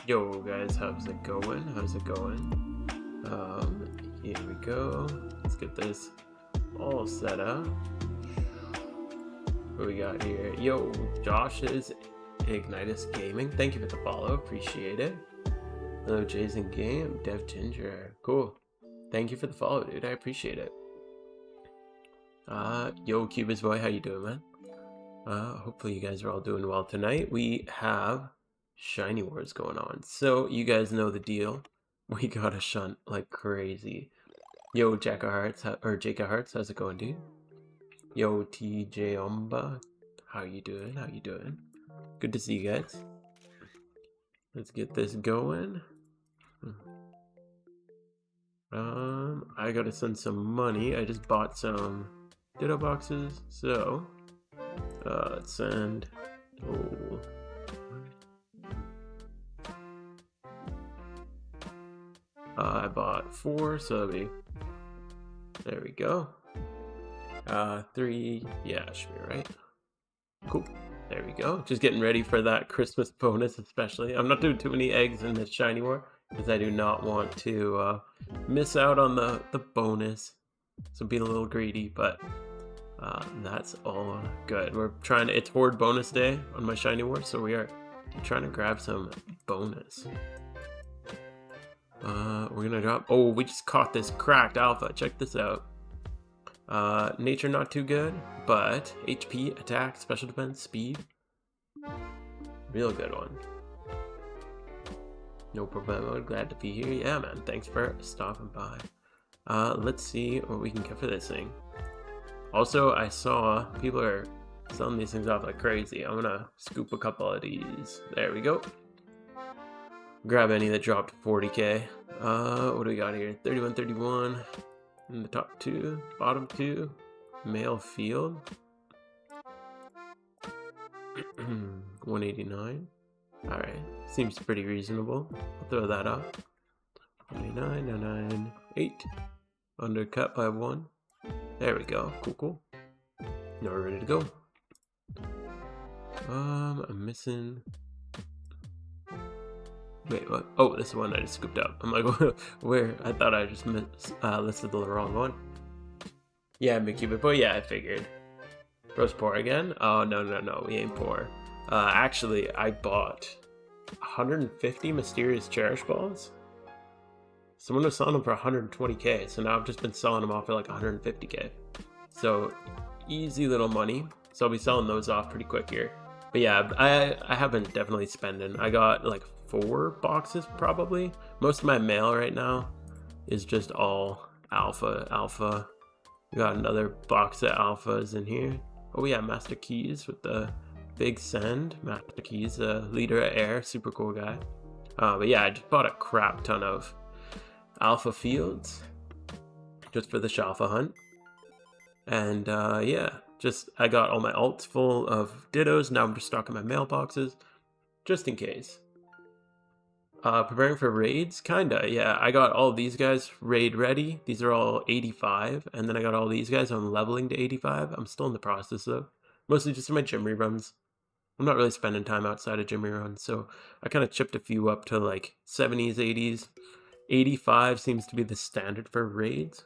Yo guys, how's it going? How's it going? Here we go. Let's get this all set up. What we got here? Yo, Josh is Ignitus Gaming. Thank you for the follow, appreciate it. Hello, Jason Game, Dev Ginger. Cool. Thank you for the follow, dude. I appreciate it. Yo, Cubis boy, how you doing, man? Hopefully you guys are all doing well tonight. We have Shiny Wars going on. So you guys know the deal. We gotta shunt like crazy. Yo, Jacka Hearts, how's it going, dude? Yo, TJ Omba, how you doing? How you doing? Good to see you guys. Let's get this going. I gotta send some money. I just bought some Ditto boxes, so let's send. Oh. I bought 4, so that'll be, there we go. 3, yeah, should be right. Cool, there we go. Just getting ready for that Christmas bonus, especially. I'm not doing too many eggs in this Shiny War because I do not want to miss out on the bonus. So being a little greedy, but that's all good. We're trying to, it's Horde bonus day on my Shiny War, so we are trying to grab some bonus. We're gonna drop, oh, we just caught this cracked alpha. Check this out. Nature not too good, but HP, attack, special defense, speed, real good one. No problem, glad to be here. Yeah, man, thanks for stopping by. Let's see what we can get for this thing. Also, I saw people are selling these things off like crazy. I'm gonna scoop a couple of these. There we go. Grab any that dropped 40k. What do we got here? 31, 31 in the top 2, bottom 2. Male field. 189. All right, seems pretty reasonable. I'll throw that up. 99, 99, 8. Undercut by 1. There we go. Cool, cool. Now we're ready to go. I'm missing. Wait, what? Oh, this is the one I just scooped up. I'm like, where? I thought I just listed the wrong one. Yeah, Mickey, but yeah, I figured. Bro's poor again? Oh, no, we ain't poor. Actually, I bought 150 Mysterious Cherish Balls. Someone was selling them for 120k, so now I've just been selling them off for like 150k. So, easy little money. So I'll be selling those off pretty quick here. But yeah, I have been definitely spending. I got like 4 boxes probably. Most of my mail right now is just all alpha. We got another box of alphas in here. Oh yeah, Master Keys with the big send. Master Keys, leader of air, super cool guy. But yeah, I just bought a crap ton of alpha fields just for the Shalfa hunt. And yeah, just I got all my alts full of dittos. Now I'm just stocking my mailboxes just in case. Preparing for raids, kinda, yeah. I got all these guys raid ready. These are all 85, and then I got all these guys I'm leveling to 85. I'm still in the process though. Mostly just in my gym reruns. I'm not really spending time outside of gym reruns, so I kind of chipped a few up to like 70s, 80s. 85 seems to be the standard for raids.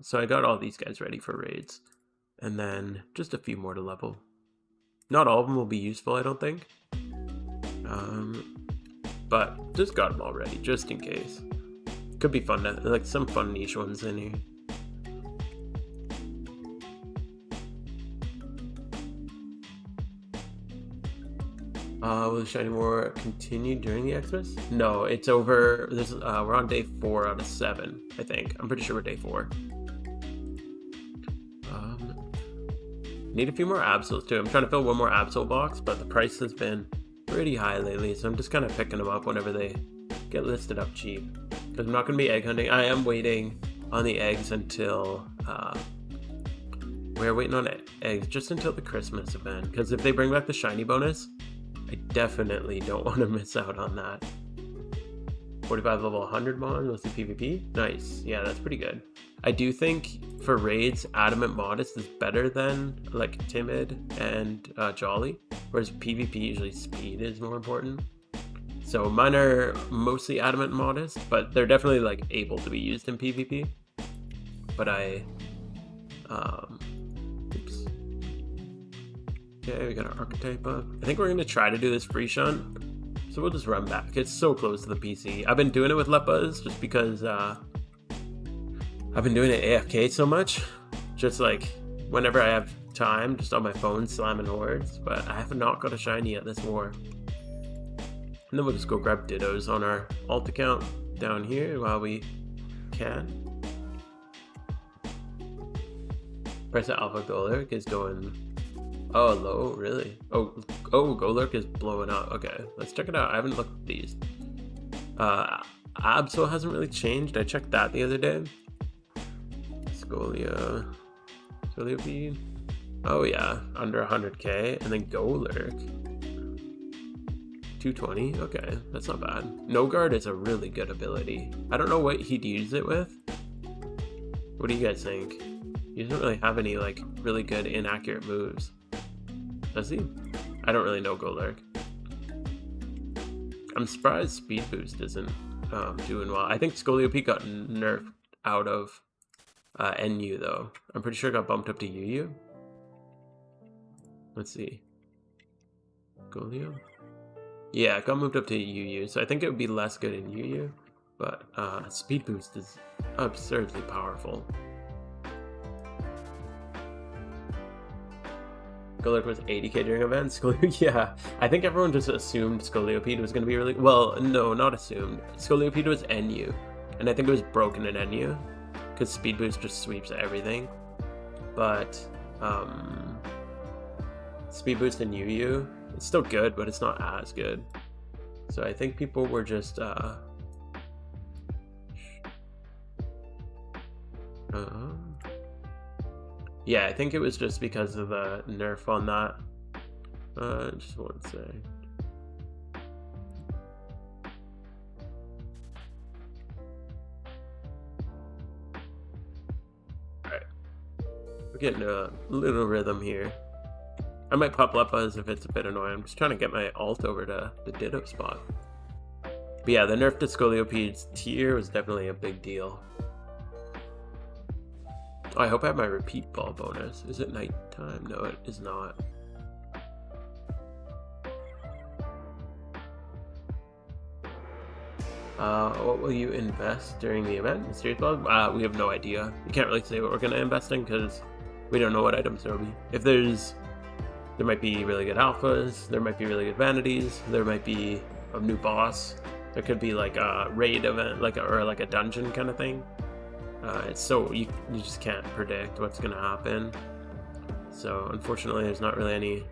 So I got all these guys ready for raids. And then just a few more to level. Not all of them will be useful, I don't think. But just got them all ready, just in case. Could be fun, like some fun niche ones in here. Will the Shiny War continue during the Xmas? No, it's over. We're on day 4 out of 7, I think. I'm pretty sure we're day 4. Need a few more Absols too. I'm trying to fill one more Absol box, but the price has been pretty high lately, so I'm just kind of picking them up whenever they get listed up cheap. Because I'm not going to be egg hunting. I am waiting on the eggs until we're waiting on eggs just until the Christmas event. Because if they bring back the shiny bonus, I definitely don't want to miss out on that. 45 level 100 mon, let's do PvP. Nice, yeah, that's pretty good. I do think for raids, Adamant Modest is better than like Timid and Jolly, whereas PvP usually speed is more important. So mine are mostly adamant and modest, but they're definitely like able to be used in PvP. But oops. Okay, we got our archetype up. I think we're gonna try to do this free shunt. So we'll just run back. It's so close to the PC. I've been doing it with Leppas just because I've been doing it AFK so much. Just like whenever I have time, just on my phone slamming hordes. But I have not got a shiny yet this war. And then we'll just go grab Dittos on our alt account down here while we can. Price of Alpha Golurk is going low, really? Oh, Golurk is blowing up. Okay, let's check it out. I haven't looked at these. Absol hasn't really changed. I checked that the other day. Scoliopeed. Oh yeah, under 100k. And then Golurk. 220. Okay, that's not bad. No Guard is a really good ability. I don't know what he'd use it with. What do you guys think? He doesn't really have any like really good inaccurate moves. Does he? I don't really know Golurk. I'm surprised Speed Boost isn't doing well. I think Scoliopeed got nerfed out of NU though. I'm pretty sure it got bumped up to UU. Let's see. Golio? Yeah, it got moved up to UU, so I think it would be less good in UU. But Speed Boost is absurdly powerful. Golurk was 80k during events. Yeah, I think everyone just assumed Scoliopeed was going to be really... Well, no, not assumed. Scoliopeed was NU, and I think it was broken in NU, because Speed Boost just sweeps everything. But Speed Boost in UU, it's still good, but it's not as good. So I think people were just... yeah, I think it was just because of the nerf on that. Just one sec. Alright. We're getting a little rhythm here. I might pop Leppas if it's a bit annoying. I'm just trying to get my alt over to the Ditto spot. But yeah, the nerf to Scoliopede's tier was definitely a big deal. Oh, I hope I have my repeat ball bonus. Is it nighttime? No, it is not. What will you invest during the event? Mysterious balls? We have no idea. We can't really say what we're going to invest in because we don't know what items there will be. If there might be really good alphas, there might be really good vanities, there might be a new boss, there could be like a raid event, or like a dungeon kind of thing. It's so you just can't predict what's gonna happen. So unfortunately, there's not really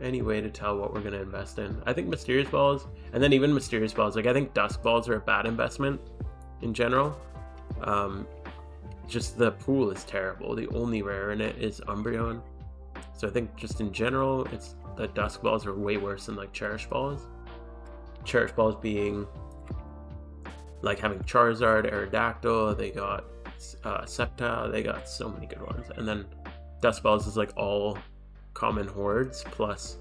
any way to tell what we're gonna invest in. I think mysterious balls, and then even mysterious balls, like I think dusk balls are a bad investment in general. Just the pool is terrible. The only rare in it is Umbreon. So I think just in general, it's the dusk balls are way worse than like cherish balls. Cherish balls being like having Charizard, Aerodactyl, they got Sceptile, they got so many good ones. And then Dusk Balls is like all common hordes plus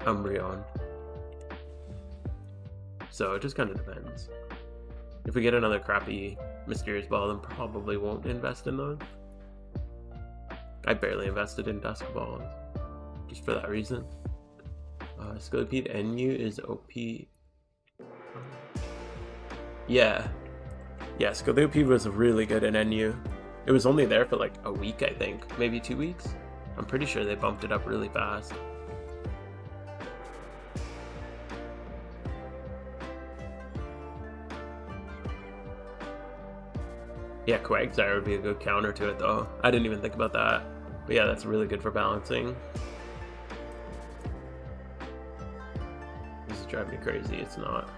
Umbreon. So it just kind of depends. If we get another crappy Mysterious Ball, then probably won't invest in those. I barely invested in Dusk Balls, just for that reason. Scolipede NU is OP. Yeah, Scolipede was really good in NU. It was only there for like a week, I think, maybe 2 weeks. I'm pretty sure they bumped it up really fast. Yeah, Quagsire would be a good counter to it though. I didn't even think about that. But yeah, that's really good for balancing. This is driving me crazy. It's not.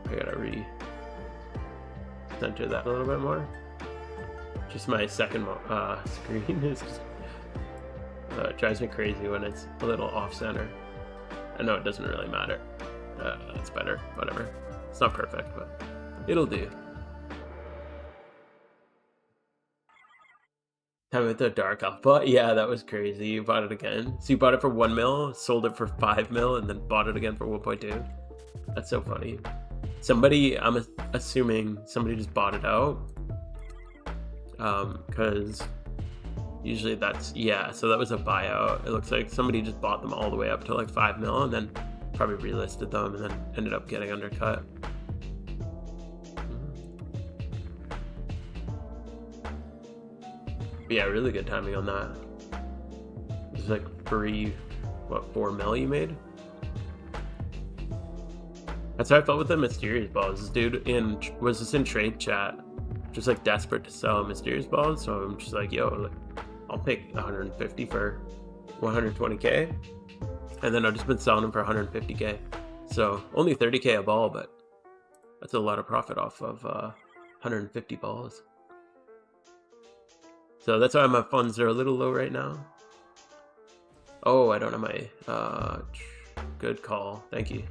I gotta center that a little bit more. Just my second screen is just, it drives me crazy when it's a little off center. I know it doesn't really matter. It's better, whatever. It's not perfect, but it'll do. Time with the Dark Alpha. Yeah, that was crazy. You bought it again. So you bought it for 1 mil, sold it for 5 mil, and then bought it again for 1.2. That's so funny. Somebody, I'm assuming somebody just bought it out. Because usually that's, yeah, so that was a buyout. It looks like somebody just bought them all the way up to like 5 mil and then probably relisted them and then ended up getting undercut. But yeah, really good timing on that. It was like free, what, 4 mil you made? That's how I felt with the mysterious balls. This dude was just in trade chat, just like desperate to sell mysterious balls. So I'm just like, yo, like, I'll pick 150 for 120k, and then I've just been selling them for 150k. So only 30k a ball, but that's a lot of profit off of 150 balls. So that's why my funds are a little low right now. Oh, I don't have my good call. Thank you.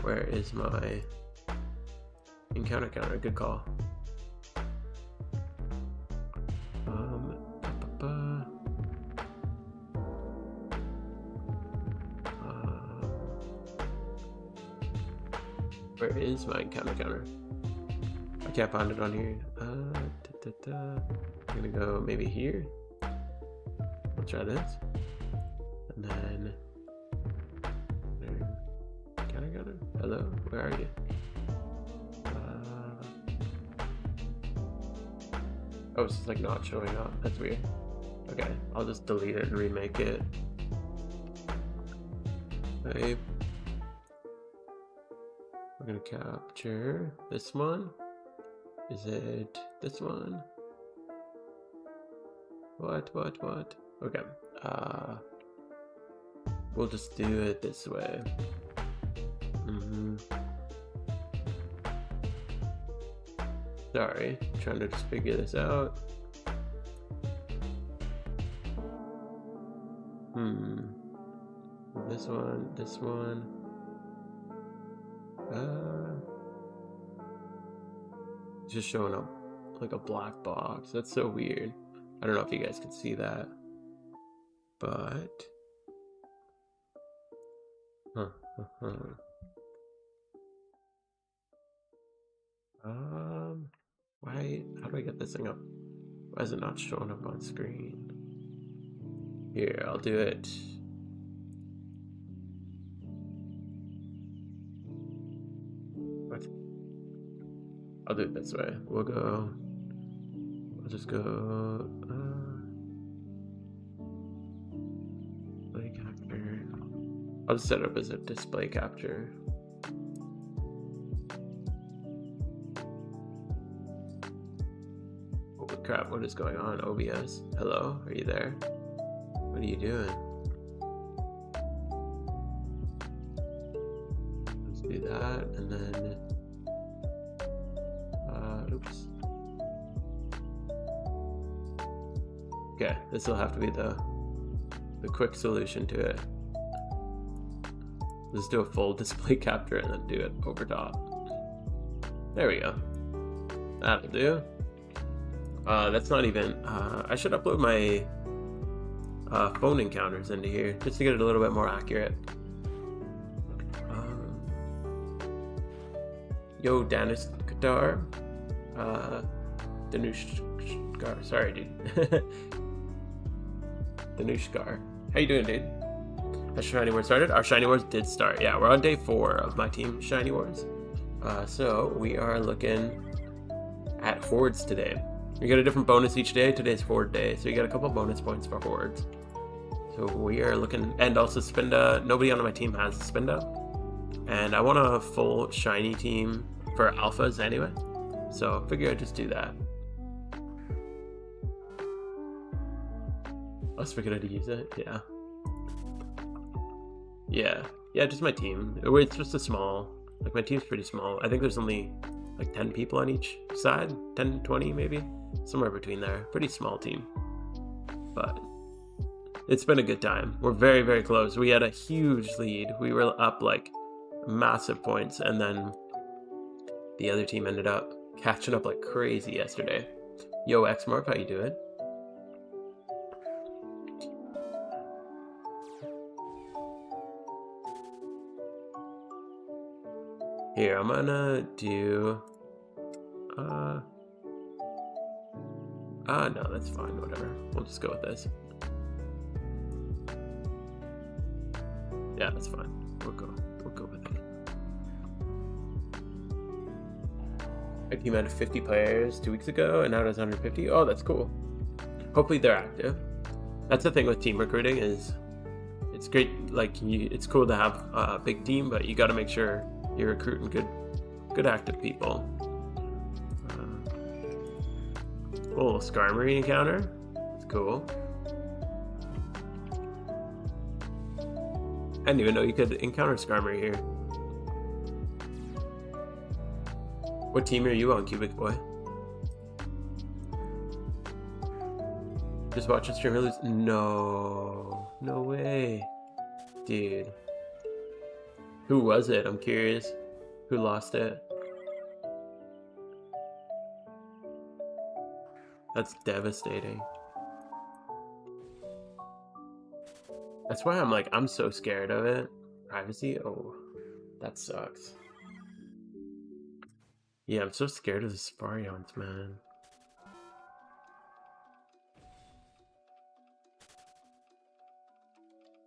Where is my encounter counter? Good call. Where is my encounter counter? I can't find it on here. I'm gonna go maybe here. I'll try this. And then encounter counter? Hello, where are you? Oh, it's just like not showing up. That's weird. Okay, I'll just delete it and remake it. Okay. We're gonna capture this one. Is it this one? What? Okay. We'll just do it this way. Sorry, trying to just figure this out. This one. Just showing up like a black box. That's so weird. I don't know if you guys can see that, but why? How do I get this thing up? Why is it not showing up on screen? Here, I'll do it. What? I'll do it this way. We'll just go display capture. I'll just set it up as a display capture. Holy crap, what is going on? OBS? Hello? Are you there? What are you doing? Let's do that, and then oops. Okay, this will have to be the quick solution to it. Just do a full display capture and then do it over top. There we go. That'll do. That's not even, I should upload my phone encounters into here just to get it a little bit more accurate. Yo, Danis Qatar. Danushkar. Sorry, dude. Danushkar. How you doing, dude? Has Shiny Wars started? Our Shiny Wars did start. Yeah, we're on day 4 of my team Shiny Wars. So we are looking at Hordes today. You get a different bonus each day. Today's Horde day, so you get a couple bonus points for Hordes. So we are looking, and also Spinda. Nobody on my team has Spinda, and I want a full shiny team for alphas anyway. So I figure I'd just do that. I was figured I'd use it. Yeah, just my team. It's just a small, like my team's pretty small. I think there's only like 10 people on each side, 10, 20 maybe, somewhere between there. Pretty small team, but it's been a good time. We're very, very close. We had a huge lead. We were up like massive points, and then the other team ended up catching up like crazy yesterday. Yo, Xmorph, how you doing? Here, I'm gonna do... no, that's fine, whatever. We'll just go with this. Yeah, that's fine. We'll go with it. Our team had 50 players 2 weeks ago, and now it has 150. Oh, that's cool. Hopefully they're active. That's the thing with team recruiting is it's great. Like it's cool to have a big team, but you got to make sure you're recruiting good active people. Oh, Skarmory encounter. That's cool. I didn't even know you could encounter Skarmory here. What team are you on, Cubic Boy? Just watch a streamer lose? No way. Dude. Who was it? I'm curious. Who lost it? That's devastating. That's why I'm so scared of it. Privacy? Oh, that sucks. Yeah, I'm so scared of the Safarians, man.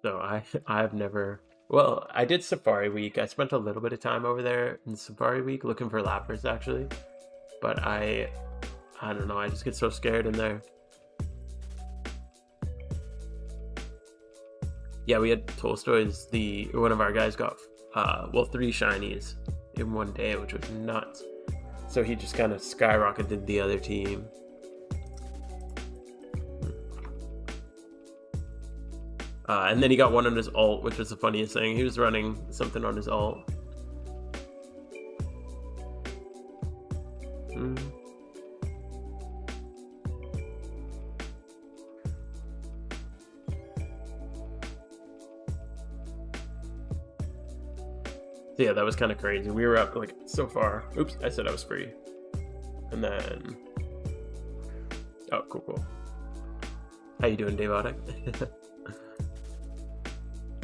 So I've never... Well, I did Safari Week. I spent a little bit of time over there in Safari Week looking for lappers, actually. But I don't know, I just get so scared in there. Yeah, we had Tolstoy's, one of our guys got, 3 shinies in one day, which was nuts. So he just kind of skyrocketed the other team. And then he got one on his ult, which was the funniest thing. He was running something on his ult. So yeah, that was kind of crazy. We were up like so far. Oops, I said I was free. And then... Oh, cool. How you doing, Devotic?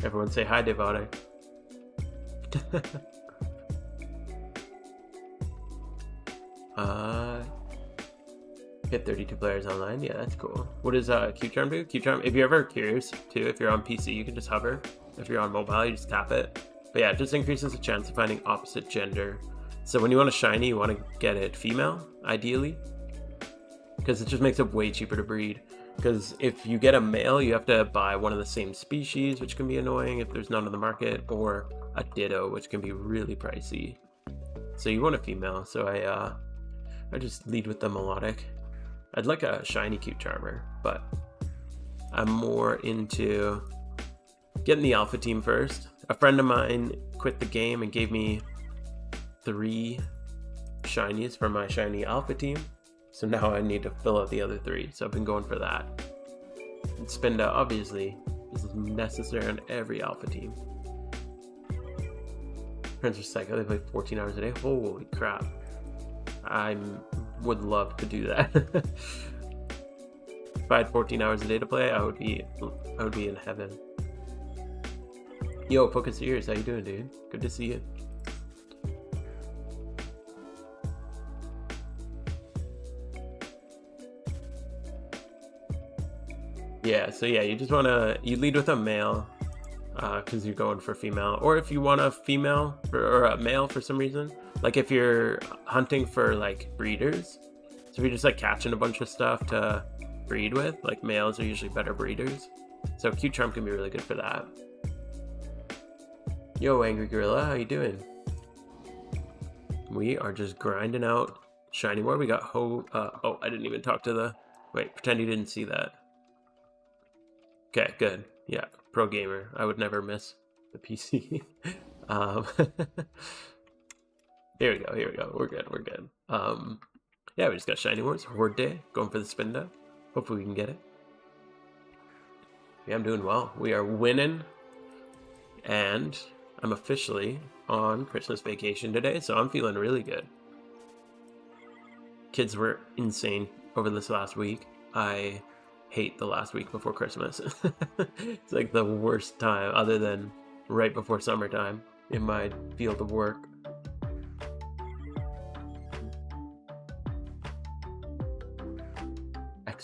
Everyone say hi, Devotic. Hit 32 players online. Yeah, that's cool. What does Q-Charm do? Q-Charm, if you're ever curious too, if you're on PC, you can just hover. If you're on mobile, you just tap it. But yeah, it just increases the chance of finding opposite gender. So when you want a shiny, you want to get it female, ideally. Because it just makes it way cheaper to breed. Because if you get a male, you have to buy one of the same species, which can be annoying if there's none on the market, or a ditto, which can be really pricey. So you want a female, so I just lead with the melodic. I'd like a shiny cute charmer, but I'm more into getting the alpha team first. A friend of mine quit the game and gave me 3 shinies for my shiny alpha team. So now I need to fill out the other 3. So I've been going for that. And Spinda, obviously, this is necessary on every alpha team. Friends are psycho, they play 14 hours a day. Holy crap. I would love to do that. If I had 14 hours a day to play, I would be in heaven. Yo, Focus Ears, how you doing, dude? Good to see you. Yeah, so yeah, you just you lead with a male, because you're going for female. Or if you want a female, or a male for some reason. Like if you're hunting for like breeders. So if you're just like catching a bunch of stuff to breed with, like males are usually better breeders. So Q-Charm can be really good for that. Yo, Angry Gorilla, how you doing? We are just grinding out shiny more. We got oh, I didn't even talk to the... Wait, pretend you didn't see that. Okay, good. Yeah, pro gamer. I would never miss the PC. Here we go. We're good. Yeah, we just got shiny wars. Horde day. Going for the Spinda. Hopefully we can get it. Yeah, I'm doing well. We are winning. And I'm officially on Christmas vacation today, so I'm feeling really good. Kids were insane over this last week. I hate the last week before Christmas. It's like the worst time, other than right before summertime in my field of work.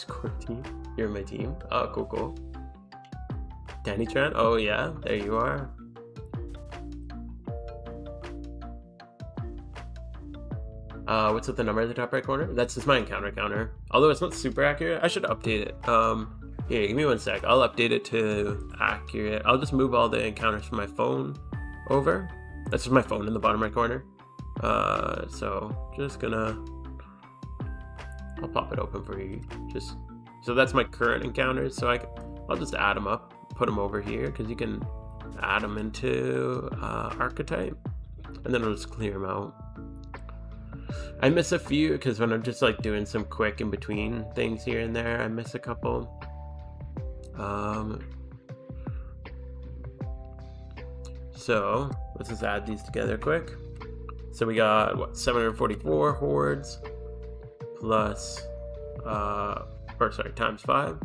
Discord team. You're in my team. Oh, cool, cool. Danny Tran? Oh yeah, there you are. What's with the number at the top right corner? That's just my encounter counter. Although it's not super accurate, I should update it. Here, give me 1 sec. I'll update it to accurate. I'll just move all the encounters from my phone over. That's just my phone in the bottom right corner. So just gonna, I'll pop it open for you. Just so that's my current encounters. So I'll just add them up, put them over here because you can add them into archetype, and then I'll just clear them out. I miss a few because when I'm just like doing some quick in between things here and there, I miss a couple. So let's just add these together quick. So we got what, 744 hordes plus or sorry, times 5.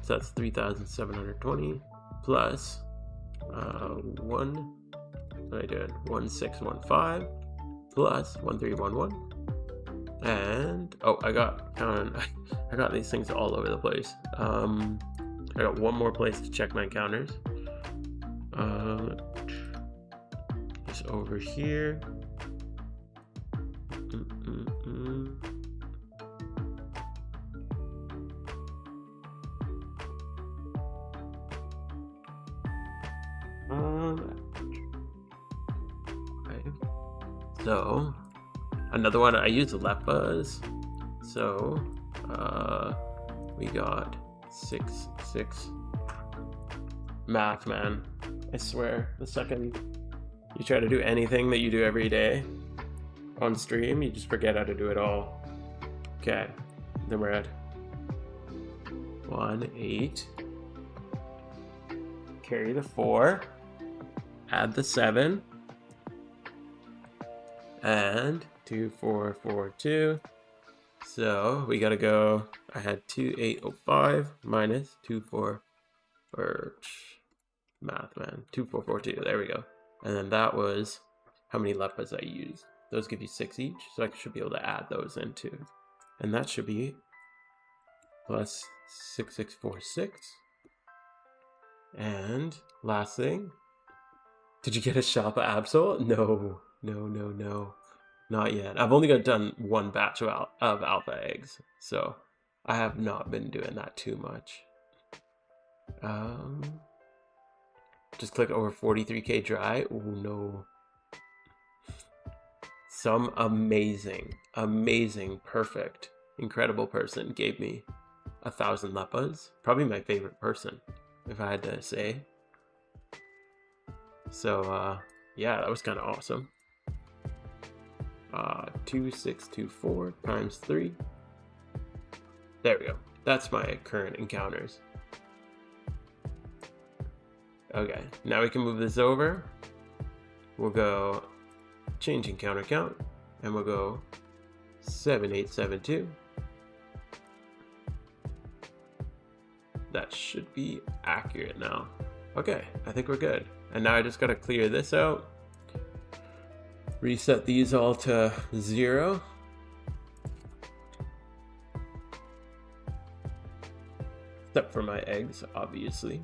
So that's 3,720 plus 1615 plus 1311. And oh, I got these things all over the place. I got one more place to check my encounters. Just over here. Okay. So another one, I use Leppas. So we got 6. Math, man. I swear, the second you try to do anything that you do every day on stream, you just forget how to do it all. Okay, then we're at 1, 8. Carry the 4. Add the 7. And 2, 4, 4, 2. So we gotta go. I had 2805 minus 2, 4, or math, man. 2, 4, 4, 2. There we go. And then that was how many Leppas I used. Those give you 6 each, so I should be able to add those in too. And that should be plus 6646. And last thing, did you get a shop at Absol? No, not yet. I've only done one batch of alpha eggs, so I have not been doing that too much. Just click over 43k dry. Oh no. Some amazing, perfect, incredible person gave me 1,000 Leppas. Probably my favorite person, if I had to say. So yeah, that was kind of awesome. 2624 times 3. There we go. That's my current encounters. Okay, now we can move this over. We'll go change encounter count, and we'll go 7872. That should be accurate now. Okay, I think we're good. And now I just gotta clear this out. Reset these all to 0. Except for my eggs, obviously.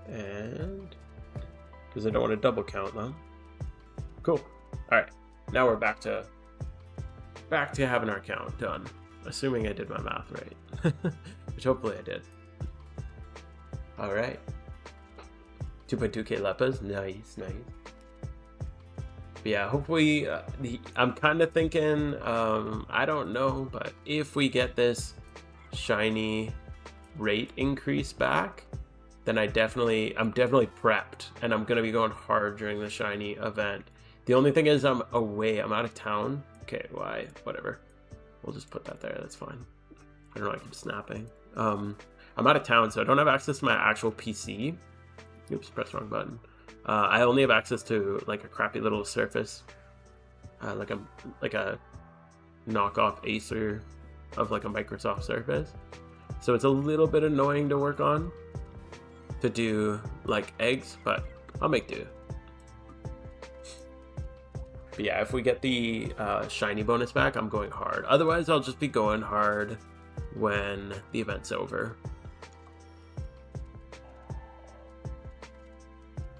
And because I don't want to double count them. Cool. Alright. Now we're back to having our count done. Assuming I did my math right. Which hopefully I did. Alright. 2.2k Leppas. Nice. But yeah, hopefully, I'm kind of thinking, I don't know, but if we get this shiny rate increase back, then I'm definitely prepped, and I'm gonna be going hard during the shiny event. The only thing is I'm away, I'm out of town. Okay, why? Whatever. We'll just put that there, that's fine. I don't know, I keep snapping. I'm out of town, so I don't have access to my actual PC. Oops, press wrong button. I only have access to like a crappy little Surface, like a knockoff Acer of like a Microsoft Surface. So it's a little bit annoying to work on, to do like eggs, but I'll make do. But yeah, if we get the shiny bonus back, I'm going hard. Otherwise, I'll just be going hard when the event's over.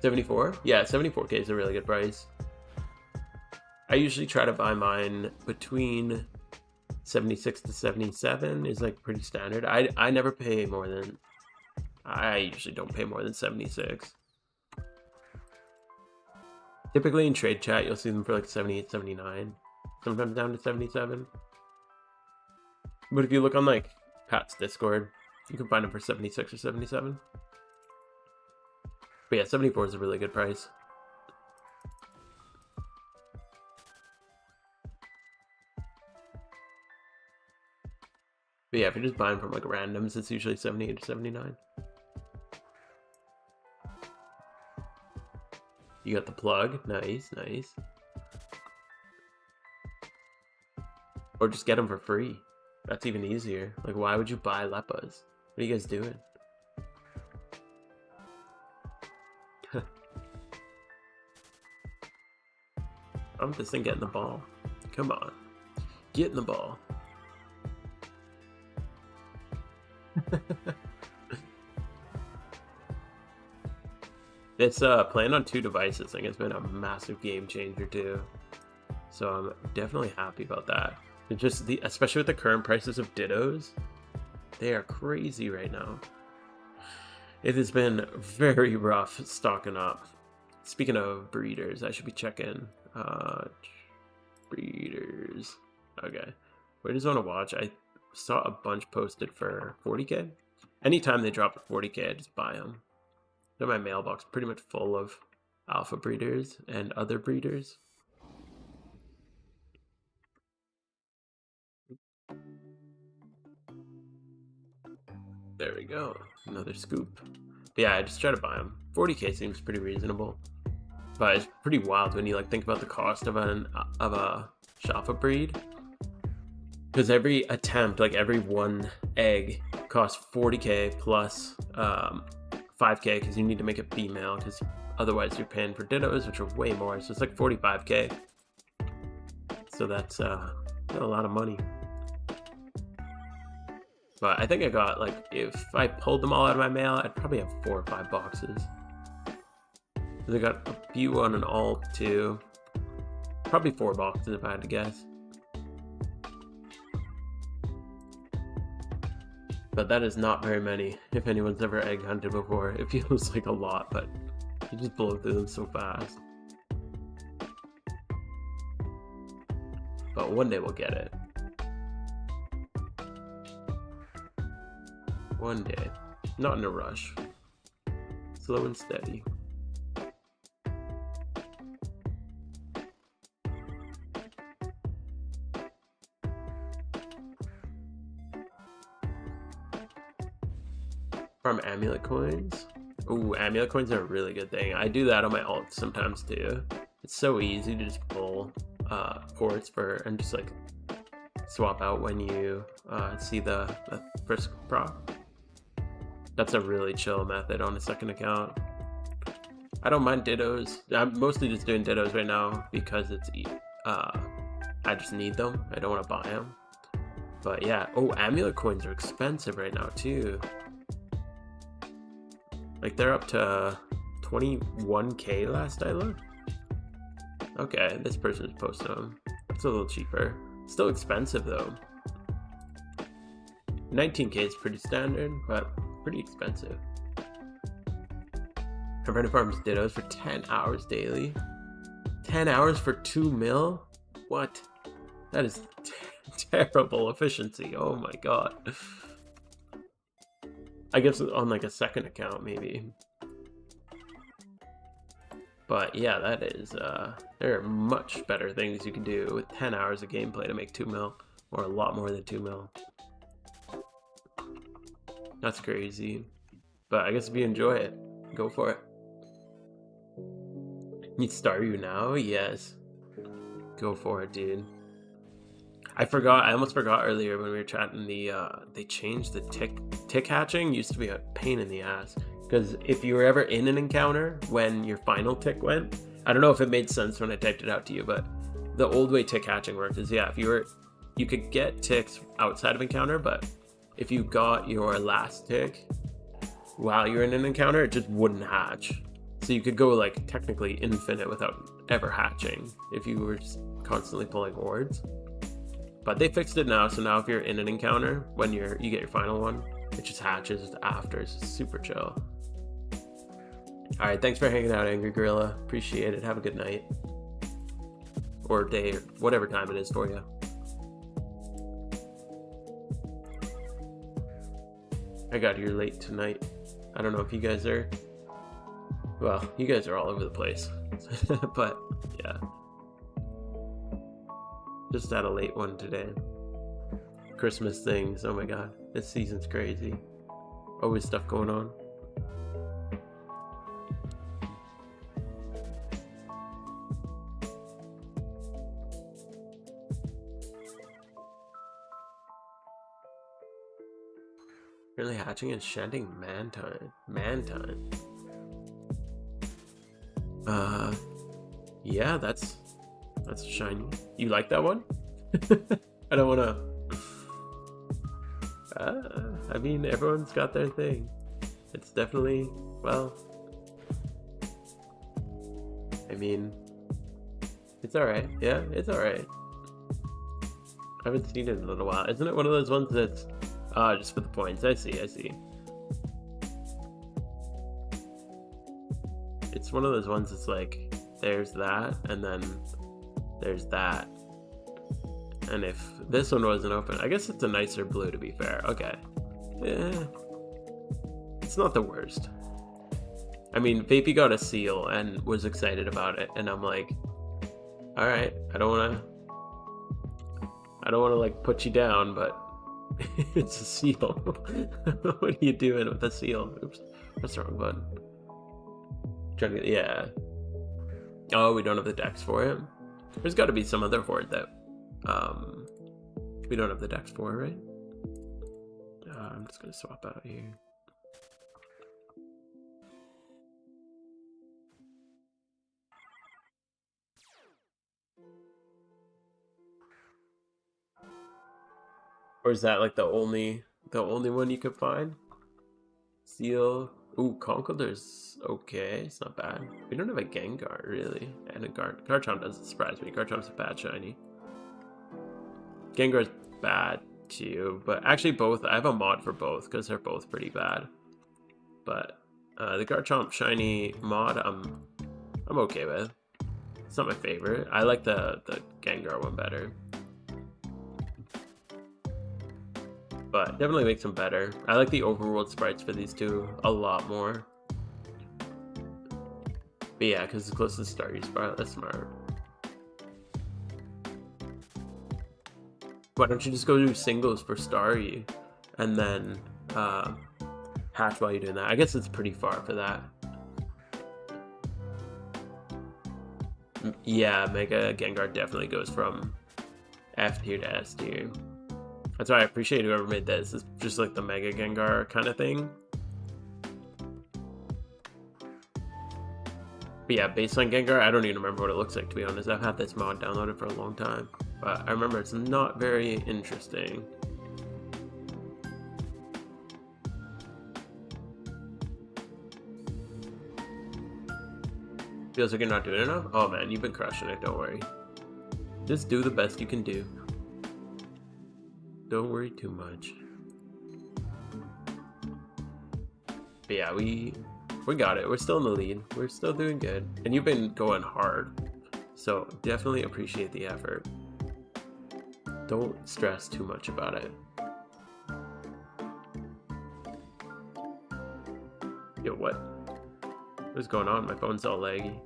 74? Yeah, 74k is a really good price. I usually try to buy mine between 76 to 77 is like pretty standard. I never pay more than, I usually don't pay more than 76. Typically in trade chat, you'll see them for like 78, 79, sometimes down to 77. But if you look on like Pat's Discord, you can find them for 76 or 77. But yeah, 74 is a really good price. But yeah, if you're just buying from like randoms, it's usually 78 or 79. You got the plug. Nice, nice. Or just get them for free. That's even easier. Like, why would you buy Leppas? What are you guys doing? I want this thing getting the ball. Come on. Get in the ball. It's playing on 2 devices thing has been a massive game changer too. So I'm definitely happy about that. It's just especially with the current prices of Dittos, they are crazy right now. It has been very rough stocking up. Speaking of breeders, I should be checking breeders. Okay, where does I want to watch? I saw a bunch posted for 40k. Anytime they drop a 40k, I just buy them. My mailbox pretty much full of alpha breeders and other breeders. There we go, another scoop. But yeah, I just try to buy them. 40k seems pretty reasonable, but it's pretty wild when you like think about the cost of a Shafa breed. Because every attempt, like every one egg, costs 40k plus 5k because you need to make it female, because otherwise you're paying for Dittos, which are way more. So it's like 45k. So that's a lot of money. But I think I got, like, if I pulled them all out of my mail, I'd probably have 4 or 5 boxes. I got a few on an alt too. Probably 4 boxes if I had to guess. But that is not very many. If anyone's ever egg hunted before, it feels like a lot, but you just blow through them so fast. But one day we'll get it. One day. Not in a rush. Slow and steady. From amulet coins. Ooh, amulet coins are a really good thing. I do that on my alt sometimes too. It's so easy to just pull ports for and just like swap out when you see the first prop. That's a really chill method on a second account. I don't mind Dittos. I'm mostly just doing Dittos right now because it's I just need them. I don't want to buy them. But yeah, oh, amulet coins are expensive right now too. Like they're up to 21k last I looked. Okay, this person's posting them. It's a little cheaper. Still expensive though. 19k is pretty standard, but pretty expensive. Reddit farms Dittos for 10 hours daily. 10 hours for 2 mil? What? That is terrible efficiency. Oh my god. I guess on like a second account maybe. But yeah, that is there are much better things you can do with 10 hours of gameplay to make 2 mil, or a lot more than 2 mil. That's crazy. But I guess if you enjoy it, go for it. Need Staryu now? Yes. Go for it, dude. I almost forgot earlier when we were chatting, they changed the tick hatching. Used to be a pain in the ass. Because if you were ever in an encounter when your final tick went, I don't know if it made sense when I typed it out to you, but the old way tick hatching worked is, yeah, if you could get ticks outside of encounter, but if you got your last tick while you're in an encounter, it just wouldn't hatch. So you could go like technically infinite without ever hatching if you were just constantly pulling hordes. But they fixed it now, so now if you're in an encounter, when you get your final one, it just hatches after. It's super chill. Alright, thanks for hanging out, Angry Gorilla. Appreciate it. Have a good night. Or day, or whatever time it is for you. I got here late tonight. I don't know if you guys are... Well, you guys are all over the place. But, yeah. Just had a late one today. Christmas things, oh my god. This season's crazy. Always stuff going on. Really hatching and shedding Mantine. Yeah, that's shiny. You like that one? I don't wanna... I mean, everyone's got their thing. It's definitely, well... I mean... It's alright. Yeah, it's alright. I haven't seen it in a little while. Isn't it one of those ones that's... just for the points. I see. It's one of those ones that's like, there's that, and then there's that. And if this one wasn't open, I guess it's a nicer blue, to be fair. Okay. Yeah. It's not the worst. I mean, Vapey got a seal and was excited about it, and I'm like, alright, I don't wanna like put you down, but it's a seal. What are you doing with a seal? Oops, that's the wrong button. Trying to get, yeah. Oh, we don't have the dex for it. There's got to be some other horde that we don't have the dex for, right? I'm just gonna swap out here. Or is that like the only one you could find? Seal. Ooh, Conkeldur's okay. It's not bad. We don't have a Gengar really, and a Garchomp doesn't surprise me. Garchomp's a bad shiny. Gengar's bad too, but actually both. I have a mod for both because they're both pretty bad. But the Garchomp shiny mod, I'm okay with. It's not my favorite. I like the Gengar one better. But definitely makes them better. I like the overworld sprites for these two a lot more. But yeah, because it's close to the Staryu Spiral, that's smart. Why don't you just go do singles for Staryu and then hatch while you're doing that? I guess it's pretty far for that. Yeah, Mega Gengar definitely goes from F tier to S tier. That's why I appreciate whoever made this. It's just like the Mega Gengar kind of thing. But yeah, baseline Gengar, I don't even remember what it looks like, to be honest. I've had this mod downloaded for a long time. But I remember it's not very interesting. Feels like you're not doing enough? Oh man, you've been crushing it, don't worry. Just do the best you can do. Don't worry too much. But yeah, we got it. We're still in the lead. We're still doing good. And you've been going hard. So definitely appreciate the effort. Don't stress too much about it. Yo, what? What's going on? My phone's all laggy.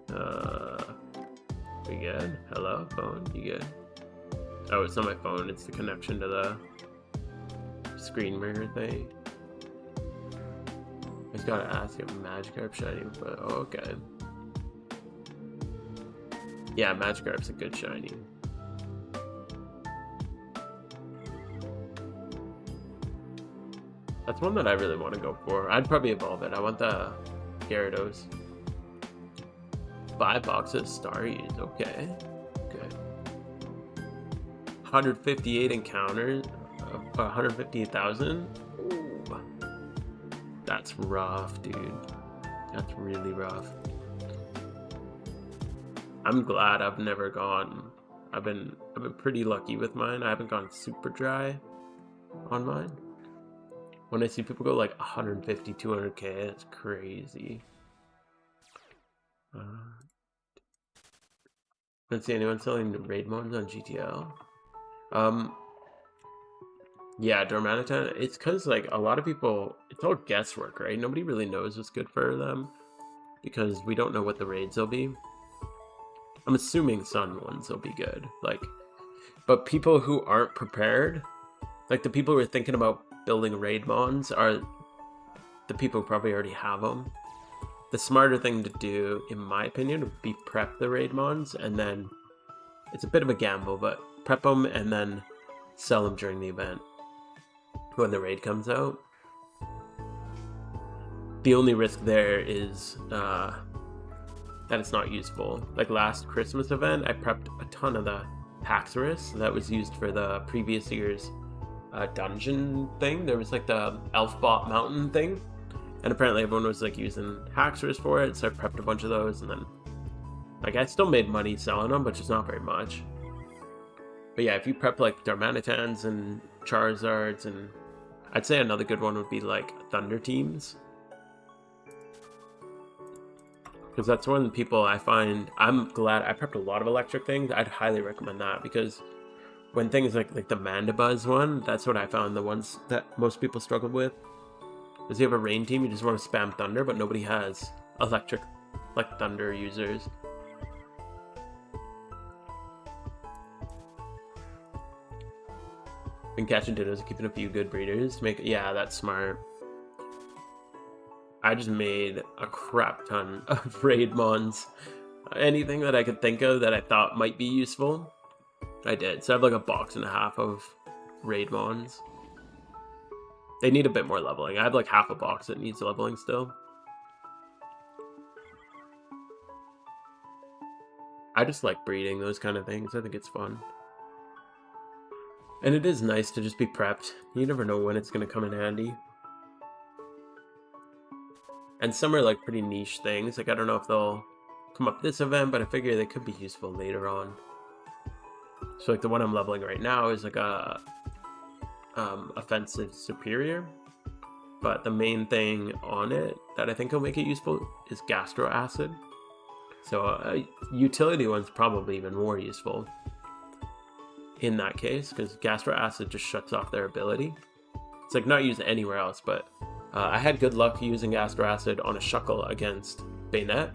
We good? Hello, phone? You good? Oh, it's not my phone. It's the connection to the screen mirror thing. I just gotta ask if Magikarp shiny, but oh, okay. Yeah, Magikarp's a good shiny. That's one that I really want to go for. I'd probably evolve it. I want the Gyarados. 5 boxes, Staryus. Okay. Good. 158 encounters. 150,000. That's rough, dude. That's really rough. I'm glad I've never gone. I've been pretty lucky with mine. I haven't gone super dry on mine. When I see people go like 150, 200k, it's crazy. Don't see anyone selling the raid mods on GTL. Yeah, Dormanitan, it's because like a lot of people, it's all guesswork, right? Nobody really knows what's good for them because we don't know what the raids will be. I'm assuming Sun ones will be good, like, but people who aren't prepared, like the people who are thinking about building raid mods are the people who probably already have them. The smarter thing to do, in my opinion, would be prep the raid mods, and then it's a bit of a gamble, but prep them and then sell them during the event when the raid comes out. The only risk there is that it's not useful. Like last Christmas event, I prepped a ton of the Haxorus that was used for the previous year's dungeon thing. There was like the Elfbot Mountain thing, and apparently everyone was like using Haxorus for it, so I prepped a bunch of those, and then like I still made money selling them, but just not very much. But yeah, if you prep like Darmanitans and Charizards, and I'd say another good one would be like Thunder Teams, because that's one people I find. I'm glad I prepped a lot of electric things. I'd highly recommend that, because when things like the Mandibuzz one, that's what I found the ones that most people struggle with. Because you have a rain team, you just want to spam thunder, but nobody has electric like thunder users. Been catching dittos, keeping a few good breeders to make. Yeah, that's smart. I just made a crap ton of raid mons. Anything that I could think of that I thought might be useful, I did. So I have like a box and a half of raid mons. They need a bit more leveling. I have like half a box that needs leveling still. I just like breeding those kind of things. I think it's fun. And it is nice to just be prepped. You never know when it's going to come in handy. And some are like pretty niche things. Like I don't know if they'll come up this event, but I figure they could be useful later on. So like the one I'm leveling right now is like a offensive superior. But the main thing on it that I think will make it useful is Gastro Acid. So a utility one's probably even more useful in that case, because Gastro Acid just shuts off their ability. It's like not used anywhere else, but I had good luck using Gastro Acid on a Shuckle against Bayonet,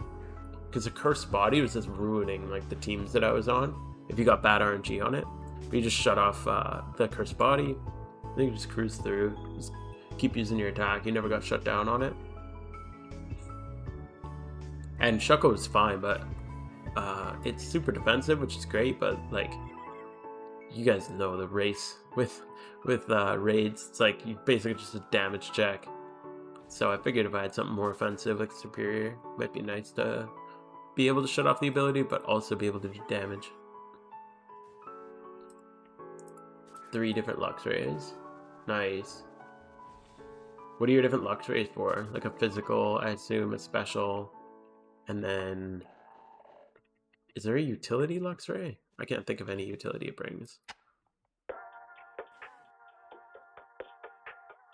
because the Cursed Body was just ruining like the teams that I was on if you got bad RNG on it. But you just shut off the Cursed Body, then you just cruise through, just keep using your attack. You never got shut down on it. And Shuckle was fine, but it's super defensive, which is great, but like, you guys know the race with raids, it's like you basically just a damage check. So I figured if I had something more offensive like Superior, it might be nice to be able to shut off the ability, but also be able to do damage. 3 different Luxrays. Nice. What are your different Luxrays for? Like a physical, I assume, a special, and then is there a utility Luxray? I can't think of any utility it brings.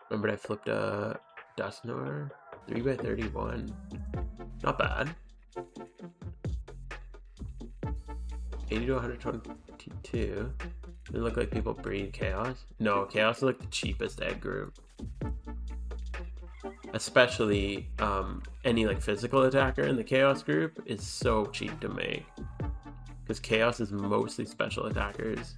Remember I flipped a Dusknoir? 3x31. Not bad. 80 to 122. Doesn't look like people breed Chaos. No, Chaos is like the cheapest egg group. Especially any like physical attacker in the Chaos group is so cheap to make. Because Chaos is mostly special attackers.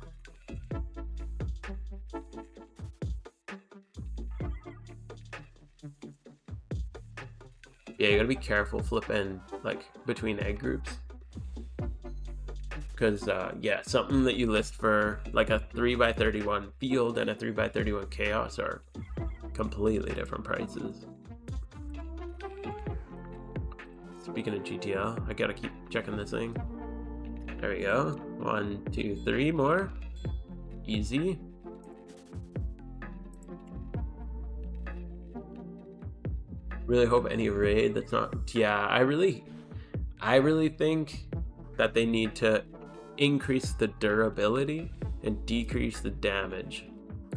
Yeah, you gotta be careful flipping like between egg groups. Because yeah, something that you list for like a 3x31 field and a 3x31 Chaos are completely different prices. Speaking of GTL, I gotta keep checking this thing. There we go. 1, 2, 3 more. Easy. Really hope any raid that's not. Yeah, I really think that they need to increase the durability and decrease the damage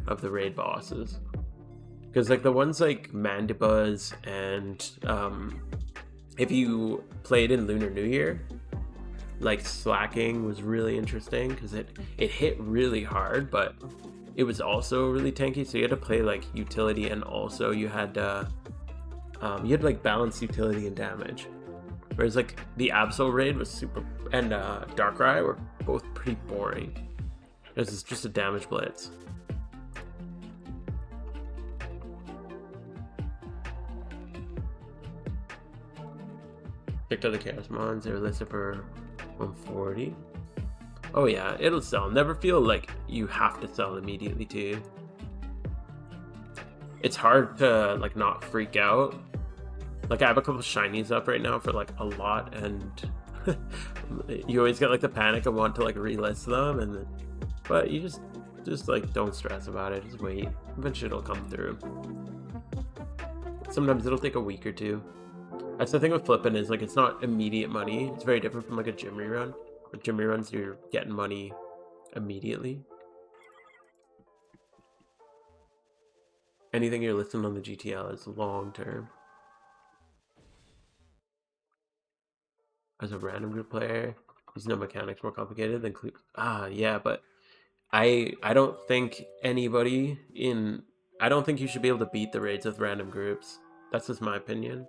of the raid bosses. Because like the ones like Mandibas and if you played in Lunar New Year, like Slacking was really interesting because it hit really hard, but it was also really tanky. So you had to play like utility, and also you had like balance utility and damage. Whereas like the Absol raid was super, and Darkrai were both pretty boring. This is just a damage blitz. Picked up the Chaos Mons, they were listed for 140. Oh yeah, it'll sell. Never feel like you have to sell immediately too. It's hard to like not freak out. Like I have a couple shinies up right now for like a lot, and you always get like the panic and want to like relist them, and then, but you just like don't stress about it. Just wait. Eventually it'll come through. Sometimes it'll take a week or two. That's the thing with flipping, is like it's not immediate money. It's very different from like a gym rerun. With gym reruns, you're getting money immediately. Anything you're listing on the GTL is long term. As a random group player, there's no mechanics more complicated than yeah, but I don't think anybody in I don't think you should be able to beat the raids with random groups. That's just my opinion.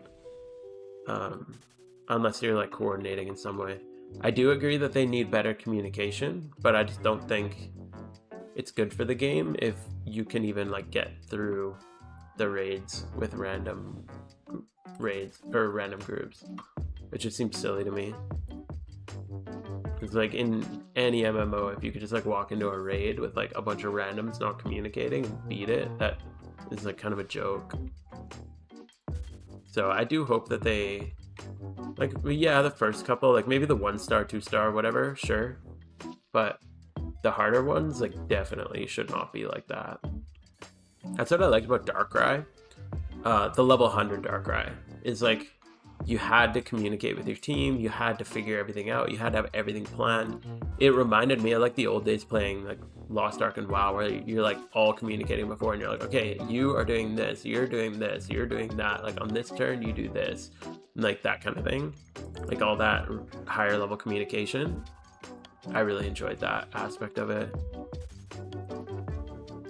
Unless you're like coordinating in some way. I do agree that they need better communication, but I just don't think it's good for the game if you can even like get through the raids with random raids or random groups. It just seems silly to me. It's like in any MMO, if you could just like walk into a raid with like a bunch of randoms not communicating and beat it, that is like kind of a joke. So I do hope that they, like, yeah, the first couple, like maybe the 1-star, 2-star, whatever, sure. But the harder ones, like, definitely should not be like that. That's what I liked about Darkrai. The level 100 Darkrai is like, you had to communicate with your team, you had to figure everything out, you had to have everything planned. It reminded me of like the old days playing like Lost Ark and WoW, where you're like all communicating before, and you're like, okay, you are doing this, you're doing this, you're doing that, like on this turn you do this, and like that kind of thing, like all that higher level communication. I really enjoyed that aspect of it,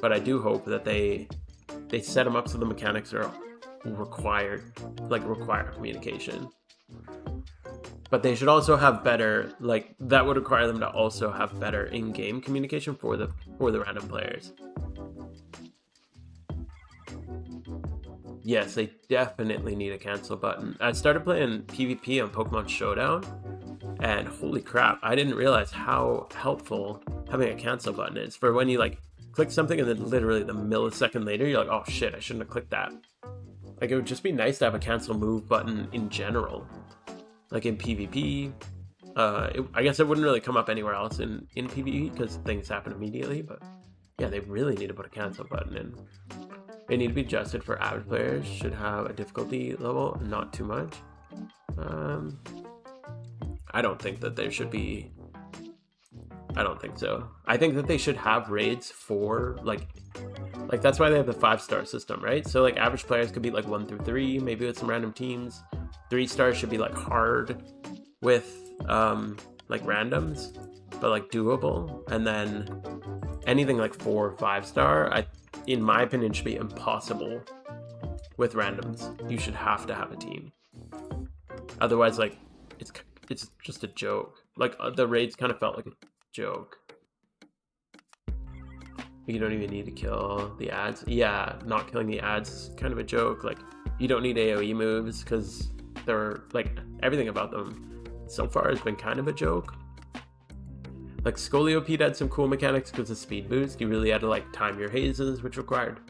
but I do hope that they set them up so the mechanics are require communication, but they should also have better, like that would require them to also have better in-game communication for the random players. Yes, they definitely need a cancel button. I started playing PvP on Pokemon Showdown, and holy crap, I didn't realize how helpful having a cancel button is for when you like click something and then literally the millisecond later you're like, oh shit, I shouldn't have clicked that. Like, it would just be nice to have a cancel move button in general. Like in PvP, I guess it wouldn't really come up anywhere else in PvE because things happen immediately, but yeah, they really need to put a cancel button in. They need to be adjusted for average players, should have a difficulty level, not too much. I don't think that there should be, I don't think so. I think that they should have raids for like that's why they have the 5-star system, right? So like average players could be like 1 through 3, maybe with some random teams. 3 stars should be like hard with like randoms, but like doable. And then anything like 4 or 5-star, in my opinion, should be impossible with randoms. You should have to have a team. Otherwise, like it's just a joke. Like the raids kind of felt like a joke. You don't even need to kill the ads. Yeah, not killing the ads is kind of a joke. Like, you don't need AoE moves because they're like, everything about them so far has been kind of a joke. Like Scoliopeed had some cool mechanics because of speed boost. You really had to like time your hazes, which required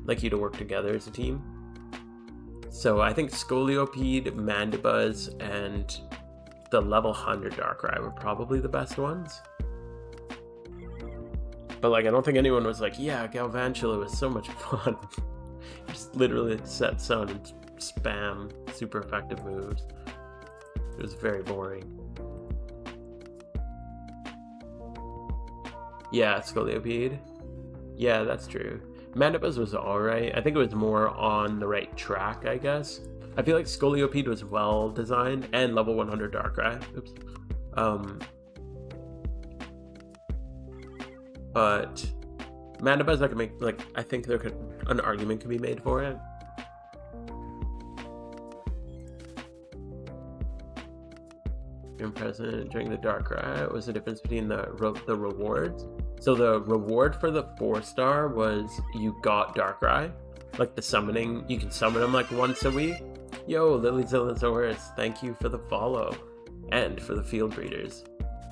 like you to work together as a team. So I think Scoliopeed, Mandibas, and the level 100 Darkrai were probably the best ones. But like, I don't think anyone was like, yeah, Galvantula was so much fun. Just literally set sun and spam super effective moves. It was very boring. Yeah, Scoliopeed. Yeah, that's true. Mandibus was alright. I think it was more on the right track, I guess. I feel like Scoliopeed was well designed, and level 100 Darkrai. Oops. But Mandibus, I could make, like, I think an argument could be made for it. Being present during the Darkrai was the difference between the rewards. So the reward for the 4-star was you got Darkrai, like the summoning. You can summon them like once a week. Yo, Lilizillasaurus, thank you for the follow and for the field breeders.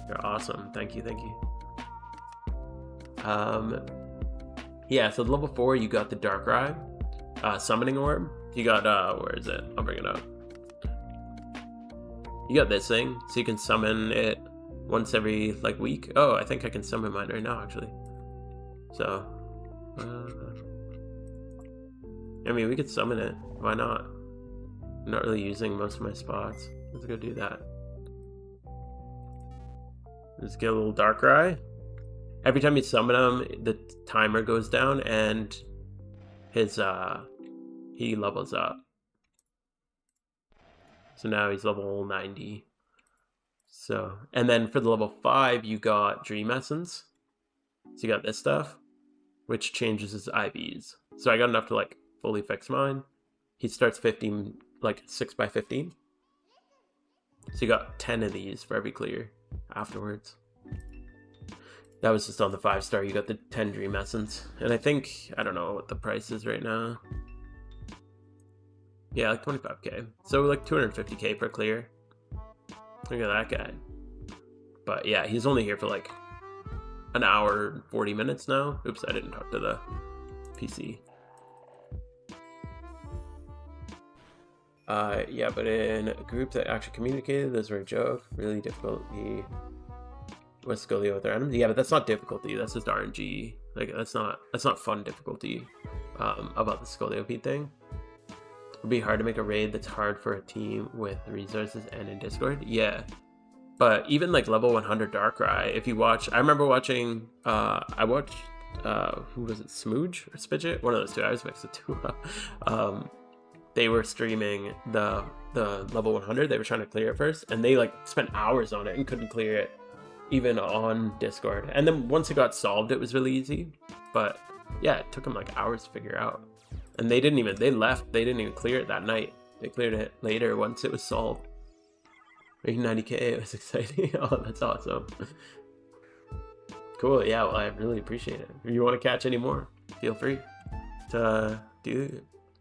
You're awesome. Thank you, thank you. Yeah, so level 4 you got the Darkrai summoning orb. You got where is it? I'll bring it up. You got this thing, so you can summon it once every like week. Oh, I think I can summon mine right now actually. So I mean, we could summon it. Why not? I'm not really using most of my spots. Let's go do that. Let's get a little Darkrai. Every time you summon him, the timer goes down and his he levels up. So now he's level 90. So, and then for the level 5, you got Dream Essence. So you got this stuff, which changes his IVs. So I got enough to like fully fix mine. He starts 15, like 6x15. So you got 10 of these for every clear afterwards. That was just on the 5-star. You got the 10 Dream Essence. And I think, I don't know what the price is right now. Yeah, like 25k. So like 250k per clear. Look at that guy. But yeah, he's only here for like an hour and 40 minutes now. Oops, I didn't talk to the PC. Yeah, but in a group that actually communicated, those were a joke. Really difficulty with Scolio with their enemies. Yeah, but that's not difficulty. That's just RNG. Like that's not fun difficulty. About the Scoliopeed thing. It would be hard to make a raid that's hard for a team with resources and in Discord. Yeah, but even like level 100 Darkrai, if you watch, I remember watching. I watched. Who was it? Smooge or Spidget? One of those two. I was mixed the two up. They were streaming the level 100. They were trying to clear it first, and they like spent hours on it and couldn't clear it, even on Discord. And then once it got solved, it was really easy. But yeah, it took them like hours to figure out. And they didn't even clear it that night. They cleared it later once it was solved. 90k, it was exciting. Oh, that's awesome. Cool, yeah, well, I really appreciate it. If you want to catch any more, feel free to do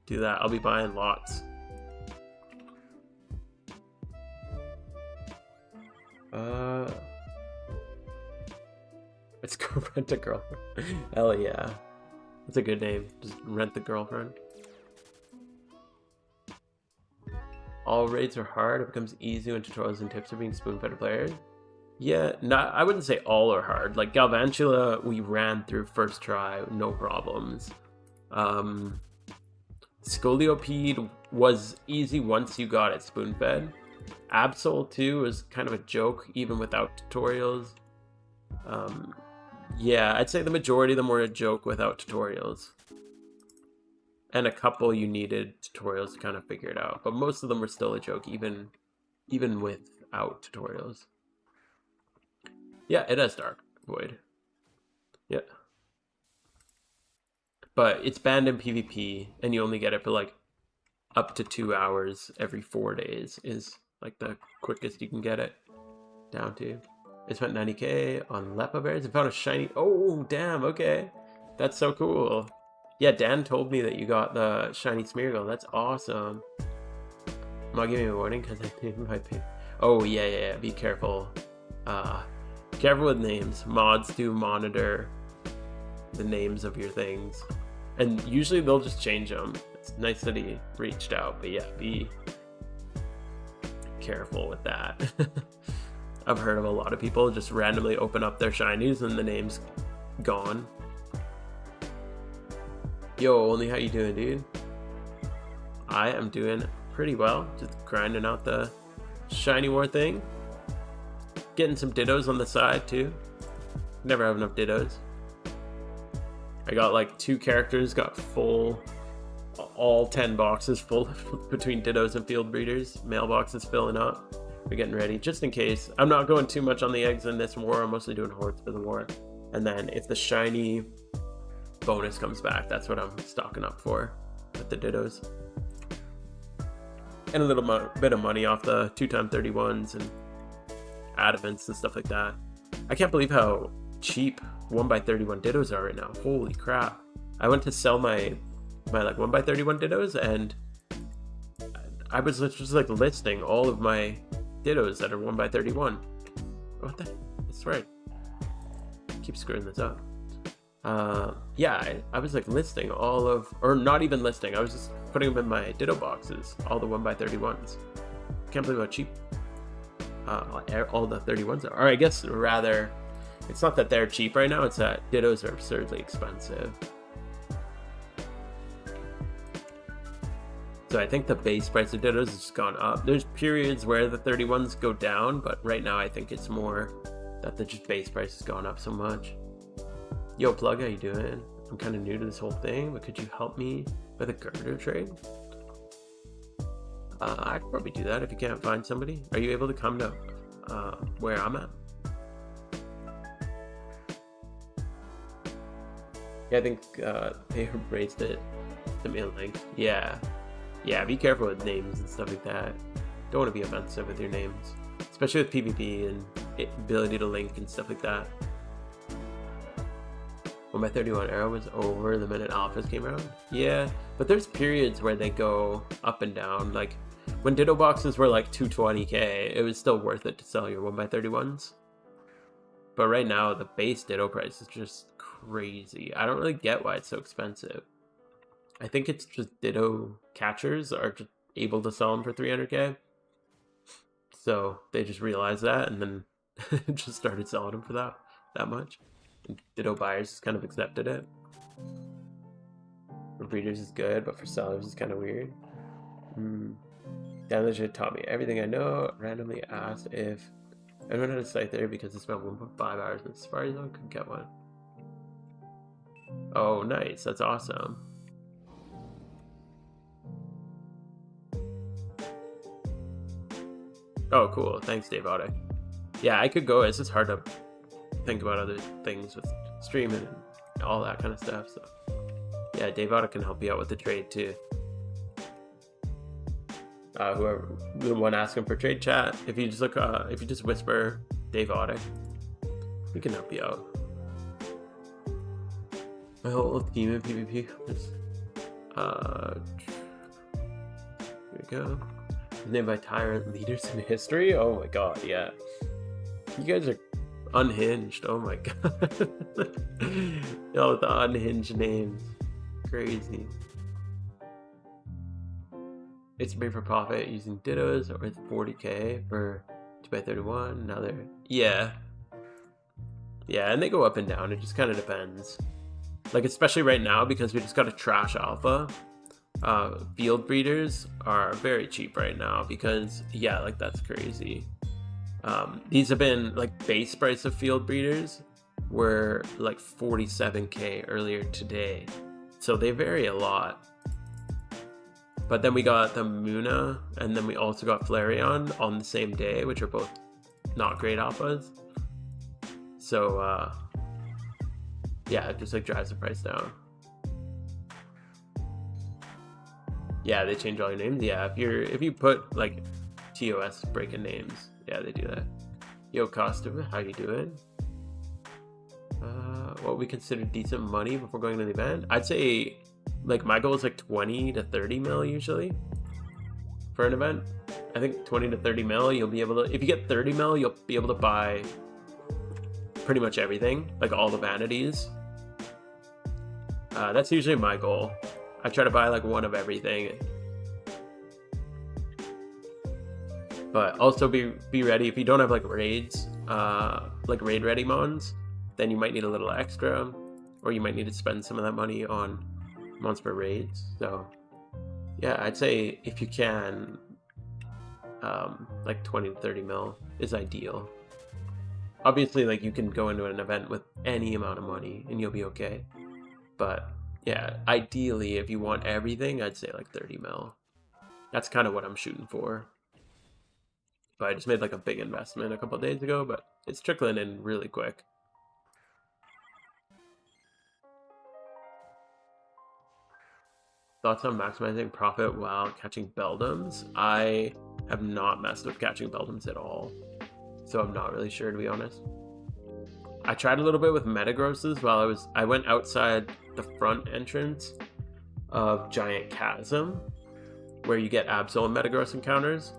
that. I'll be buying lots. Let's go rent a girlfriend. Hell yeah. That's a good name. Just rent the girlfriend. All raids are hard. It becomes easy when tutorials and tips are being spoon-fed to players. Yeah, I wouldn't say all are hard. Like Galvantula, we ran through first try, no problems. Scoliopeed was easy once you got it spoon-fed. Absol too was kind of a joke even without tutorials. Yeah, I'd say the majority of them were a joke without tutorials. And a couple you needed tutorials to kind of figure it out. But most of them were still a joke, even without tutorials. Yeah, it has Dark Void. Yeah. But it's banned in PvP, and you only get it for like up to 2 hours every 4 days is like the quickest you can get it down to. I spent 90k on Lepa Bears and found a shiny. Oh, damn. Okay. That's so cool. Yeah, Dan told me that you got the shiny Smeargle. That's awesome. I'm not giving you a warning because I named my pig. Oh, yeah. Be careful. Careful with names. Mods do monitor the names of your things. And usually they'll just change them. It's nice that he reached out. But yeah, be careful with that. I've heard of a lot of people just randomly open up their shinies and the name's gone. Yo, Only, how you doing, dude? I am doing pretty well. Just grinding out the shiny war thing. Getting some dittos on the side too. Never have enough dittos. I got like 2 characters, got full, all 10 boxes full between dittos and field breeders. Mailboxes filling up. We're getting ready just in case. I'm not going too much on the eggs in this war. I'm mostly doing hordes for the war. And then if the shiny bonus comes back, that's what I'm stocking up for with the dittos. And a little bit of money off the 2x31s and adamants and stuff like that. I can't believe how cheap 1x31 dittos are right now. Holy crap. I went to sell my like 1x31 dittos, and I was just like listing all of my dittos that are 1x31. What the? That's right. Keep screwing this up. Yeah, I was like listing all of, or not even listing, I was just putting them in my ditto boxes, all the 1x31s. Can't believe how cheap all the 31s are. Or I guess rather, it's not that they're cheap right now, it's that dittos are absurdly expensive. So I think the base price of dittos has gone up. There's periods where the 31s go down, but right now I think it's more that the just base price has gone up so much. Yo, Plug, how you doing? I'm kind of new to this whole thing, but could you help me with a girder trade? I could probably do that if you can't find somebody. Are you able to come to where I'm at? Yeah, I think they raised it to me a link. Yeah, be careful with names and stuff like that. Don't want to be offensive with your names, especially with PvP and ability to link and stuff like that. When my 31 arrow was over the minute alphas came around. Yeah, but there's periods where they go up and down. Like when ditto boxes were like 220k, it was still worth it to sell your 1x31s. But right now the base ditto price is just crazy. I don't really get why it's so expensive. I think it's just ditto catchers are just able to sell them for 300k. So they just realized that and then just started selling them for that much. And ditto buyers just kind of accepted it. For breeders is good, but for sellers is kind of weird. Dan legit taught me everything I know. Randomly asked if anyone had a site there because it's about 1.5 hours in Safari Zone, could get one. Oh, nice. That's awesome. Oh, cool. Thanks, Dave Otte. Yeah, I could go. It's just hard to think about other things with streaming and all that kind of stuff. So, yeah, Dave Otte can help you out with the trade too. Whoever the one asking for trade chat, if you just look, if you just whisper Dave Otte, we can help you out. My whole team in PvP is, here we go. Named by tyrant leaders in history. Oh my god, yeah. You guys are unhinged. Oh my god. Yo, the unhinged names. Crazy. It's made for profit using dittos or it's 40k for 2x31. Now they're, yeah, and they go up and down. It just kind of depends. Like, especially right now because we just got a trash alpha. Field breeders are very cheap right now because, yeah, like that's crazy. These have been like base price of field breeders were like 47k earlier today, so they vary a lot. But then we got the Muna and then we also got Flareon on the same day, which are both not great alphas. So yeah, it just like drives the price down. Yeah, they change all your names. Yeah, if you put like TOS breaking names, yeah, they do that. Yo, Costume, how you doing? What we consider decent money before going to the event? I'd say like my goal is like 20 to 30 mil usually for an event. I think 20 to 30 mil, you'll be able to, if you get 30 mil, you'll be able to buy pretty much everything, like all the vanities. That's usually my goal. I try to buy like one of everything. But also be ready if you don't have like raids, like raid ready mons, then you might need a little extra, or you might need to spend some of that money on mons for raids. So Yeah, I'd say if you can, like 20 to 30 mil is ideal. Obviously, like, you can go into an event with any amount of money and you'll be okay. But yeah, ideally, if you want everything, I'd say like 30 mil. That's kind of what I'm shooting for. But I just made like a big investment a couple of days ago, but it's trickling in really quick. Thoughts on maximizing profit while catching Beldums? I have not messed with catching Beldums at all, so I'm not really sure, to be honest. I tried a little bit with Metagrosses while I went outside the front entrance of Giant Chasm, where you get Absol and Metagross encounters,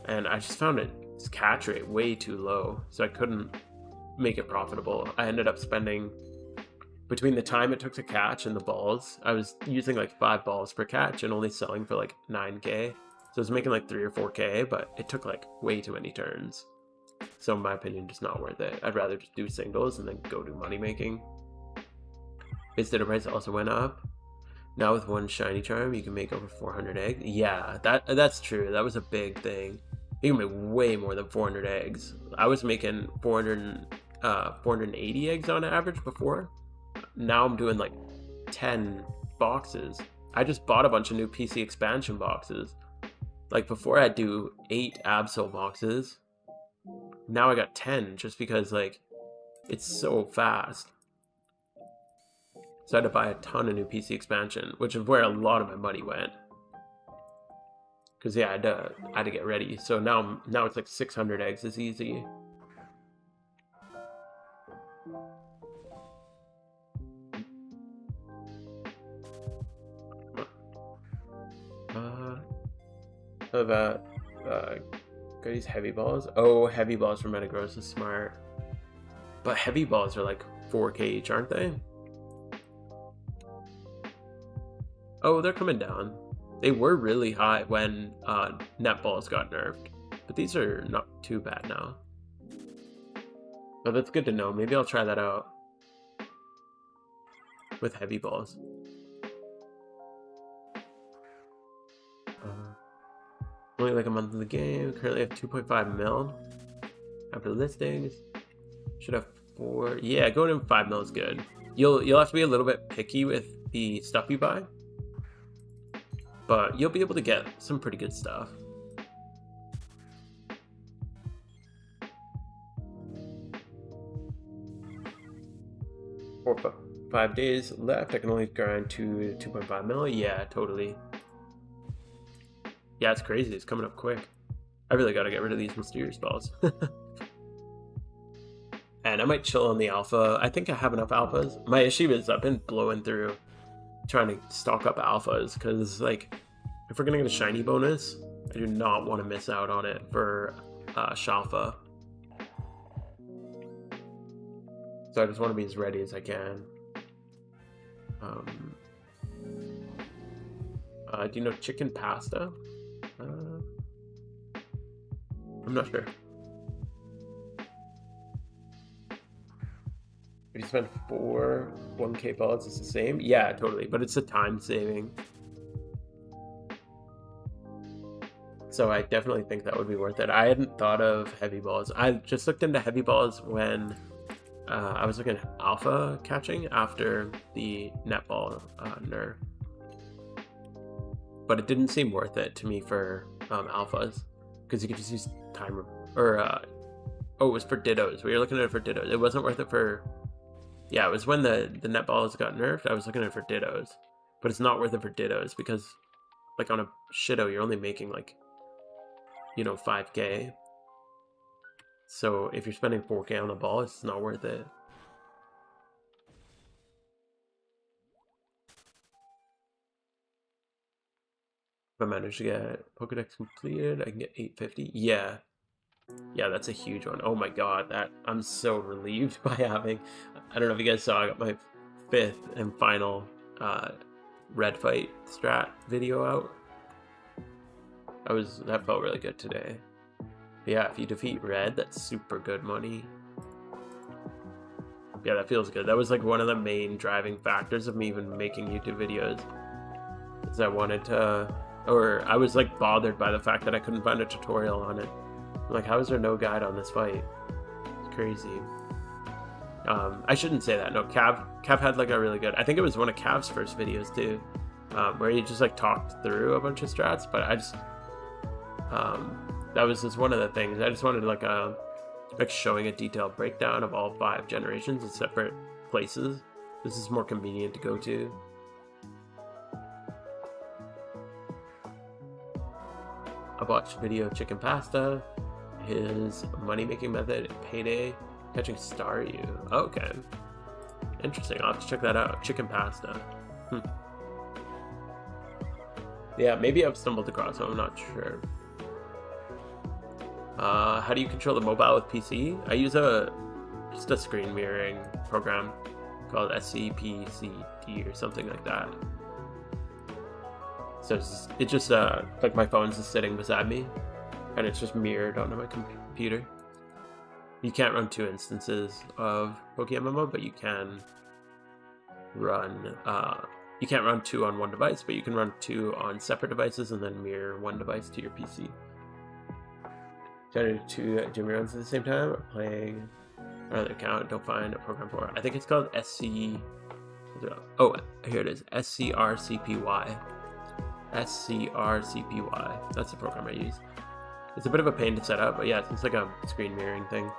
and I just found its catch rate way too low, so I couldn't make it profitable. I ended up spending, between the time it took to catch and the balls, I was using like 5 balls per catch and only selling for like 9k. So I was making like 3 or 4k, but it took like way too many turns. So in my opinion, just not worth it. I'd rather just do singles and then go do money making. Visitor price also went up. Now with one shiny charm, you can make over 400 eggs. Yeah, that's true. That was a big thing. You can make way more than 400 eggs. I was making 480 eggs on average before. Now I'm doing like 10 boxes. I just bought a bunch of new PC expansion boxes. Like before I'd do 8 Absol boxes. Now I got 10 just because like it's so fast. So I had to buy a ton of new PC expansion, which is where a lot of my money went. Cause yeah, I had to get ready. So now it's like 600 eggs is easy. How about go use heavy balls? Oh, heavy balls for Metagross is smart. But heavy balls are like 4k each, aren't they? Oh, they're coming down. They were really high when net balls got nerfed, but these are not too bad now. Oh, that's good to know. Maybe I'll try that out with heavy balls. Only like a month in the game. Currently have 2.5 mil after listings. Should have 4. Yeah, going in 5 mil is good. You'll have to be a little bit picky with the stuff you buy, but you'll be able to get some pretty good stuff. Four, 5 days left. I can only grind to 2.5 mil. Yeah, totally. Yeah, it's crazy. It's coming up quick. I really got to get rid of these mysterious balls. And I might chill on the alpha. I think I have enough alphas. My issue is I've been blowing through trying to stock up alphas because, like, if we're going to get a shiny bonus, I do not want to miss out on it for Shalfa. So I just want to be as ready as I can. Do you know chicken pasta? I'm not sure. If you spend 4 1k balls, it's the same? Yeah, totally. But it's a time saving. So I definitely think that would be worth it. I hadn't thought of heavy balls. I just looked into heavy balls when I was looking at alpha catching after the netball nerf. But it didn't seem worth it to me for alphas. Because you could just use timer. Or, oh, it was for dittos. We were looking at it for dittos. It wasn't worth it for... Yeah, it was when the netballs got nerfed. I was looking at it for dittos. But it's not worth it for dittos because, like, on a Shido, you're only making, like, you know, 5k. So if you're spending 4k on a ball, it's not worth it. If I manage to get Pokedex completed, I can get 850. Yeah. Yeah, that's a huge one. Oh my god, that I'm so relieved by having. I don't know if you guys saw, I got my 5th and final red fight strat video out. That felt really good today. But yeah, if you defeat red, that's super good money. Yeah, that feels good. That was like one of the main driving factors of me even making YouTube videos. Is I wanted to or I was like bothered by the fact that I couldn't find a tutorial on it. I'm like, how is there no guide on this fight? It's crazy. I shouldn't say that. No, Cav had like a really good, I think it was one of Cav's first videos too, where he just like talked through a bunch of strats, but I just, that was just one of the things. I just wanted like showing a detailed breakdown of all 5 generations in separate places. This is more convenient to go to. I watched a video of Chicken Pasta, his money-making method, Payday, catching Staryu. Okay. Interesting. I'll have to check that out. Chicken Pasta. Yeah, maybe I've stumbled across it. I'm not sure. How do you control the mobile with PC? I use just a screen mirroring program called SCPCD or something like that. So it's just like my phone's just sitting beside me, and it's just mirrored onto my computer. You can't run 2 instances of PokeMMO, but you can run. You can't run 2 on one device, but you can run 2 on separate devices and then mirror one device to your PC. Trying to do 2 Jimmy runs at the same time, or playing another account. Don't find a program for it. I think it's called SC. Oh, here it is. SCRCPY. SCRCPY. That's the program I use. It's a bit of a pain to set up, but yeah, it's like a screen mirroring thing.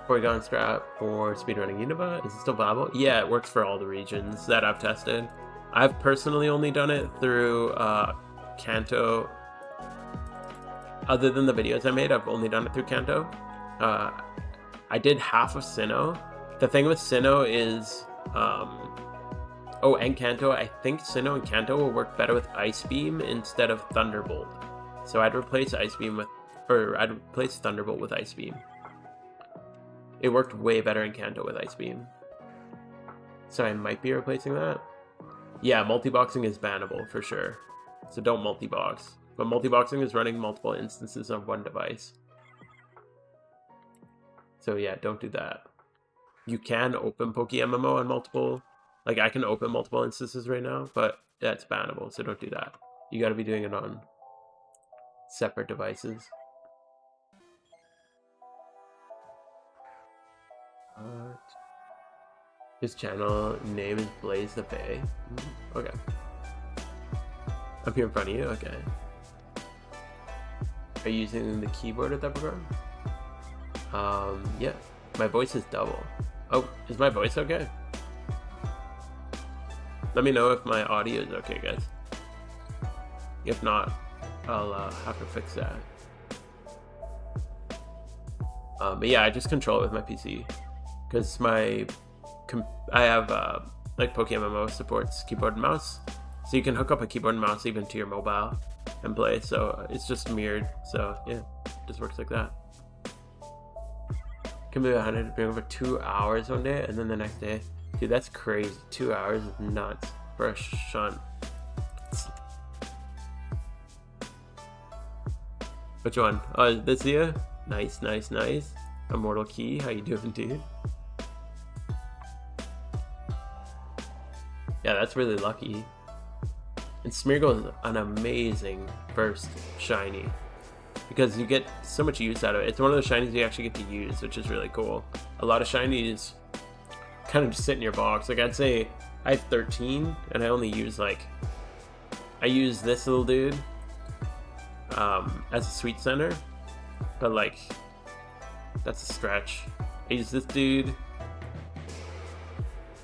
Porygon strap for speedrunning Unova. Is it still viable? Yeah, it works for all the regions that I've tested. I've personally only done it through Kanto. Other than the videos I made, I've only done it through Kanto. I did half of Sinnoh. The thing with Sinnoh is, oh, and Kanto, I think Sinnoh and Kanto will work better with Ice Beam instead of Thunderbolt. So I'd replace Ice Beam with, or I'd replace Thunderbolt with Ice Beam. It worked way better in Kanto with Ice Beam. So I might be replacing that. Yeah, multi-boxing is bannable for sure. So don't multi-box. But multi-boxing is running multiple instances on one device. So yeah, don't do that. You can open PokeMMO on multiple, like I can open multiple instances right now, but that's bannable, so don't do that. You gotta be doing it on separate devices. His channel name is Blaze the Fae. Okay. I'm here in front of you, okay. Are you using the keyboard at that program? Yeah. My voice is double. Oh, is my voice okay? Let me know if my audio is okay, guys. If not, I'll have to fix that. But yeah, I just control it with my PC. Because I have, like PokeMMO supports keyboard and mouse. So you can hook up a keyboard and mouse even to your mobile and play. So it's just mirrored. So yeah, it just works like that. Can be 100 bring over 2 hours one day and then the next day. Dude, that's crazy. 2 hours is nuts for a shunt. Which one? Oh, this here? Nice, nice, nice. Immortal Key, how you doing, dude? Yeah, that's really lucky. And Smeargle is an amazing first shiny. Because you get so much use out of it. It's one of the shinies you actually get to use, which is really cool. A lot of shinies kind of just sit in your box. Like I'd say I have 13 and I only use like, I use this little dude as a sweet center, but like that's a stretch. I use this dude.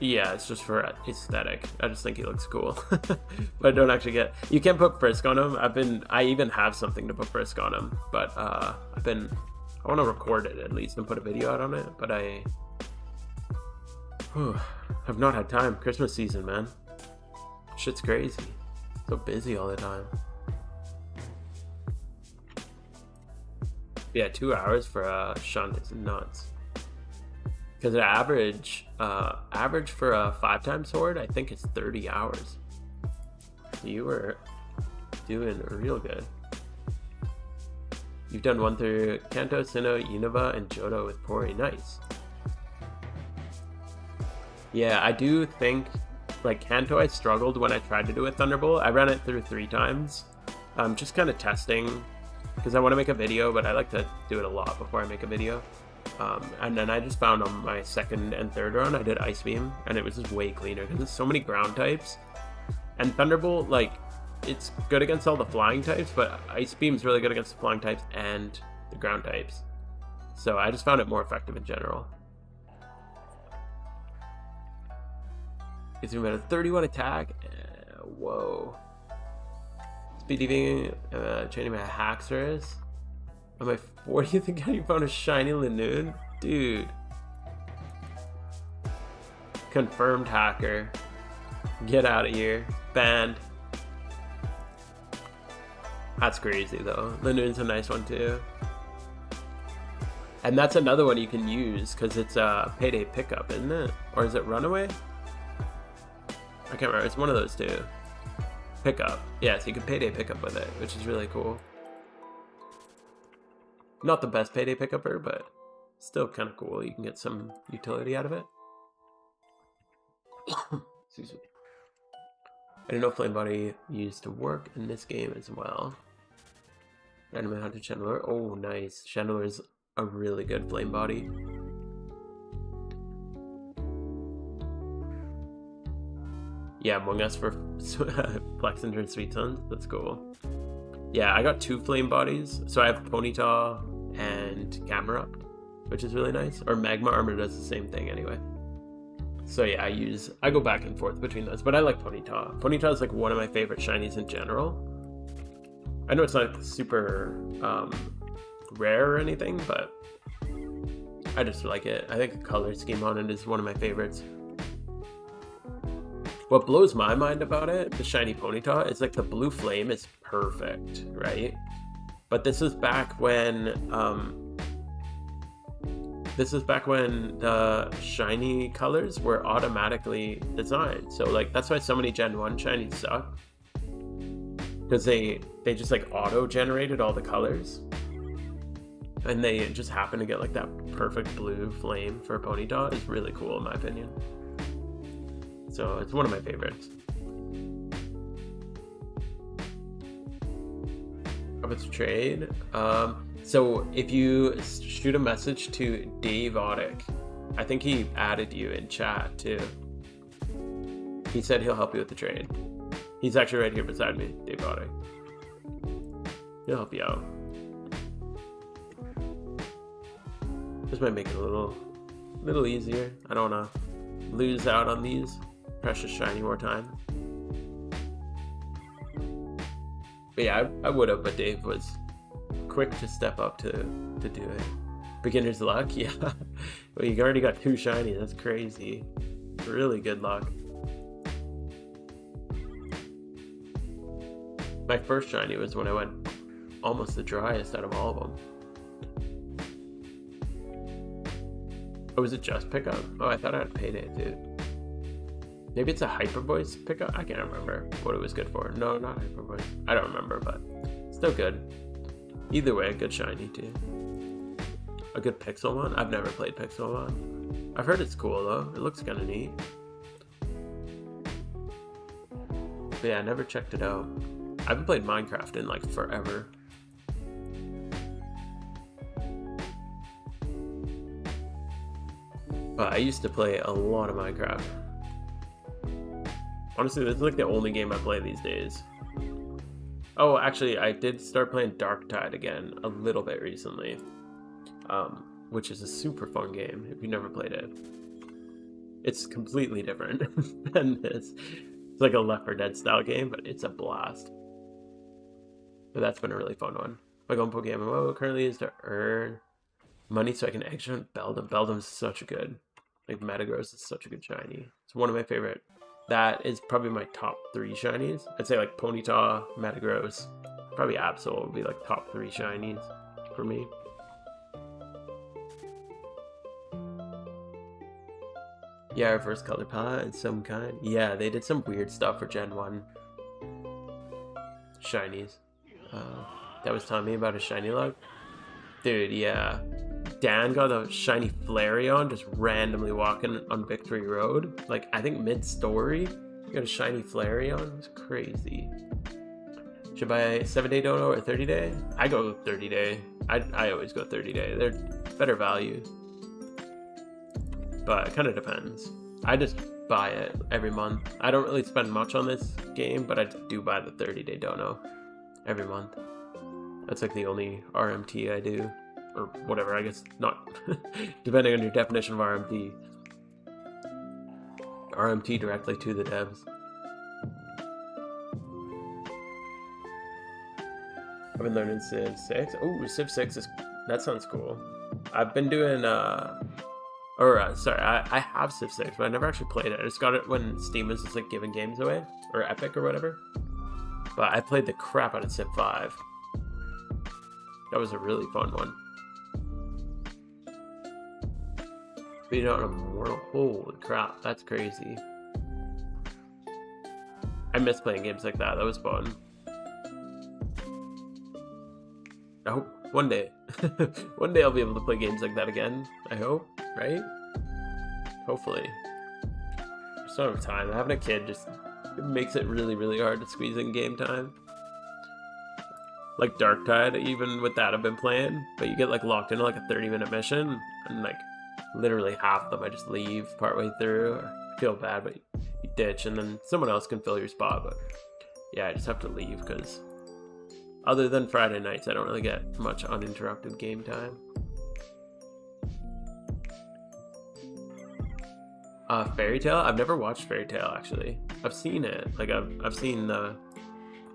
Yeah, it's just for aesthetic. I just think he looks cool. But I don't actually get... You can put Frisk on him. I even have something to put Frisk on him. But I want to record it at least and put a video out on it. But I've not had time. Christmas season, man. Shit's crazy. So busy all the time. Yeah, 2 hours for a shunt is nuts. Because the average for a 5-time Horde, I think it's 30 hours. You were doing real good. You've done 1 through Kanto, Sinnoh, Unova, and Johto with Pori. Nice. Yeah, I do think, like, Kanto I struggled when I tried to do a Thunderbolt. I ran it through 3 times. Just kind of testing, because I want to make a video, but I like to do it a lot before I make a video. And then I just found on my 2nd and 3rd run, I did Ice Beam, and it was just way cleaner, because there's so many ground types. And Thunderbolt, like, it's good against all the flying types, but Ice Beam's really good against the flying types and the ground types. So I just found it more effective in general. It's about a 31 attack. Whoa. Speed DV, training my Haxorus. On my 40th again, you found a shiny Linoon? Dude. Confirmed hacker. Get out of here. Banned. That's crazy though. Linoon's a nice one too. And that's another one you can use because it's a payday pickup, isn't it? Or is it runaway? I can't remember. It's one of those two. Pickup. Yeah, so you can payday pickup with it, which is really cool. Not the best payday pickupper, but still kind of cool. You can get some utility out of it. Excuse me. I didn't know Flame Body used to work in this game as well. Anime Hunter Chandler. Oh, nice. Chandler is a really good Flame Body. Yeah, Among Us for Plexinder and Sweet Sons. That's cool. Yeah, I got 2 Flame Bodies. So I have Ponyta and Camerupt, which is really nice. Or Magma Armor does the same thing anyway. So yeah, I go back and forth between those, but I like Ponyta. Ponyta is like one of my favorite shinies in general. I know it's not super rare or anything, but I just like it. I think the color scheme on it is one of my favorites. What blows my mind about it, the shiny Ponyta, is like the blue flame is perfect, right? But this is back when the shiny colors were automatically designed. So like that's why so many Gen 1 shinies suck. Because they just like auto-generated all the colors. And they just happen to get like that perfect blue flame for Ponyta. Is really cool in my opinion. So it's one of my favorites. Up its trade. So if you shoot a message to Dave Oddick, I think he added you in chat too. He said he'll help you with the trade. He's actually right here beside me, Dave Oddick. He'll help you out. This might make it a little easier. I don't want to lose out on these precious shiny more time. But yeah, I would have, but Dave was quick to step up to do it. Beginner's luck, yeah. Well, you already got 2 shiny. That's crazy. Really good luck. My first shiny was when I went almost the driest out of all of them. Oh, was it just pickup? Oh, I thought I had payday too. Maybe it's a Hyper Voice pickup? I can't remember what it was good for. No, not Hyper Voice. I don't remember, but still good. Either way, a good shiny too. A good Pixel one? I've never played Pixel one. I've heard it's cool though. It looks kind of neat. But yeah, I never checked it out. I haven't played Minecraft in like forever. But I used to play a lot of Minecraft. Honestly, this is like the only game I play these days. Oh, actually, I did start playing Darktide again a little bit recently. Which is a super fun game if you've never played it. It's completely different than this. It's like a Left 4 Dead style game, but it's a blast. But that's been a really fun one. My going Pokemon MMO currently is to earn money so I can extra Beldum. Beldum's such a good, like Metagross is such a good shiny. It's one of my favorite. That is probably my top 3 shinies. I'd say like Ponyta, Metagross, probably Absol would be like top 3 shinies for me. Yeah, reverse color palette in some kind. Yeah, they did some weird stuff for Gen 1 shinies. That was telling me about a shiny lug. Dude, yeah. Dan got a shiny Flareon just randomly walking on Victory Road. Like, I think mid-story, he got a shiny Flareon. It's crazy. Should I buy 7-day dono or 30-day? I go 30-day. I always go 30-day. They're better value. But it kind of depends. I just buy it every month. I don't really spend much on this game, but I do buy the 30-day dono every month. That's like the only RMT I do. Or whatever, I guess not. Depending on your definition of RMT. RMT directly to the devs. I've been learning Civ 6. Oh, Civ 6 is... That sounds cool. I've been doing... sorry, I have Civ 6, but I never actually played it. I just got it when Steam was just like giving games away. Or Epic or whatever. But I played the crap out of Civ 5. That was a really fun one. Beat out an immortal. Holy crap, that's crazy. I miss playing games like that. That was fun. I hope one day. One day I'll be able to play games like that again. I hope, right? Hopefully. I just don't have time. Having a kid just makes it really, really hard to squeeze in game time. Like Darktide, even with that I've been playing, but you get like locked into like a 30-minute mission, and like literally half of them I just leave partway through, or feel bad, but you ditch, and then someone else can fill your spot. But yeah, I just have to leave because other than Friday nights, I don't really get much uninterrupted game time. Fairy Tail? I've never watched Fairy Tail actually. I've seen it. Like I've seen the.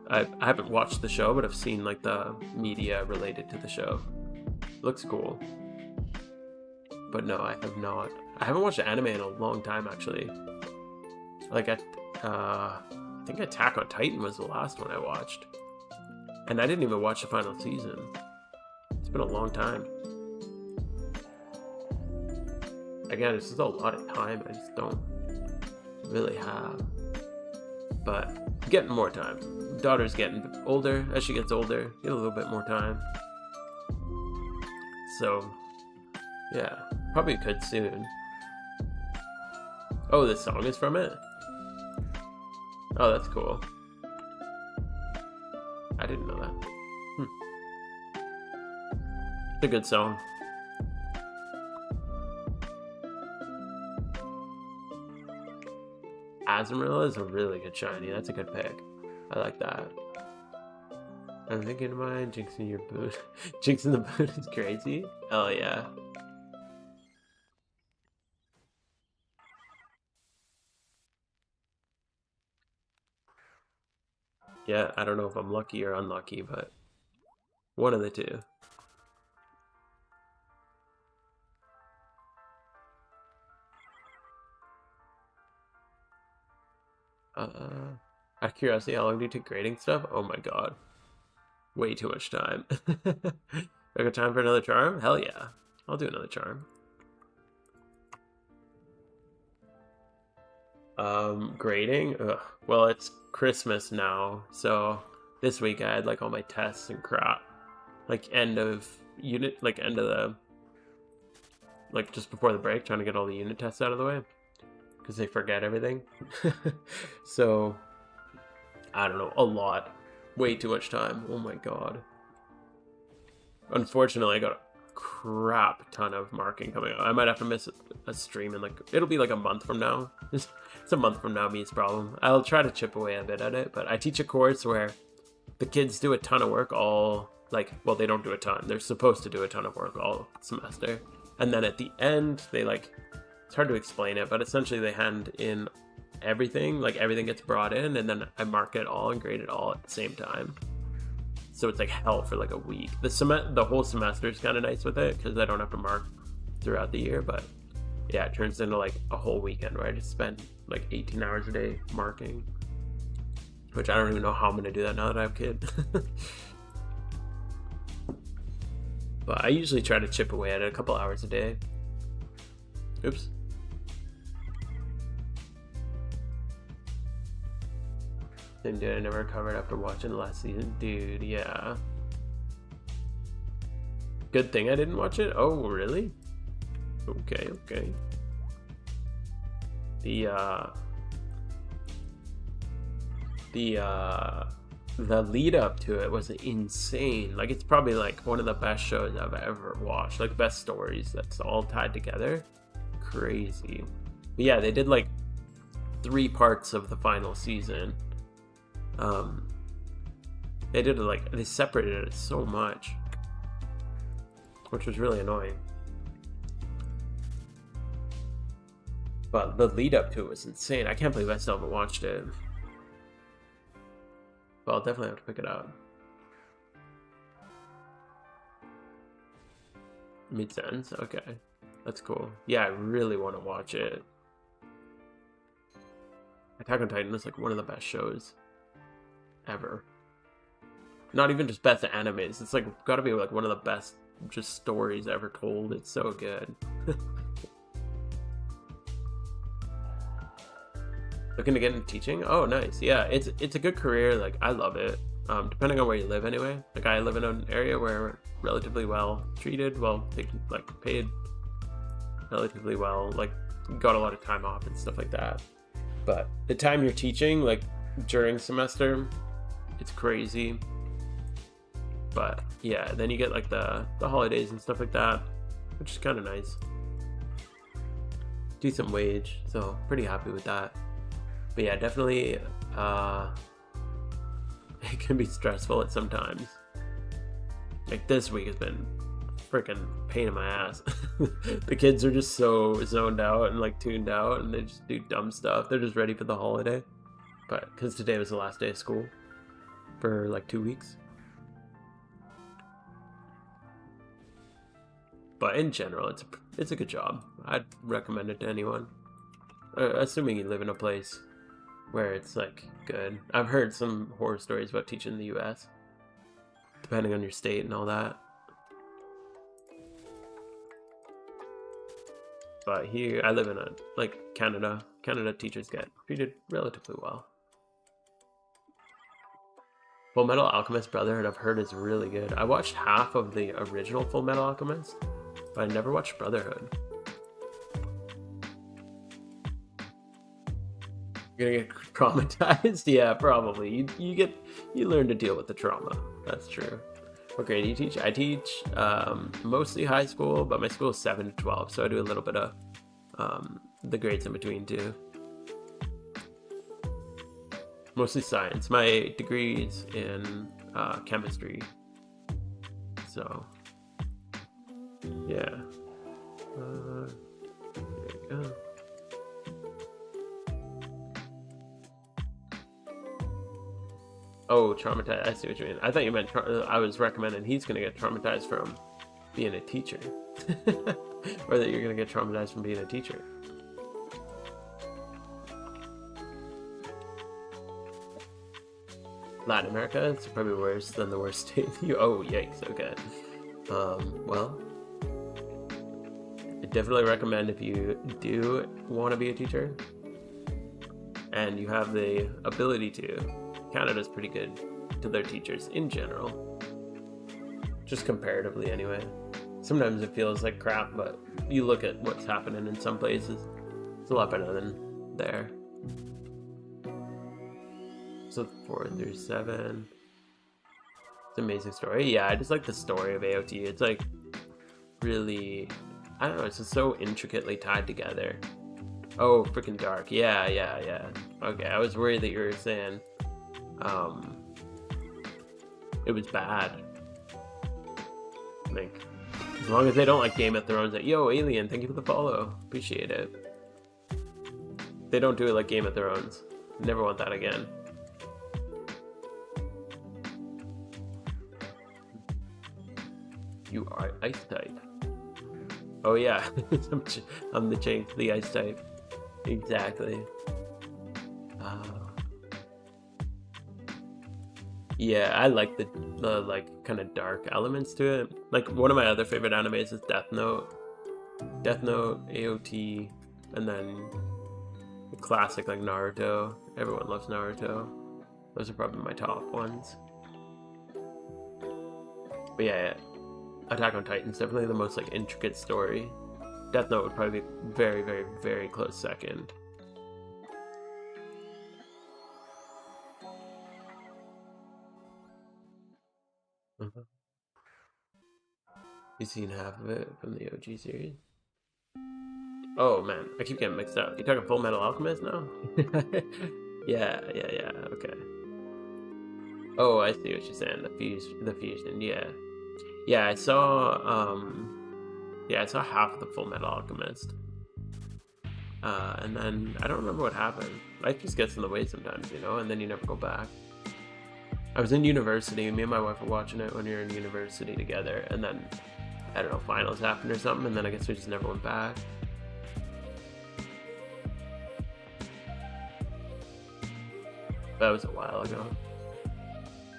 I haven't watched the show, but I've seen like the media related to the show. Looks cool. But no, I have not. I haven't watched anime in a long time actually. Like I think Attack on Titan was the last one I watched. And I didn't even watch the final season. It's been a long time. Again, this is a lot of time I just don't really have. But I'm getting more time. Daughter's getting older. As she gets older, get a little bit more time. So, yeah, probably could soon. Oh, this song is from it? Oh, that's cool. I didn't know that. It's a good song. Azumarill is a really good shiny. That's a good pick. I like that. I'm thinking of mine. Jinxing your boot. Jinxing the boot is crazy. Oh yeah. Yeah, I don't know if I'm lucky or unlucky, but one of the two. Out of curiosity, how long do you take grading stuff? Oh my god. Way too much time. I got time for another charm? Hell yeah. I'll do another charm. Grading? Ugh. Well, it's Christmas now, so this week I had like all my tests and crap. Like end of the like just before the break, trying to get all the unit tests out of the way. Because they forget everything. So I don't know, a lot. Way too much time. Oh my god. Unfortunately, I got a crap ton of marking coming up. I might have to miss a stream in like, it'll be like a month from now. It's a month from now me's problem. I'll try to chip away a bit at it, but I teach a course where the kids do a ton of work all, like, well, they don't do a ton. They're supposed to do a ton of work all semester. And then at the end, they like, it's hard to explain it, but essentially they hand in everything, like everything gets brought in, and then I mark it all and grade it all at the same time. So it's like hell for like a week. The whole semester is kind of nice with it because I don't have to mark throughout the year, but yeah, it turns into like a whole weekend where I just spend like 18 hours a day marking, which I don't even know how I'm gonna do that now that I have a kid. But I usually try to chip away at it a couple hours a day. Oops. Same dude I never recovered after watching the last season. Dude, yeah. Good thing I didn't watch it. Oh, really? Okay, okay. The lead up to it was insane. Like, it's probably like one of the best shows I've ever watched. Like, best stories that's all tied together. Crazy. But yeah, they did like 3 parts of the final season. They did it like, they separated it so much, which was really annoying. But the lead up to it was insane. I can't believe I still haven't watched it. But I'll definitely have to pick it up. Makes sense. Okay, that's cool. Yeah, I really want to watch it. Attack on Titan is like one of the best shows ever. Not even just best animes. It's like got to be like one of the best just stories ever told. It's so good. Looking to get into teaching? Oh, nice. Yeah, it's a good career. Like, I love it. Depending on where you live, anyway. Like, I live in an area where we're relatively well treated, well, like paid relatively well. Like, got a lot of time off and stuff like that. But the time you're teaching, like during semester, it's crazy. But yeah, then you get like the holidays and stuff like that, which is kind of nice. Decent wage, so pretty happy with that. But yeah, definitely it can be stressful at some times. Like this week has been freaking pain in my ass. The kids are just so zoned out and like tuned out, and they just do dumb stuff. They're just ready for the holiday. But because today was the last day of school for like 2 weeks. But in general, it's a good job. I'd recommend it to anyone, assuming you live in a place where it's like good. I've heard some horror stories about teaching in the US, depending on your state and all that. But here, I live in Canada. Canada teachers get treated relatively well. Fullmetal Alchemist Brotherhood, I've heard, is really good. I watched half of the original Fullmetal Alchemist, but I never watched Brotherhood. You're gonna get traumatized? Yeah, probably. You learn to deal with the trauma. That's true. What grade do you teach? I teach mostly high school, but my school is 7 to 12, so I do a little bit of the grades in between too. Mostly science. My degree's in chemistry. So, yeah. There we go. Oh, traumatized. I see what you mean. I thought you meant I was recommending he's going to get traumatized from being a teacher. Or that you're going to get traumatized from being a teacher. Latin America, it's probably worse than the worst state. Oh, yikes. Okay. Well, I definitely recommend if you do want to be a teacher and you have the ability to. Canada's pretty good to their teachers in general, just comparatively anyway. Sometimes it feels like crap, but you look at what's happening in some places, it's a lot better than there. So 4 through 7, it's an amazing story. Yeah, I just like the story of AOT. It's like really, I don't know, it's just so intricately tied together. Oh, freaking dark. Yeah. Okay, I was worried that you were saying it was bad. Like, as long as they don't like Game of Thrones, like, yo, Alien, thank you for the follow. Appreciate it. They don't do it like Game of Thrones. Never want that again. You are ice type. Oh yeah, I'm the ice type. Exactly. Yeah, I like the like kind of dark elements to it. Like one of my other favorite animes is Death Note. Death Note, AOT, and then the classic like Naruto. Everyone loves Naruto. Those are probably my top ones. But yeah, Attack on Titan's definitely the most like intricate story. Death Note would probably be very, very, very close second. You've seen half of it from the OG series? Oh man, I keep getting mixed up. You talking Full Metal Alchemist now? Yeah, okay. Oh, I see what you're saying. The fusion, yeah. Yeah, I saw half of the Full Metal Alchemist. And then I don't remember what happened. Life just gets in the way sometimes, you know, and then you never go back. I was in university, me and my wife were watching it when we were in university together, and then, I don't know, finals happened or something, and then I guess we just never went back. That was a while ago.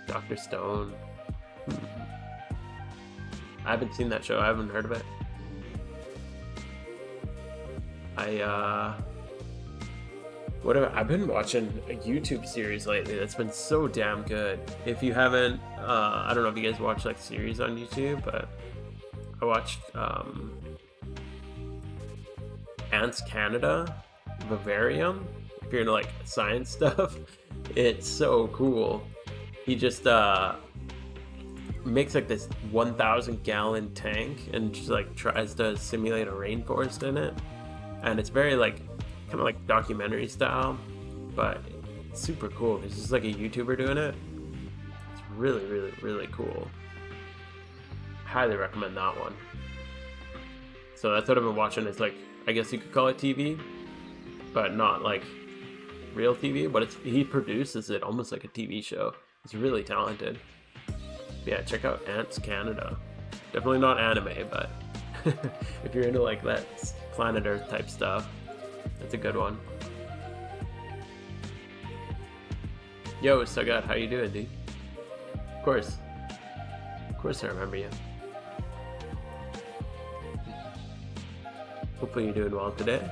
Dr. Stone. I haven't seen that show, I haven't heard of it. I've been watching a YouTube series lately that's been so damn good. If you haven't, I don't know if you guys watch like series on YouTube, but I watched Ants Canada, Vivarium. If you're into like science stuff, it's so cool. He just makes like this 1,000 gallon tank and just like tries to simulate a rainforest in it, and it's very like kind of like documentary style, but it's super cool. It's just like a YouTuber doing it. It's really, really, really cool. Highly recommend that one. So that's what I've been watching. It's like, I guess you could call it TV, but not like real TV, but he produces it almost like a TV show. He's really talented. Yeah, check out Ants Canada. Definitely not anime, but if you're into like that Planet Earth type stuff, that's a good one. Yo, Sagat, how you doing, dude? Of course I remember you. Hopefully you're doing well today.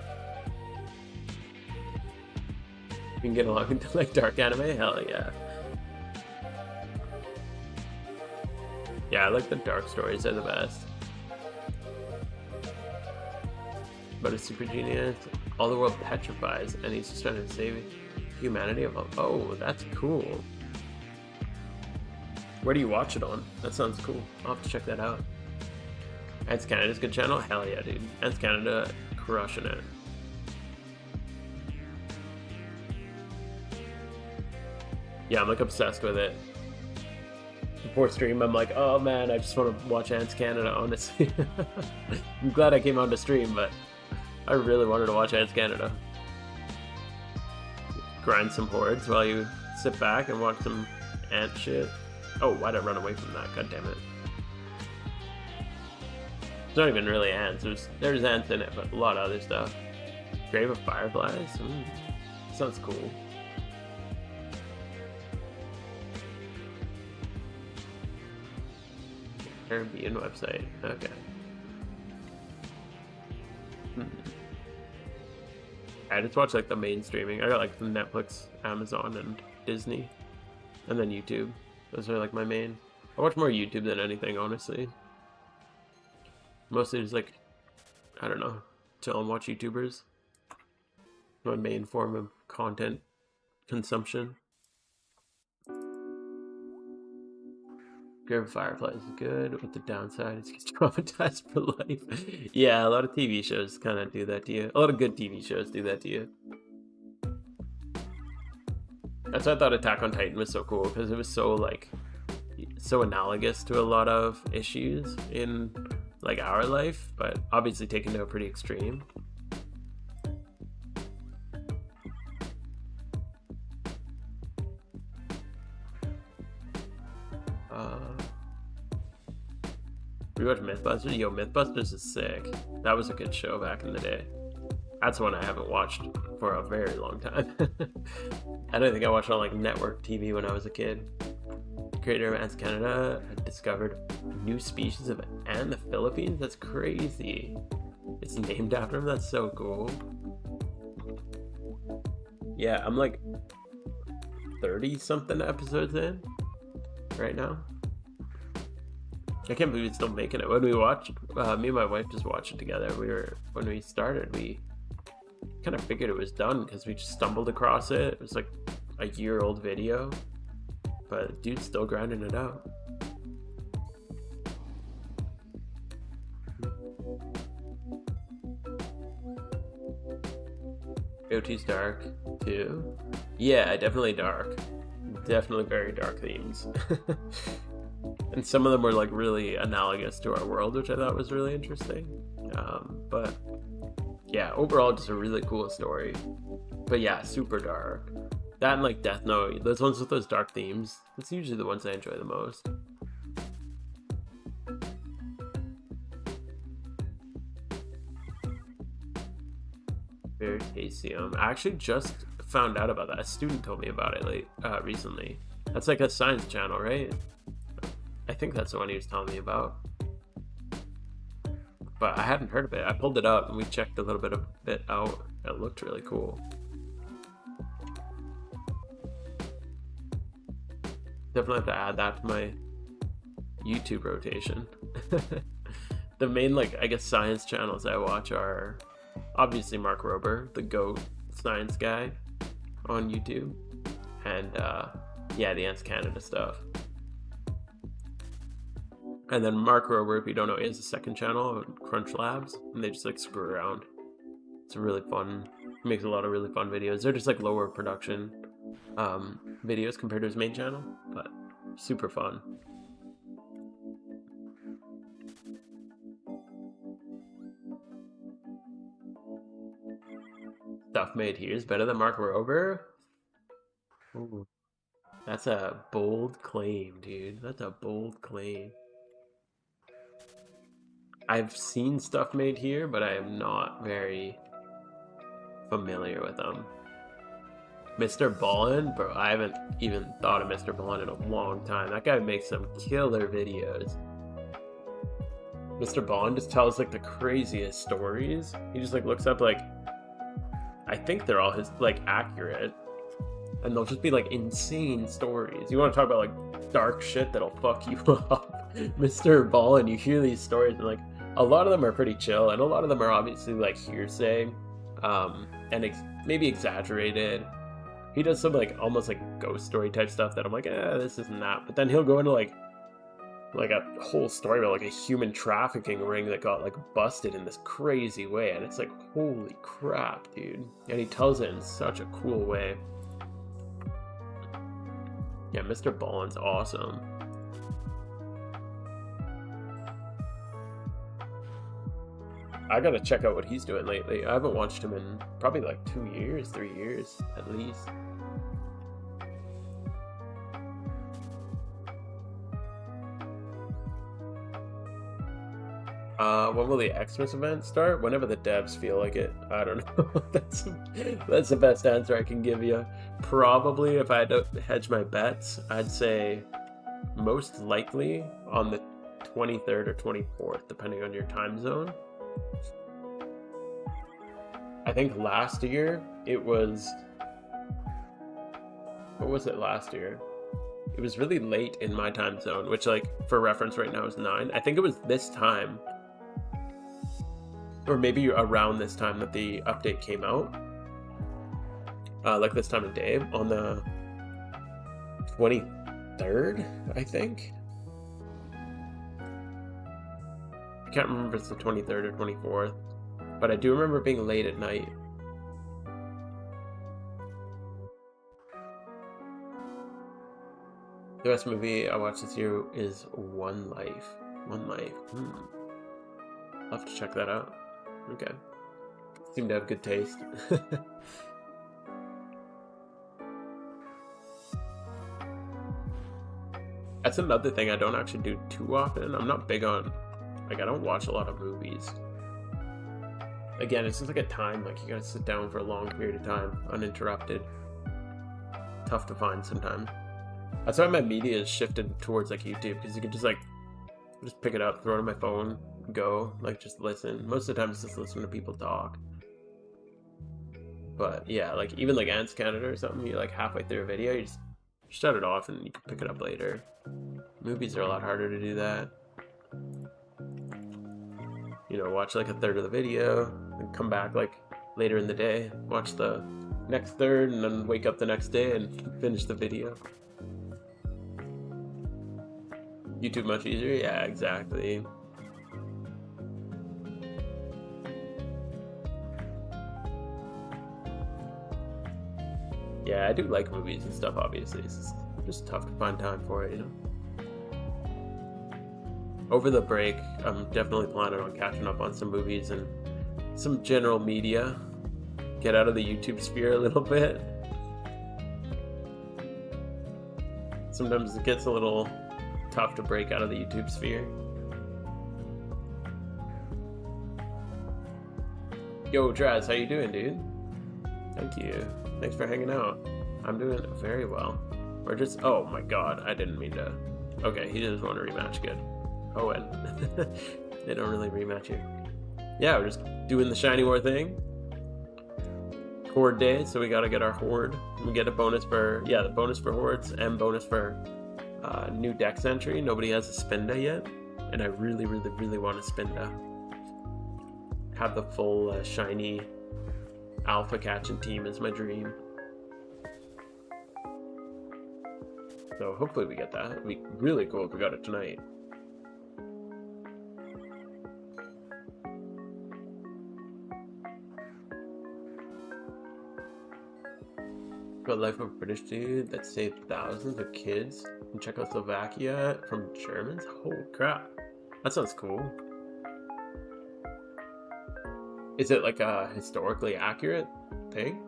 You can get along into like dark anime? Hell yeah. Yeah, I like the dark stories, they're the best. But a super genius, all the world petrifies, and he's just trying to save humanity. Oh, that's cool. Where do you watch it on? That sounds cool. I'll have to check that out. Ants Canada's a good channel? Hell yeah, dude. Ants Canada crushing it. Yeah, I'm like obsessed with it. Before stream, I'm like, oh man, I just want to watch Ants Canada, honestly. I'm glad I came on to stream, but I really wanted to watch Ants Canada. Grind some hordes while you sit back and watch some ant shit. Oh, why'd I run away from that? God damn it. It's not even really ants. There's ants in it, but a lot of other stuff. Grave of Fireflies? Sounds cool. Caribbean website. Okay. I just watch like the main streaming. I got like the Netflix, Amazon, and Disney, and then YouTube. Those are like my main. I watch more YouTube than anything, honestly. Mostly just like, I don't know, chill and watch YouTubers. My main form of content consumption. Grave of Fireflies is good. With the downside, it gets traumatized for life. Yeah, a lot of TV shows kind of do that to you. A lot of good TV shows do that to you. That's why I thought Attack on Titan was so cool, because it was so like, so analogous to a lot of issues in like our life, but obviously taken to a pretty extreme. Rewatch Mythbusters? Yo, Mythbusters is sick. That was a good show back in the day. That's one I haven't watched for a very long time. I don't think I watched on like network TV when I was a kid. Creator of Ants Canada had discovered a new species of ant in the Philippines? That's crazy. It's named after him? That's so cool. Yeah, I'm like 30 something episodes in right now. I can't believe it's still making it. When we watched, me and my wife just watched it together. When we started, we kind of figured it was done because we just stumbled across it. It was like a year-old video, but dude's still grinding it out. OT's dark too. Yeah, definitely dark. Definitely very dark themes. And some of them were like really analogous to our world, which I thought was really interesting. But yeah, overall just a really cool story. But yeah, super dark. That and like Death Note, those ones with those dark themes, that's usually the ones I enjoy the most. Veritasium. I actually just found out about that. A student told me about it recently. That's like a science channel, right? I think that's the one he was telling me about. But I hadn't heard of it. I pulled it up and we checked a little bit of it out. It looked really cool. Definitely have to add that to my YouTube rotation. The main, like, I guess science channels I watch are obviously Mark Rober, the GOAT science guy on YouTube. And yeah, the Ants Canada stuff. And then Mark Rober, if you don't know, he has a second channel, Crunch Labs, and they just like screw around. It's really fun. He makes a lot of really fun videos. They're just like lower production videos compared to his main channel, but super fun. Stuff made here is better than Mark Rober? Ooh. That's a bold claim, dude. That's a bold claim. I've seen stuff made here, but I am not very familiar with them. Mr. Ballin? Bro, I haven't even thought of Mr. Ballin in a long time. That guy makes some killer videos. Mr. Ballin just tells like the craziest stories. He just like looks up like, I think they're all his like accurate. And they'll just be like insane stories. You want to talk about like dark shit that'll fuck you up. Mr. Ballin, you hear these stories and like, a lot of them are pretty chill, and a lot of them are obviously like hearsay, and maybe exaggerated. He does some like almost like ghost story type stuff that I'm like, this isn't that. But then he'll go into like a whole story about like a human trafficking ring that got like busted in this crazy way, and it's like, holy crap, dude. And he tells it in such a cool way. Yeah, Mr. Ballin's awesome. I gotta check out what he's doing lately. I haven't watched him in probably like 2 years, 3 years at least. When will the Xmas event start? Whenever the devs feel like it. I don't know. That's the best answer I can give you. Probably, if I had to hedge my bets, I'd say most likely on the 23rd or 24th, depending on your time zone. I think last year it was... What was it last year? It was really late in my time zone, which, like, for reference right now is 9. I think it was this time, or maybe around this time that the update came out. Like this time of day, on the 23rd, I think. I can't remember if it's the 23rd or 24th, but I do remember being late at night. The best movie I watched this year is One Life. One Life. I'll have to check that out. Okay. Seem to have good taste. That's another thing I don't actually do too often. I'm not big on, like, I don't watch a lot of movies. Again, it's just like a time, like, you gotta sit down for a long period of time, uninterrupted. Tough to find sometimes. That's why my media is shifted towards, like, YouTube, because you can just pick it up, throw it on my phone, go, like, just listen. Most of the time it's just listen to people talk. But yeah, like, even like Ants Canada or something, you're like halfway through a video, you just shut it off and you can pick it up later. Movies are a lot harder to do that. you know, watch like a third of the video and come back like later in the day, watch the next third, and then wake up the next day and finish the video. YouTube much easier? Yeah, exactly. Yeah, I do like movies and stuff, obviously. It's just tough to find time for it, you know? Over the break, I'm definitely planning on catching up on some movies and some general media. Get out of the YouTube sphere a little bit. Sometimes it gets a little tough to break out of the YouTube sphere. Yo, Draz, how you doing, dude? Thank you. Thanks for hanging out. I'm doing very well. We're just... Oh my god, I didn't mean to... Okay, he doesn't want to rematch. Good. Oh, and they don't really rematch here. Yeah, we're just doing the Shiny War thing. Horde day, so we gotta get our Horde. We get a bonus for... Yeah, the bonus for Hordes and bonus for new Dex entry. Nobody has a Spinda yet. And I really want a Spinda. Have the full Shiny... Alpha catching team is my dream. So hopefully we get that. It'd be really cool if we got it tonight. Got life of a British dude that saved thousands of kids in Czechoslovakia from Germans? Holy crap. That sounds cool. Is it like a historically accurate thing?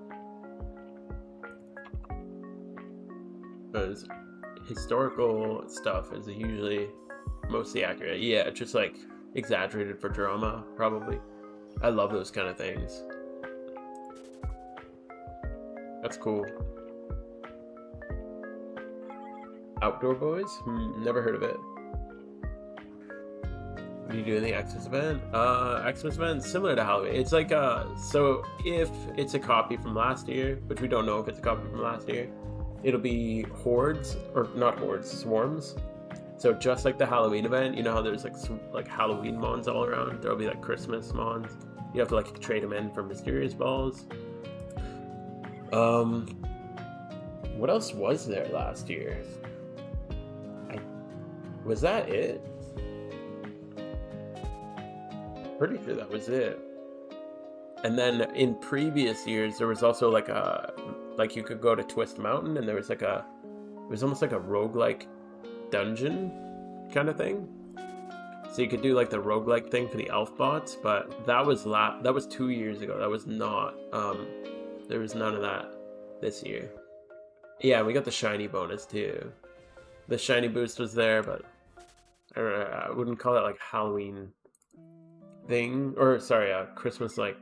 Because historical stuff is usually mostly accurate. Yeah, it's just like exaggerated for drama, probably. I love those kind of things. That's cool. Outdoor Boys? Never heard of it. What do you do in the Xmas event? Xmas event similar to Halloween. It's like so if it's a copy from last year, which we don't know if it's a copy from last year, it'll be hordes, or not hordes, swarms. So just like the Halloween event, you know how there's like Halloween mons all around? There'll be like Christmas mons. You have to like trade them in for mysterious balls. What else was there last year? Was that it? Pretty sure that was it. And then in previous years, there was also like you could go to Twist Mountain, and there was like it was almost like a roguelike dungeon kind of thing. So you could do like the roguelike thing for the elf bots, but that was 2 years ago. That was not, there was none of that this year. Yeah, we got the shiny bonus too. The shiny boost was there, but I wouldn't call it like Halloween thing, or sorry, Christmas, like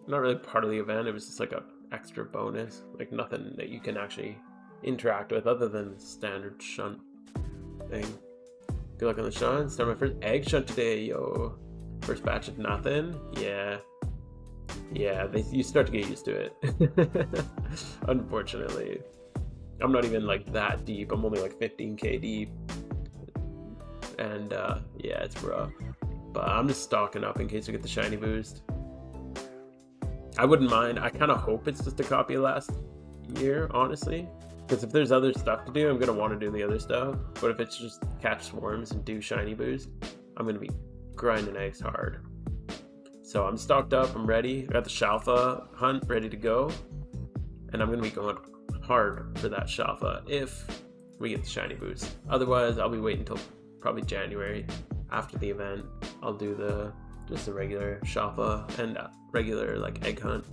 not really part of the event. It was just like a extra bonus, like nothing that you can actually interact with other than the standard shunt thing. Good luck on the shunt. Start my first egg shunt today, yo. First batch of nothing. Yeah, you start to get used to it. Unfortunately, I'm not even like that deep. I'm only like 15k deep, and yeah, it's rough. But I'm just stocking up in case we get the shiny boost. I wouldn't mind. I kind of hope it's just a copy of last year, honestly. Because if there's other stuff to do, I'm going to want to do the other stuff. But if it's just catch swarms and do shiny boost, I'm going to be grinding eggs hard. So I'm stocked up. I'm ready. I got the Shalfa hunt ready to go. And I'm going to be going hard for that Shalfa if we get the shiny boost. Otherwise, I'll be waiting until probably January. After the event, I'll do just the regular Shalfa and regular like egg hunt.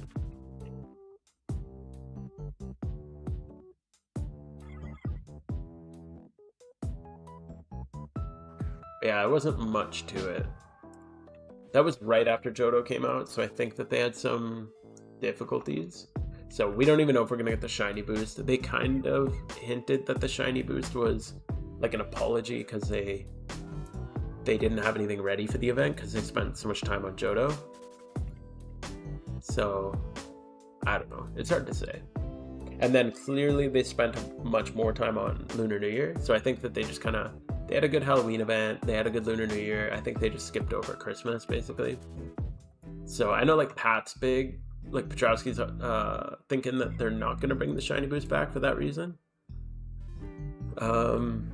Yeah, it wasn't much to it. That was right after Johto came out, so I think that they had some difficulties. So we don't even know if we're gonna get the shiny boost. They kind of hinted that the shiny boost was like an apology because they didn't have anything ready for the event because they spent so much time on Johto. So I don't know, it's hard to say. And then clearly they spent much more time on Lunar New Year, so I think that they just kind of They had a good Halloween event. They had a good Lunar New Year. I think they just skipped over Christmas, basically. So I know, like, Pat's big. Like, Petrowski's thinking that they're not going to bring the shiny boost back for that reason. I'm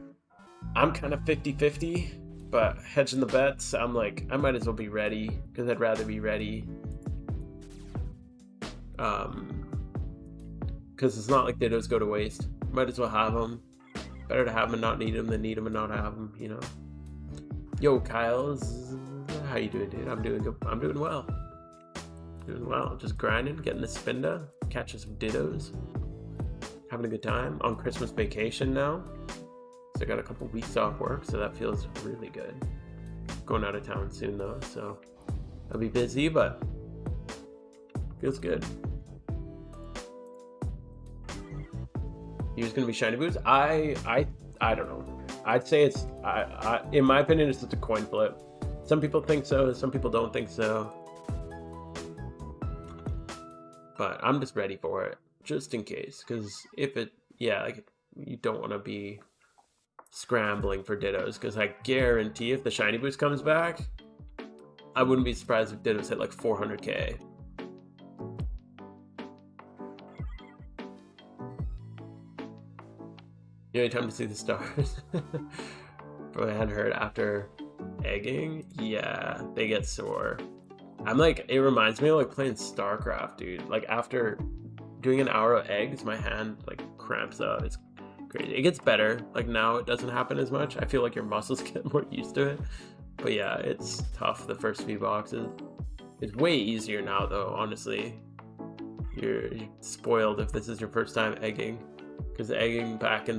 kind of 50-50, but hedging the bets, I'm like, I might as well be ready, because I'd rather be ready. Because it's not like Dittos go to waste. Might as well have them. Better to have them and not need them than need them and not have them, you know? Yo, Kyle's, how you doing, dude? I'm doing good. I'm doing well. Doing well. Just grinding, getting the Spinda, catching some Dittos. Having a good time. On Christmas vacation now. So I got a couple weeks off work, so that feels really good. Going out of town soon though, so I'll be busy, but feels good. He was gonna be shiny boots. I don't know. I'd say it's in my opinion, it's just a coin flip. Some people think so, some people don't think so. But I'm just ready for it, just in case. Because if it, yeah, like, you don't want to be scrambling for Dittos. Because I guarantee if the shiny boost comes back, I wouldn't be surprised if Dittos hit like 400k. You know, time to see the stars. Probably hadn't heard after egging. Yeah, they get sore. I'm like, it reminds me of like playing StarCraft, dude. Like after doing an hour of eggs, my hand like cramps up. It's crazy. It gets better. Like now it doesn't happen as much. I feel like your muscles get more used to it. But yeah, it's tough the first few boxes. It's way easier now though, honestly. You're spoiled if this is your first time egging. Because egging back in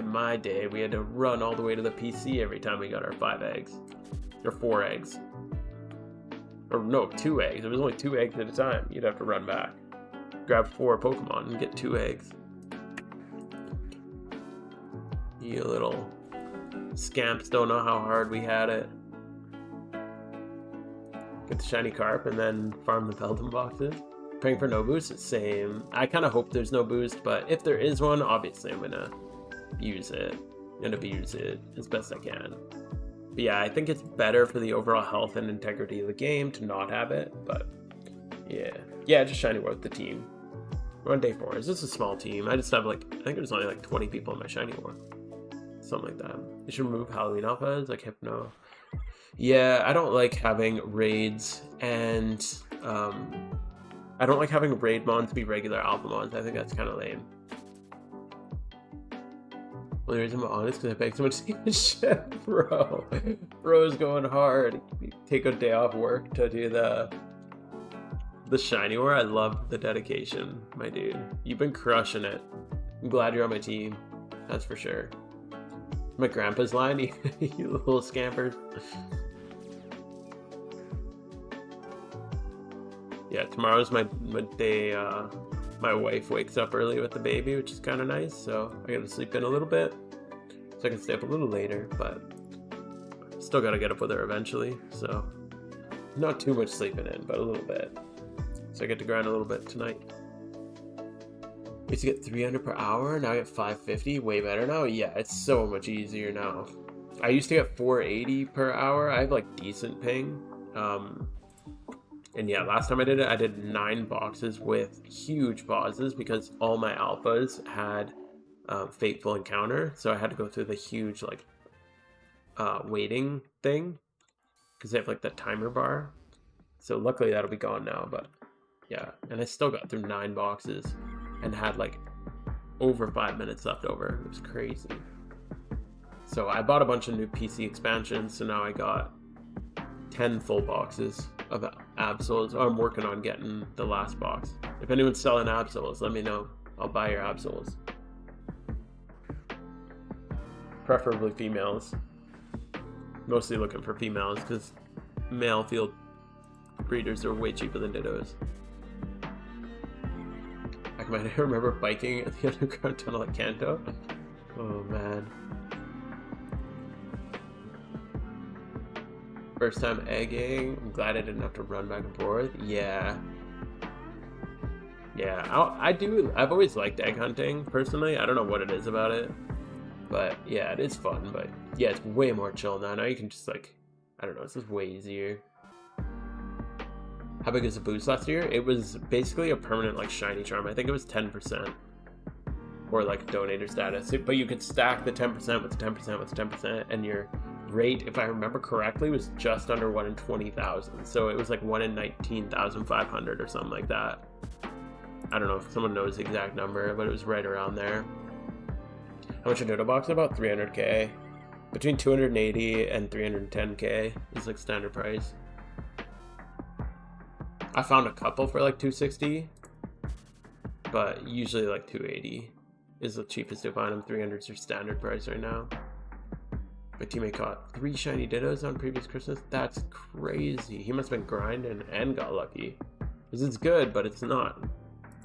my day, we had to run all the way to the PC every time we got our 5 eggs. Or 4 eggs. Or no, 2 eggs. It was only 2 eggs at a time. You'd have to run back. Grab 4 Pokemon and get 2 eggs. You little scamps don't know how hard we had it. Get the shiny carp and then farm the Beldum boxes. Praying for no boost, same. I kind of hope there's no boost, but if there is one, obviously I'm gonna use it. I'm gonna abuse it as best I can. But yeah, I think it's better for the overall health and integrity of the game to not have it, but yeah, just shiny war with the team. We're on day 4. It's just a small team. I just have like, I think there's only like 20 people in my shiny war. Something like that. You should remove Halloween alphas, like Hypno. Yeah, I don't like having raids, and I don't like having raid mons be regular alpha mons. I think that's kind of lame. Well, the reason I'm honest because I beg so much shit, bro. Bro's going hard. Take a day off work to do the shiny war. I love the dedication, my dude. You've been crushing it. I'm glad you're on my team. That's for sure. My grandpa's line, you little scampers. Yeah, tomorrow's my day. My wife wakes up early with the baby, which is kind of nice, so I gotta sleep in a little bit so I can stay up a little later, but still gotta get up with her eventually, so not too much sleeping in, but a little bit. So I get to grind a little bit tonight. I used to get 300 per hour, now I get 550. Way better now. Yeah, it's so much easier now. I used to get 480 per hour. I have like decent ping. And yeah, last time I did it, I did 9 boxes with huge pauses because all my alphas had Fateful Encounter. So I had to go through the huge like waiting thing because they have like the timer bar. So luckily that'll be gone now, but yeah. And I still got through 9 boxes and had like over 5 minutes left over. It was crazy. So I bought a bunch of new PC expansions. So now I got 10 full boxes of Absols. Oh, I'm working on getting the last box. If anyone's selling Absols, let me know. I'll buy your Absols. Preferably females. Mostly looking for females because male field breeders are way cheaper than Dittos. I might remember biking at the underground tunnel at Kanto. Oh man. First time egging. I'm glad I didn't have to run back and forth. Yeah. Yeah, I've always liked egg hunting, personally. I don't know what it is about it. But yeah, it is fun, but yeah, it's way more chill now. Now you can just like, I don't know, it's just way easier. How big is the boost last year? It was basically a permanent like shiny charm. I think it was 10%. Or like donator status. But you could stack the 10% with the 10% with the 10%, and your rate, if I remember correctly, was just under 1 in 20,000. So it was like 1 in 19,500 or something like that. I don't know if someone knows the exact number, but it was right around there. How much a dodo box? About 300k. Between 280 and 310k is like standard price. I found a couple for like 260, but usually like 280 is the cheapest to find them. 300s are standard price right now. My teammate caught 3 shiny dittos on previous Christmas. That's crazy. He must have been grinding and got lucky. Because it's good, but it's not.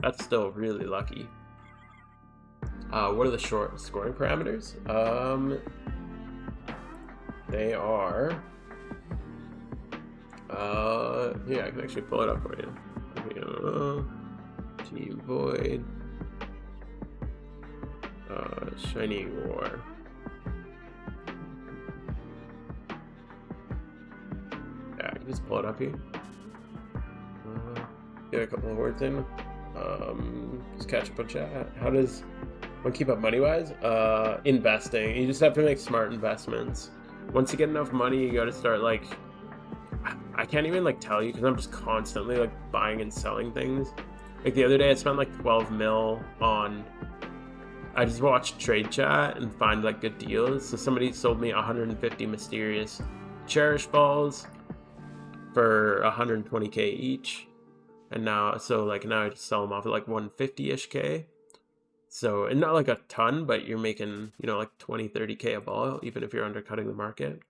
That's still really lucky. What are the short scoring parameters? They are... yeah, I can actually pull it up for you. Team Void. Shiny War. Yeah, I can just pull it up here. Get a couple of words in. Just catch up on chat. How does one keep up money-wise? Investing. You just have to make smart investments. Once you get enough money, you gotta start like... I can't even like tell you because I'm just constantly like buying and selling things. Like the other day I spent like 12 mil on... I just watched trade chat and find like good deals. So somebody sold me 150 mysterious cherish balls for 120k each. And now, so like now I just sell them off at like 150-ish K. So, and not like a ton, but you're making, you know, like 20, 30k a ball, even if you're undercutting the market.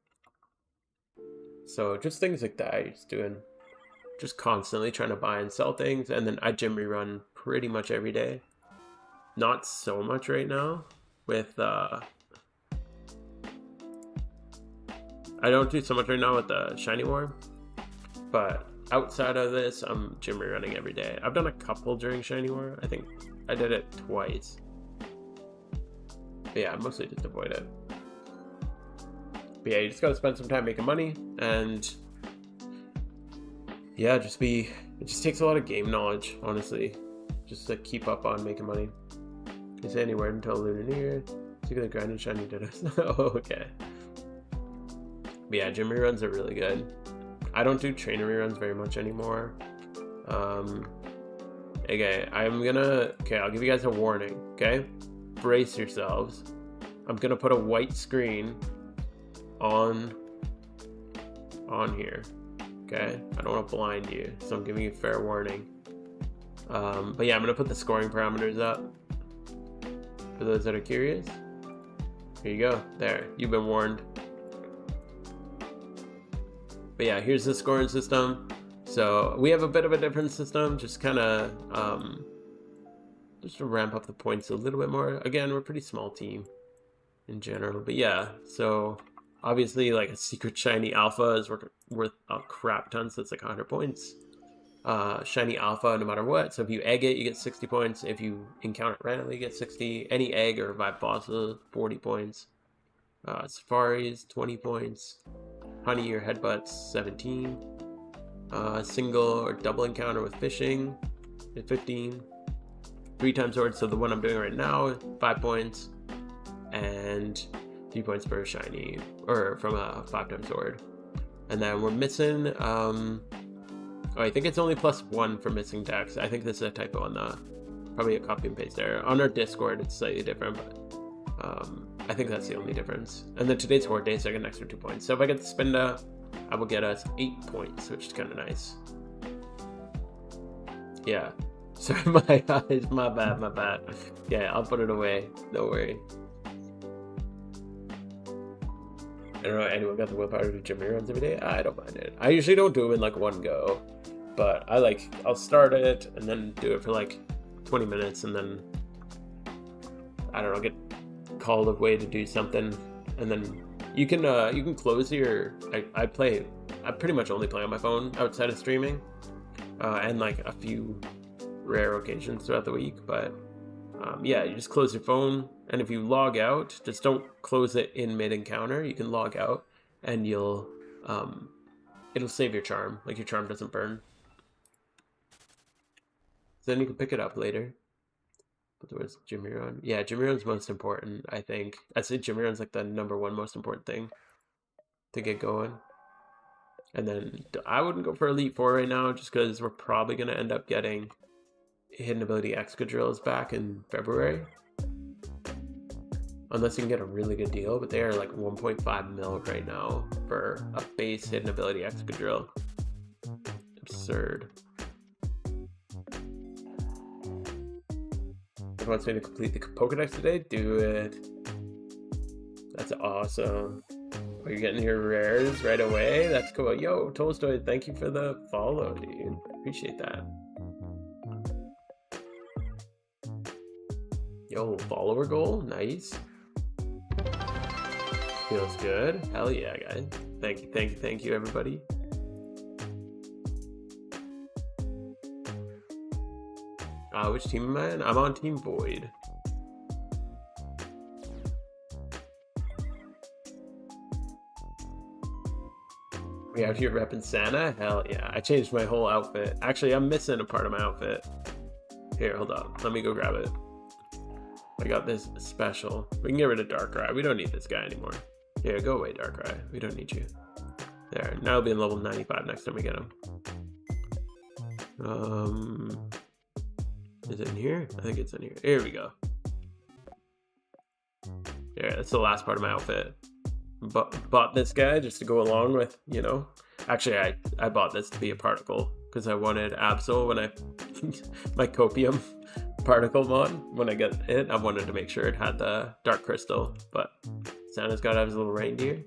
So just things like that, you're just doing, just constantly trying to buy and sell things. And then I gym rerun pretty much every day. Not so much right now with, I don't do so much right now with the Shiny War, but outside of this, I'm gym rerunning every day. I've done a couple during Shiny War. I think I did it twice. But yeah, I mostly just avoid it. But yeah, you just gotta spend some time making money, and yeah, it just takes a lot of game knowledge, honestly, just to keep up on making money. You say anywhere until Lunar New Year. So you gonna grind and shiny dittos. Oh, okay. But yeah, gym reruns are really good. I don't do trainer reruns very much anymore. Okay, I'll give you guys a warning, okay? Brace yourselves. I'm gonna put a white screen on here, okay? I don't want to blind you, so I'm giving you fair warning. But yeah, I'm gonna put the scoring parameters up for those that are curious. Here you go. There, you've been warned. But yeah, here's the scoring system. So we have a bit of a different system, just kind of just to ramp up the points a little bit more. Again, we're a pretty small team in general, but yeah. So obviously, like a secret shiny alpha is worth a crap ton, so it's like 100 points. Shiny alpha, no matter what. So if you egg it, you get 60 points. If you encounter it randomly, you get 60. Any egg or revive bosses, 40 points. Safaris, 20 points. Honey or headbutts, 17. Single or double encounter with fishing, 15. 3 times sword, so the one I'm doing right now, 5 points. And 3 points per shiny, or from a 5 times sword. And then we're missing, I think it's only +1 for missing decks. I think this is a typo on probably a copy and paste error. On our Discord, it's slightly different, but I think that's the only difference. And then today's Horde day, so I get an extra 2 points. So if I get the Spinda, I will get us 8 points, which is kind of nice. Yeah. Sorry, my eyes, my bad. Yeah, I'll put it away. Don't worry. I don't know, anyone got the willpower to do gym runs every day? I don't mind it. I usually don't do them in like one go, but I'll start it and then do it for like 20 minutes and then, I don't know, get called away to do something, and then you can close your, I pretty much only play on my phone outside of streaming, and like a few rare occasions throughout the week, but yeah, you just close your phone, and if you log out, just don't close it in mid-encounter. You can log out, and you'll it'll save your charm, like your charm doesn't burn. So then you can pick it up later. But there was Jimiron. Yeah, Jimiron's most important, I think. I'd say Jimiron's like the #1 most important thing to get going. And then I wouldn't go for Elite 4 right now, just because we're probably going to end up getting Hidden Ability Excadrills back in February. Unless you can get a really good deal, but they are like 1.5 mil right now for a base Hidden Ability Excadrill. Absurd. If wants me to complete the Pokedex today, do it. That's awesome. Oh, you're getting your rares right away? That's cool. Yo, Tolstoy, thank you for the follow, dude. Appreciate that. Yo, follower goal? Nice. Feels good. Hell yeah, guys. Thank you, everybody. Which team am I in? I'm on Team Void. We out here repping Santa? Hell yeah. I changed my whole outfit. Actually, I'm missing a part of my outfit. Here, hold up. Let me go grab it. I got this special. We can get rid of Darkrai. We don't need this guy anymore. Here, go away, Darkrai. We don't need you. There. Now he'll be in level 95 next time we get him. Is it in here? I think it's in here. Here we go. Yeah, that's the last part of my outfit. Bought this guy just to go along with, you know. Actually, I bought this to be a particle because I wanted Absol when my Copium particle mod. When I get it, I wanted to make sure it had the Dark Crystal. But Santa's got to have his little reindeer.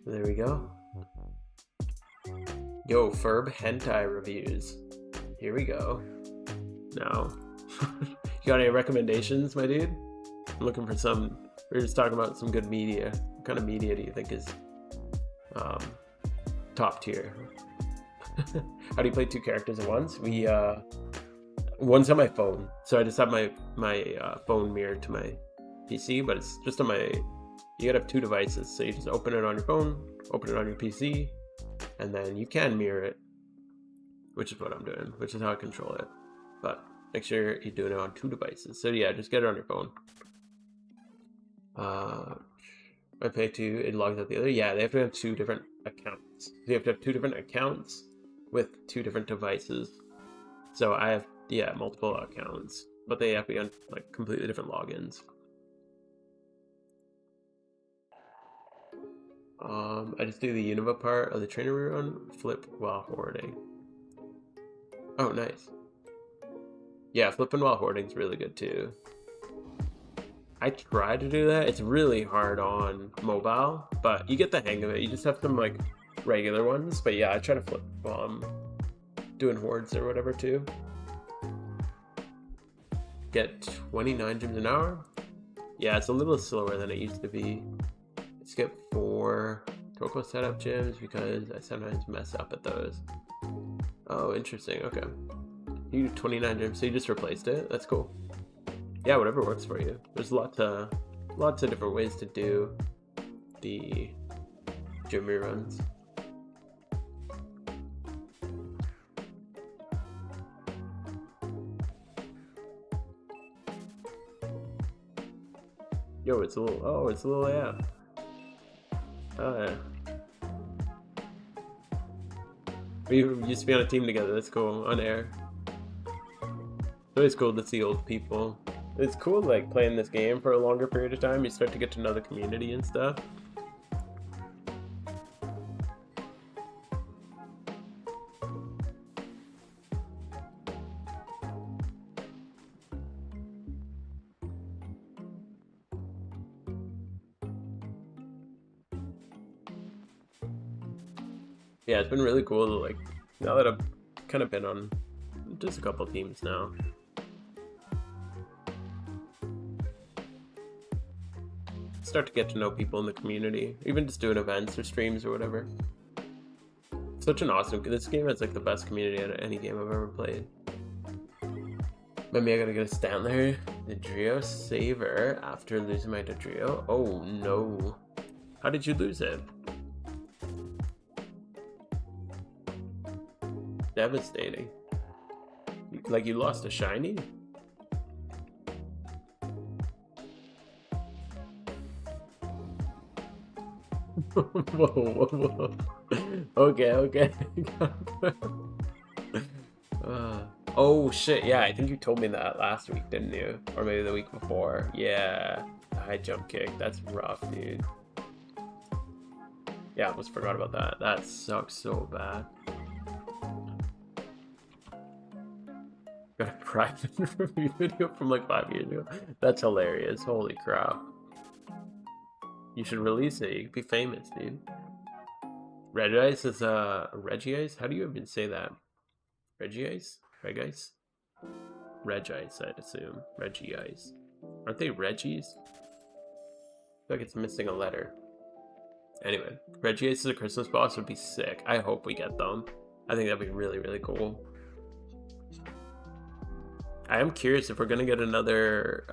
There we go. Yo, Ferb hentai reviews. Here we go. Now, you got any recommendations, my dude? I'm looking for some. We're just talking about some good media. What kind of media do you think is top tier? How do you play 2 characters at once? One's on my phone, so I just have my phone mirrored to my PC, but it's just on my. You gotta have 2 devices, so you just open it on your phone, open it on your PC, and then you can mirror it, which is what I'm doing, which is how I control it. But make sure you're doing it on 2 devices. So yeah, just get it on your phone. I play 2, it logs out the other. Yeah, they have to have 2 different accounts. You have to have 2 different accounts with 2 different devices. So I have, yeah, multiple accounts, but they have to be on like completely different logins. I just do the Unova part of the trainer rerun, flip while hoarding. Oh, nice. Yeah, flipping while hoarding is really good too. I try to do that. It's really hard on mobile, but you get the hang of it. You just have some like regular ones. But yeah, I try to flip while I'm doing hordes or whatever too. Get 29 gyms an hour. Yeah, it's a little slower than it used to be. I skip 4 Toko setup gyms because I sometimes mess up at those. Oh, interesting. Okay. You do 29 gyms, so you just replaced it. That's cool. Yeah, whatever works for you. There's lots of different ways to do the gym reruns. Yo, it's a little. Oh, it's a little yeah. Oh yeah. We used to be on a team together. That's cool. On air. It's always cool to see old people. It's cool, like, playing this game for a longer period of time. You start to get to know the community and stuff. Yeah, it's been really cool to, like, now that I've kind of been on just a couple teams now. Start to get to know people in the community, even just doing events or streams or whatever. Such an awesome. This game has like the best community out of any game I've ever played. Maybe I gotta get a Stantler. Dodrio Saver after losing my Dodrio. Oh no. How did you lose it? Devastating. Like you lost a shiny? Whoa, whoa, whoa. Okay. Oh shit, yeah, I think you told me that last week, didn't you? Or maybe the week before. Yeah, high jump kick. That's rough, dude. Yeah, I almost forgot about that. That sucks so bad. Got a private review video from like 5 years ago. That's hilarious. Holy crap. You should release it. You could be famous, dude. Regice is Regice? How do you even say that? Regice? Regice? Regice, I'd assume. Regice. Aren't they Reggies? I feel like it's missing a letter. Anyway, Regice as a Christmas boss would be sick. I hope we get them. I think that'd be really, really cool. I am curious if we're gonna get another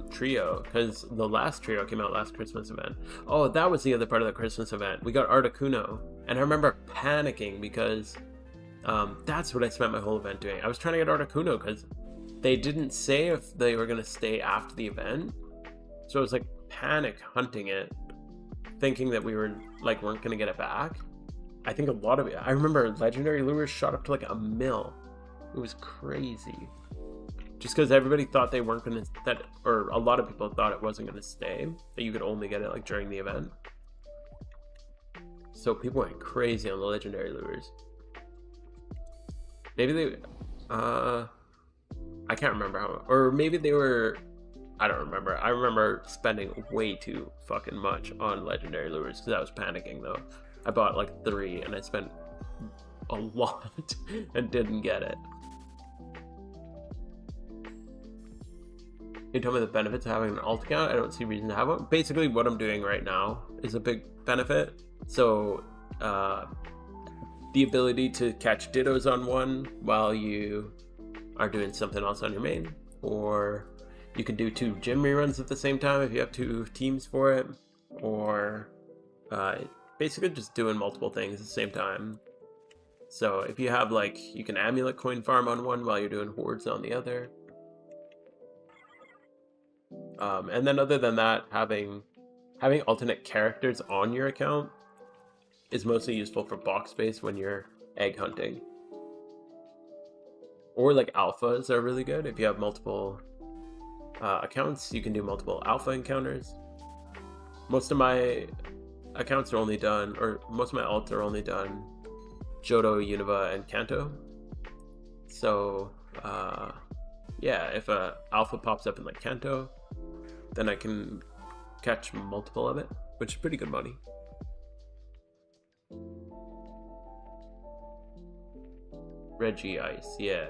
trio, because the last trio came out last Christmas event. Oh, that was the other part of the Christmas event. We got Articuno, and I remember panicking because that's what I spent my whole event doing. I was trying to get Articuno because they didn't say if they were gonna stay after the event, so I was like panic hunting it, thinking that we were like weren't gonna get it back. I think a lot of it. I remember legendary lures shot up to like 1 mil. It was crazy. Just because everybody thought they weren't gonna, or a lot of people thought it wasn't gonna stay, that you could only get it like during the event. So people went crazy on the legendary lures. Maybe they, I can't remember how, or maybe they were, I don't remember. I remember spending way too fucking much on legendary lures because I was panicking though. I bought like 3 and I spent a lot and didn't get it. You told me the benefits of having an alt account. I don't see reason to have one. Basically, what I'm doing right now is a big benefit. So, the ability to catch dittos on one while you are doing something else on your main, or you can do 2 gym reruns at the same time if you have 2 teams for it, or basically just doing multiple things at the same time. So if you have like, you can amulet coin farm on one while you're doing hordes on the other. And then other than that, having alternate characters on your account is mostly useful for box space when you're egg hunting. Or like alphas are really good. If you have multiple accounts, you can do multiple alpha encounters. Most of my accounts are only done, or most of my alts are only done Johto, Unova, and Kanto. So yeah, if a alpha pops up in like Kanto, then I can catch multiple of it, which is pretty good money. Regice, yeah.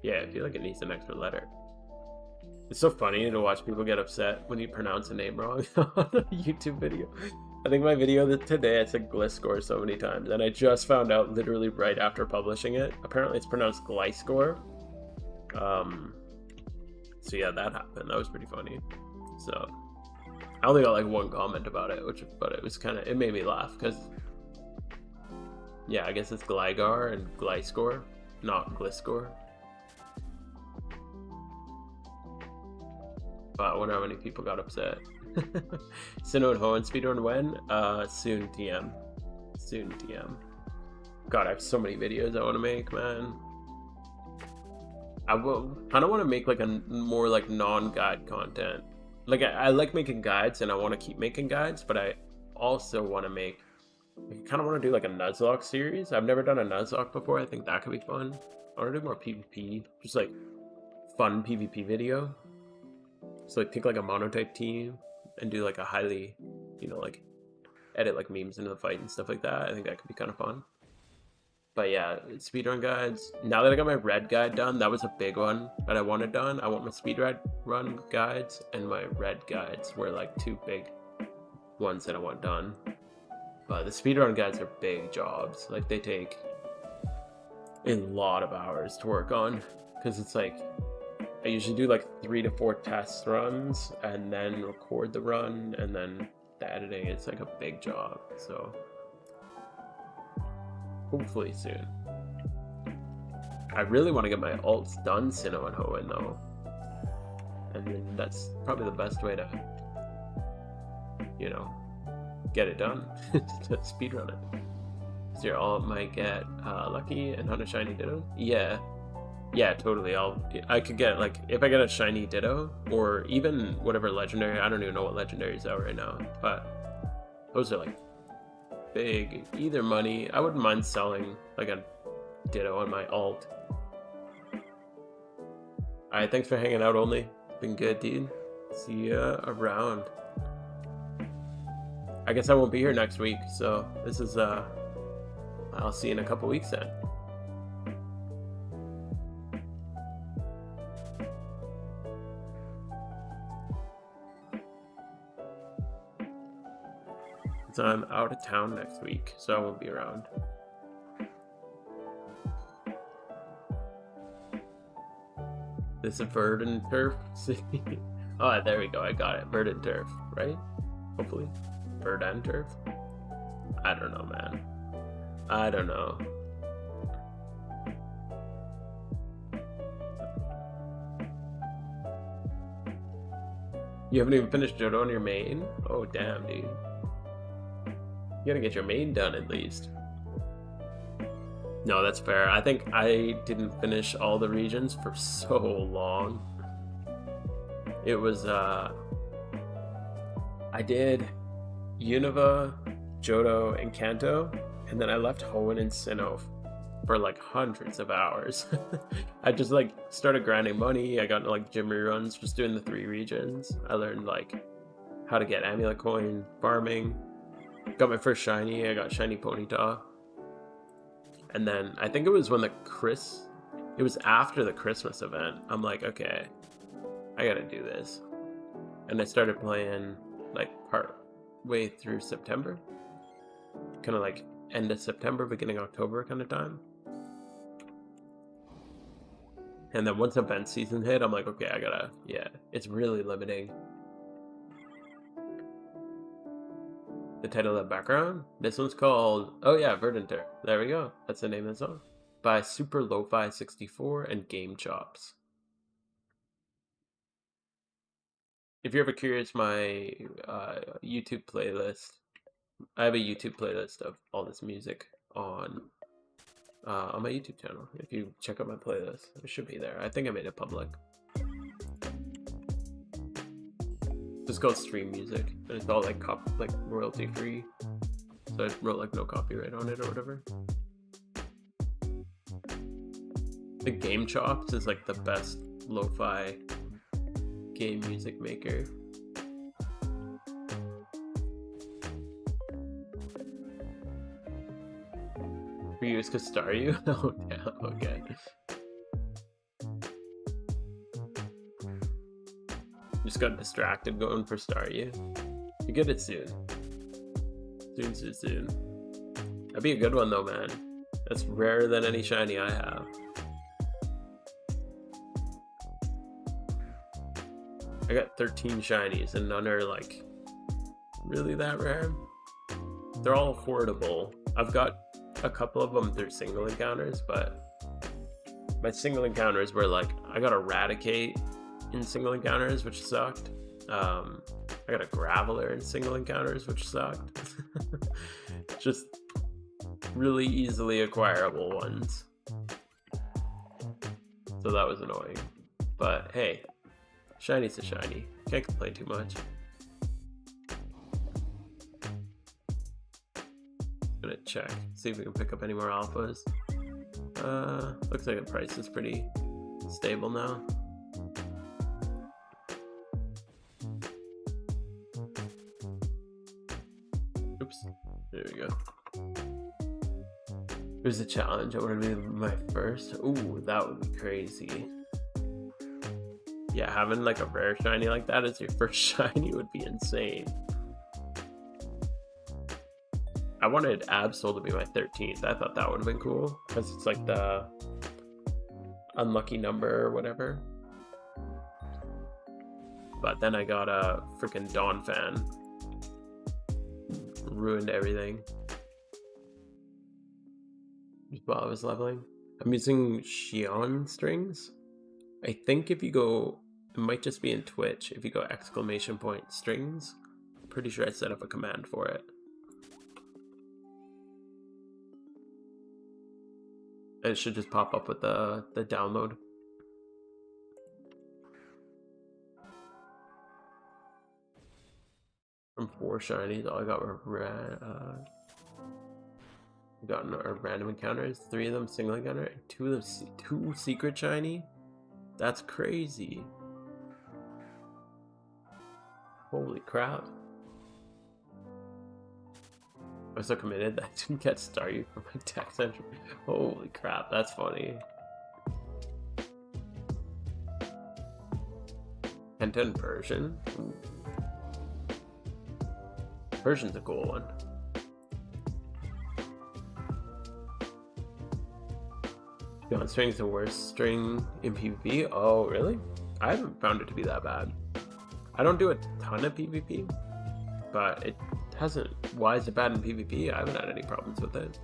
Yeah, I feel like it needs an extra letter. It's so funny to watch people get upset when you pronounce a name wrong on a YouTube video. I think my video today, I said Gliscor so many times, and I just found out literally right after publishing it. Apparently it's pronounced Gliscor. So yeah, that happened. That was pretty funny. So I only got like 1 comment about it, but it was kind of, it made me laugh because yeah, I guess it's Gligar and Gliscor, not Gliscor. But I wonder how many people got upset. Sinnoh and Hoenn speedrun when? Soon TM. Soon TM. God, I have so many videos I want to make, man. I kind of want to make like a more like non-guide content. Like I like making guides and I want to keep making guides, but I also want to make, I kind of want to do like a Nuzlocke series. I've never done a Nuzlocke before. I think that could be fun. I want to do more PvP, just like fun PvP video. So like pick like a monotype team and do like a highly, you know, like edit like memes into the fight and stuff like that. I think that could be kind of fun. But yeah, speedrun guides. Now that I got my red guide done, that was a big one that I wanted done. I want my speedrun guides and my red guides were like 2 big ones that I want done. But the speedrun guides are big jobs. Like they take a lot of hours to work on because it's like I usually do like 3 to 4 test runs and then record the run, and then the editing is like a big job. So hopefully soon. I really want to get my alts done, Sinnoh and Hoenn though. And then that's probably the best way to, you know, get it done, to speedrun it. So your alt might get lucky and hunt a shiny Ditto. Yeah, totally. I could get, like, if I get a shiny Ditto, or even whatever legendary. I don't even know what legendary is out right now, but those are like big either money. I wouldn't mind selling like a Ditto on my alt. Alright, thanks for hanging out, Only. Been good, dude. See ya around. I guess I won't be here next week, so this is I'll see you in a couple weeks then. So I'm out of town next week, so I won't be around. This is Verdant Turf. Oh, there we go. I got it. Verdant Turf, right? Hopefully. Verdant Turf? I don't know, man. I don't know. You haven't even finished Johto on your main? Oh, damn, dude. You gotta get your main done at least. No, that's fair. I think I didn't finish all the regions for so long. It was, I did Unova, Johto, and Kanto, and then I left Hoenn and Sinnoh for like hundreds of hours. I just like started grinding money. I got like gym reruns, just doing the 3 regions. I learned like how to get amulet coin, farming. Got my first shiny. I got shiny Ponyta. And then I think it was when it was after the Christmas event. I'm like, okay, I gotta do this. And I started playing like part way through September. Kind of like end of September, beginning October kind of time. And then once event season hit, I'm like, okay, yeah, it's really limiting. The title of the background? This one's called, oh yeah, Verdant Turf. There we go. That's the name of the song. By Super Lo-Fi 64 and Game Chops. If you're ever curious, my YouTube playlist, I have a YouTube playlist of all this music on my YouTube channel. If you check out my playlist, it should be there. I think I made it public. It's called Stream Music, and it's all like royalty free. So I wrote like no copyright on it or whatever. The Game Chops is like the best lo-fi game music maker. For you, it's Castario? Oh damn, okay. Just got distracted going for Staryu. You get it soon. Soon. That'd be a good one though, man. That's rarer than any shiny I have. I got 13 shinies and none are like really that rare. They're all affordable. I've got a couple of them through single encounters, but my single encounters were like, I got Eradicate in single encounters, which sucked. I got a Graveler in single encounters, which sucked. Just really easily acquirable ones. So that was annoying. But hey, shiny's a shiny. Can't complain too much. Gonna check, see if we can pick up any more alphas. Looks like the price is pretty stable now. Oops, there we go. There's a challenge. I want to be my first. Ooh, that would be crazy. Yeah, having like a rare shiny like that as your first shiny would be insane. I wanted Absol to be my 13th. I thought that would have been cool because it's like the unlucky number or whatever. but then I got a freaking Dawn fan. Ruined everything. Just while I was leveling. I'm using Xion strings. I think if you go, it might just be in Twitch, if you go ! strings, I'm pretty sure I set up a command for it. And it should just pop up with the download. From 4 shinies, all I got were random encounters. 3 of them single encounter, and 2 of them 2 secret shiny. That's crazy. Holy crap. I was so committed that I didn't get Staryu for my text entry. Holy crap, that's funny. Penta and Persian. Ooh. Persian's a cool one. Gun string is the worst string in PvP. Oh, really? I haven't found it to be that bad. I don't do a ton of PvP, but it hasn't. Why is it bad in PvP? I haven't had any problems with it.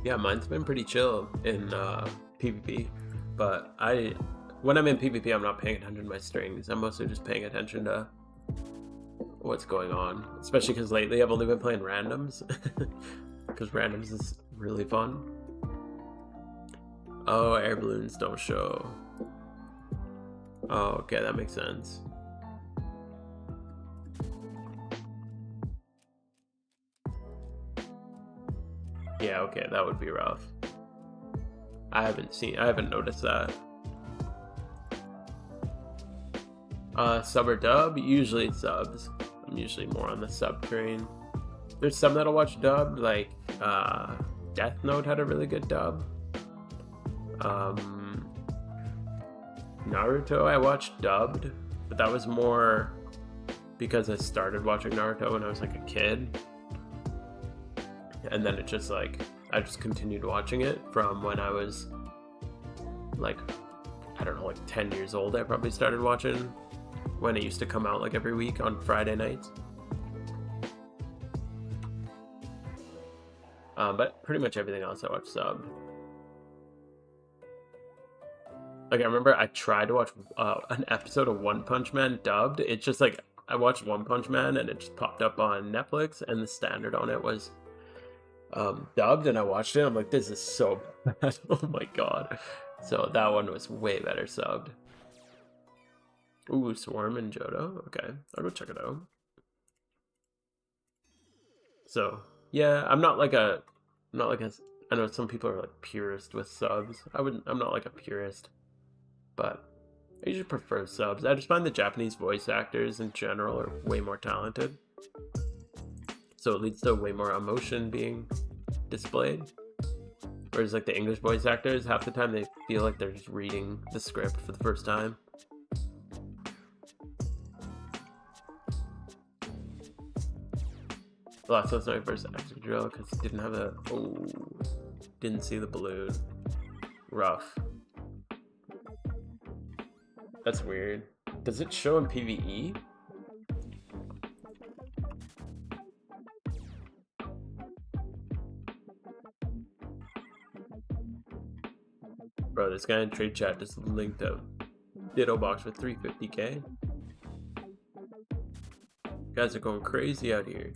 Yeah, mine's been pretty chill in PvP, but when I'm in PvP, I'm not paying attention to my strings. I'm mostly just paying attention to what's going on, especially because lately I've only been playing randoms, because randoms is really fun. Oh, air balloons don't show. Oh, okay, that makes sense. Yeah, okay, that would be rough. I haven't noticed that. Sub or dub? Usually it's subs. I'm usually more on the sub train. There's some that'll watch dubbed, like Death Note had a really good dub. Naruto I watched dubbed, but that was more because I started watching Naruto when I was like a kid. And then it just like, I just continued watching it from when I was like, I don't know, like 10 years old. I probably started watching when it used to come out like every week on Friday nights. But pretty much everything else I watch subbed. Like I remember I tried to watch an episode of One Punch Man dubbed. It's just like, I watched One Punch Man and it just popped up on Netflix and the standard on it was dubbed, and I watched it. I'm like, this is so bad. Oh my god. So that one was way better subbed. Ooh, Swarm and Johto. Okay, I'll go check it out. So yeah, I'm not like a I know some people are like purist with subs. I'm not like a purist, but I usually prefer subs. I just find the Japanese voice actors in general are way more talented. So it leads to way more emotion being displayed. Whereas like the English voice actors, half the time they feel like they're just reading the script for the first time. Last was my first extra drill because he didn't have a... Oh, didn't see the balloon. Rough. That's weird. Does it show in PvE? Bro, this guy in trade chat just linked a Ditto box for 350k. Guys are going crazy out here.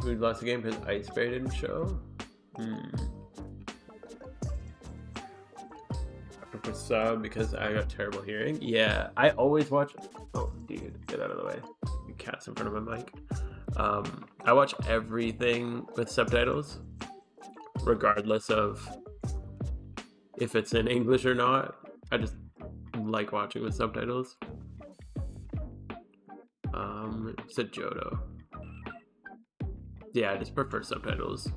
We lost the game because Ice Bear didn't show? I prefer sub because I got terrible hearing. Yeah, I always watch... Oh, dude, get out of the way. Your cat's in front of my mic. I watch everything with subtitles, regardless of if it's in English or not. I just like watching with subtitles. It's a Johto. Yeah, I just prefer subtitles.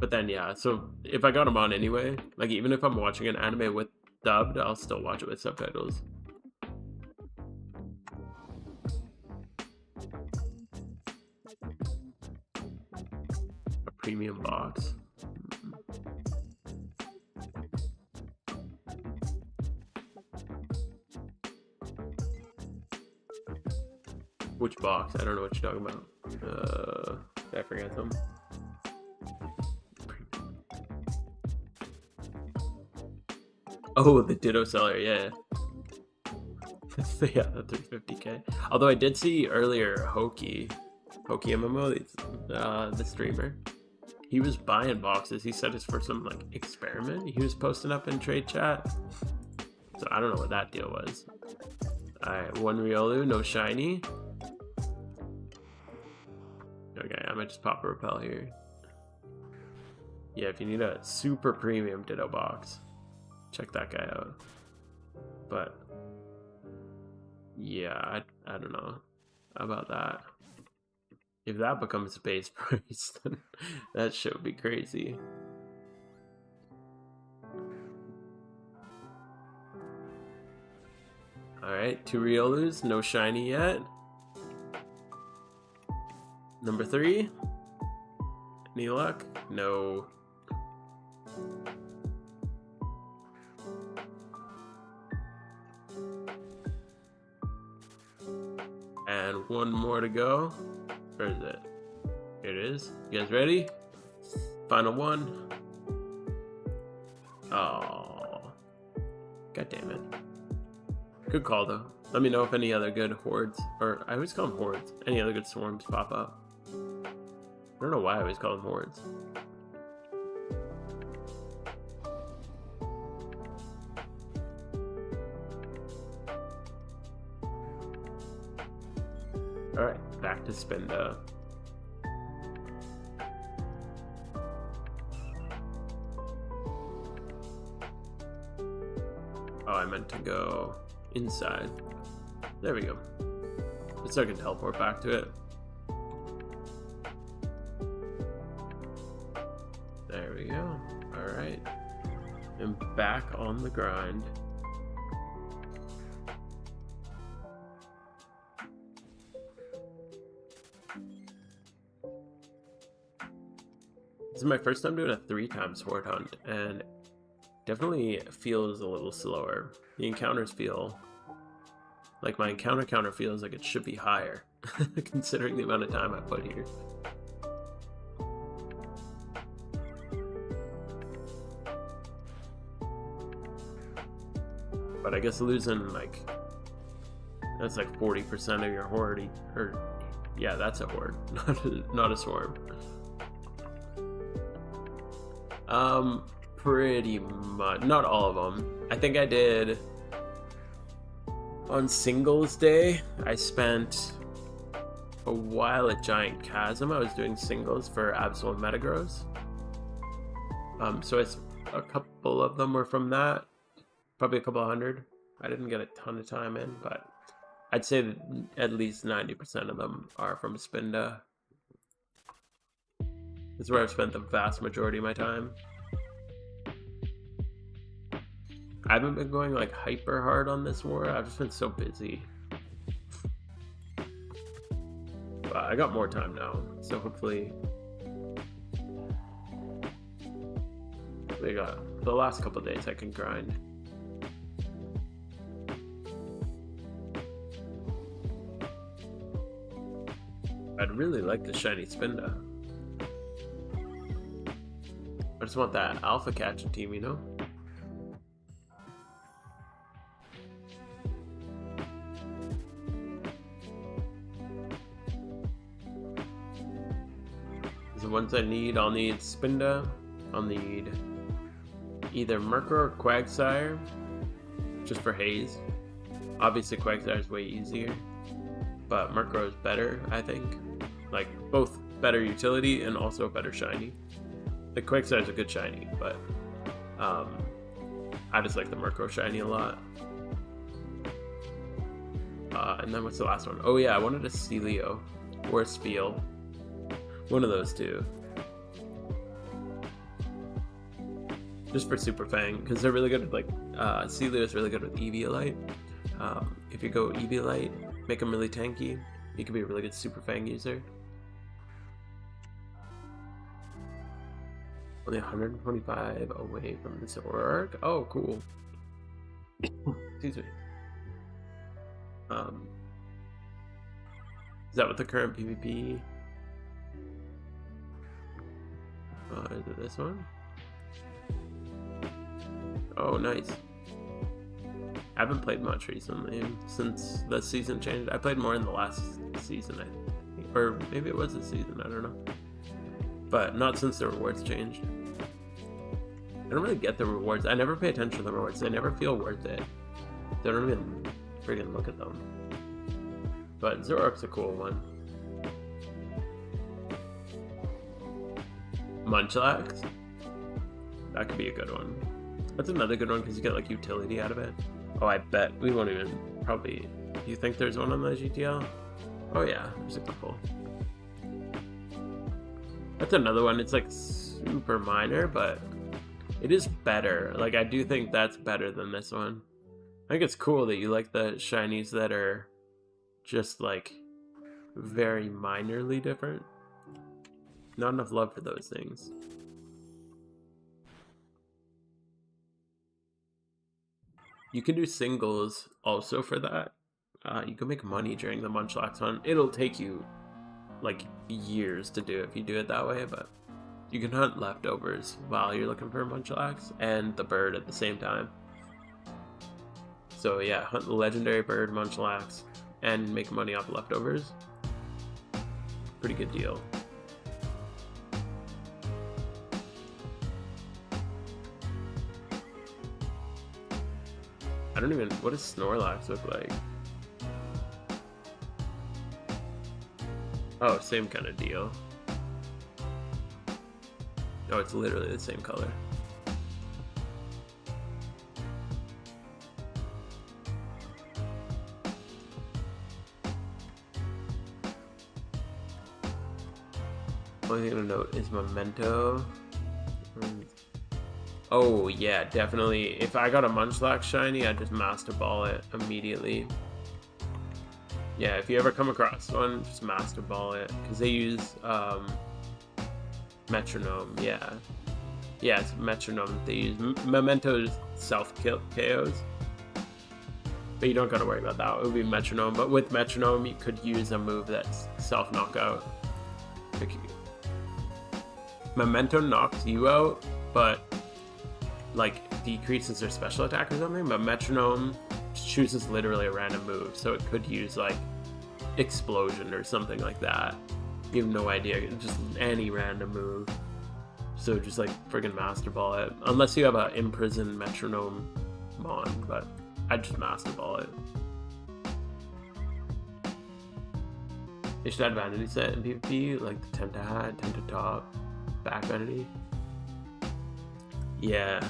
But then, yeah, so if I got them on anyway, like even if I'm watching an anime with dubbed, I'll still watch it with subtitles. A premium box. Which box? I don't know what you're talking about. I forget them. Oh, the Ditto seller, yeah. Yeah, the 350k. Although I did see earlier Hoki MMO, the streamer. He was buying boxes. He said it's for some like experiment he was posting up in trade chat. So I don't know what that deal was. Alright, one Riolu, no shiny. Okay, I might just pop a repel here. Yeah, if you need a super premium Ditto box, check that guy out. But yeah, I don't know about that. If that becomes base price, then that shit would be crazy. Alright, 2 Riolus, no shiny yet. Number 3. Any luck? No. And one more to go. Where is it? Here it is. You guys ready? Final one. Oh. God damn it. Good call though. Let me know if any other good hordes, or I always call them hordes, any other good swarms pop up. I don't know why I always call them hordes. Alright, back to Spinda. Oh, I meant to go inside. There we go. So I can teleport back to it. There we go. Alright. And back on the grind. This is my first time doing a 3-time sword hunt, and definitely feels a little slower. The encounters feel like my encounter counter feels like it should be higher, considering the amount of time I put here. But I guess losing like, that's like 40% of your horde, or yeah, that's a horde, not a swarm. Pretty much, not all of them. I think I did on singles day. I spent a while at Giant Chasm. I was doing singles for Absol and Metagross. So a couple of them were from that. Probably a couple hundred. I didn't get a ton of time in, but I'd say that at least 90% of them are from Spinda. This is where I've spent the vast majority of my time. I haven't been going like hyper hard on this war. I've just been so busy. But I got more time now, so hopefully we got the last couple of days I can grind. I'd really like the shiny Spinda. I just want that alpha catching team, you know? The ones I need, I'll need Spinda, I'll need either Murkrow or Quagsire, just for Haze. Obviously Quagsire is way easier, but Murkrow is better, I think. Like, both better utility and also better shiny. The Quagsire is a good shiny, but I just like the Murkrow shiny a lot. And then what's the last one? Oh yeah, I wanted a Celio or a Spiel. One of those two. just for Super Fang, because they're really good at, like, Sealy is really good with Eviolite. If you go Eviolite, make them really tanky, you can be a really good Super Fang user. Only 125 away from this orc. Oh, cool. Excuse me. Is that what the current PvP? Is it this one? Oh, nice. I haven't played much recently since the season changed. I played more in the last season, I think. Or maybe it was this season, I don't know. But not since the rewards changed. I don't really get the rewards. I never pay attention to the rewards. They never feel worth it. They don't even friggin' look at them. But Zoroark's a cool one. Munchlax? That could be a good one. That's another good one because you get like utility out of it. Oh, I bet we won't even probably... Do you think there's one on the GTL? Oh yeah, there's a couple. That's another one. It's like super minor, but it is better. Like, I do think that's better than this one. I think it's cool that you like the shinies that are just like very minorly different. Not enough love for those things. You can do singles also for that. You can make money during the Munchlax hunt. It'll take you like years to do if you do it that way, but you can hunt leftovers while you're looking for Munchlax and the bird at the same time. So yeah, hunt the legendary bird Munchlax and make money off leftovers. Pretty good deal. I don't even... What does Snorlax look like? Oh, same kind of deal. Oh, it's literally the same color. Only thing to note is Memento. Oh yeah, definitely. If I got a Munchlax shiny, I'd just Master Ball it immediately. Yeah, if you ever come across one, just Master Ball it, because they use Metronome. Yeah, it's Metronome. They use Memento's self-kill KOs, but you don't gotta worry about that. It would be Metronome, but with Metronome, you could use a move that's self-knockout. Memento knocks you out, but like decreases their special attack or something, but Metronome chooses literally a random move, so it could use like Explosion or something like that. You have no idea, just any random move. So just like friggin' Master Ball it, unless you have an imprisoned Metronome Mon, but I'd just Master Ball it. They should add Vanity set in PvP, like the Tenta hat, Tenta top, back Vanity. Yeah.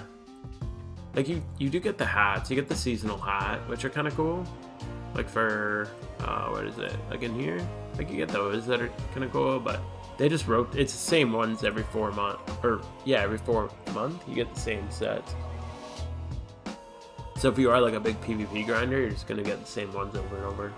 Like you do get the hats, you get the seasonal hat, which are kind of cool. Like for, what is it? Like in here? Like you get those that are kind of cool, but they just wrote, it's the same ones every 4 months, or yeah, every 4 months you get the same sets. So if you are like a big PvP grinder, you're just gonna get the same ones over and over.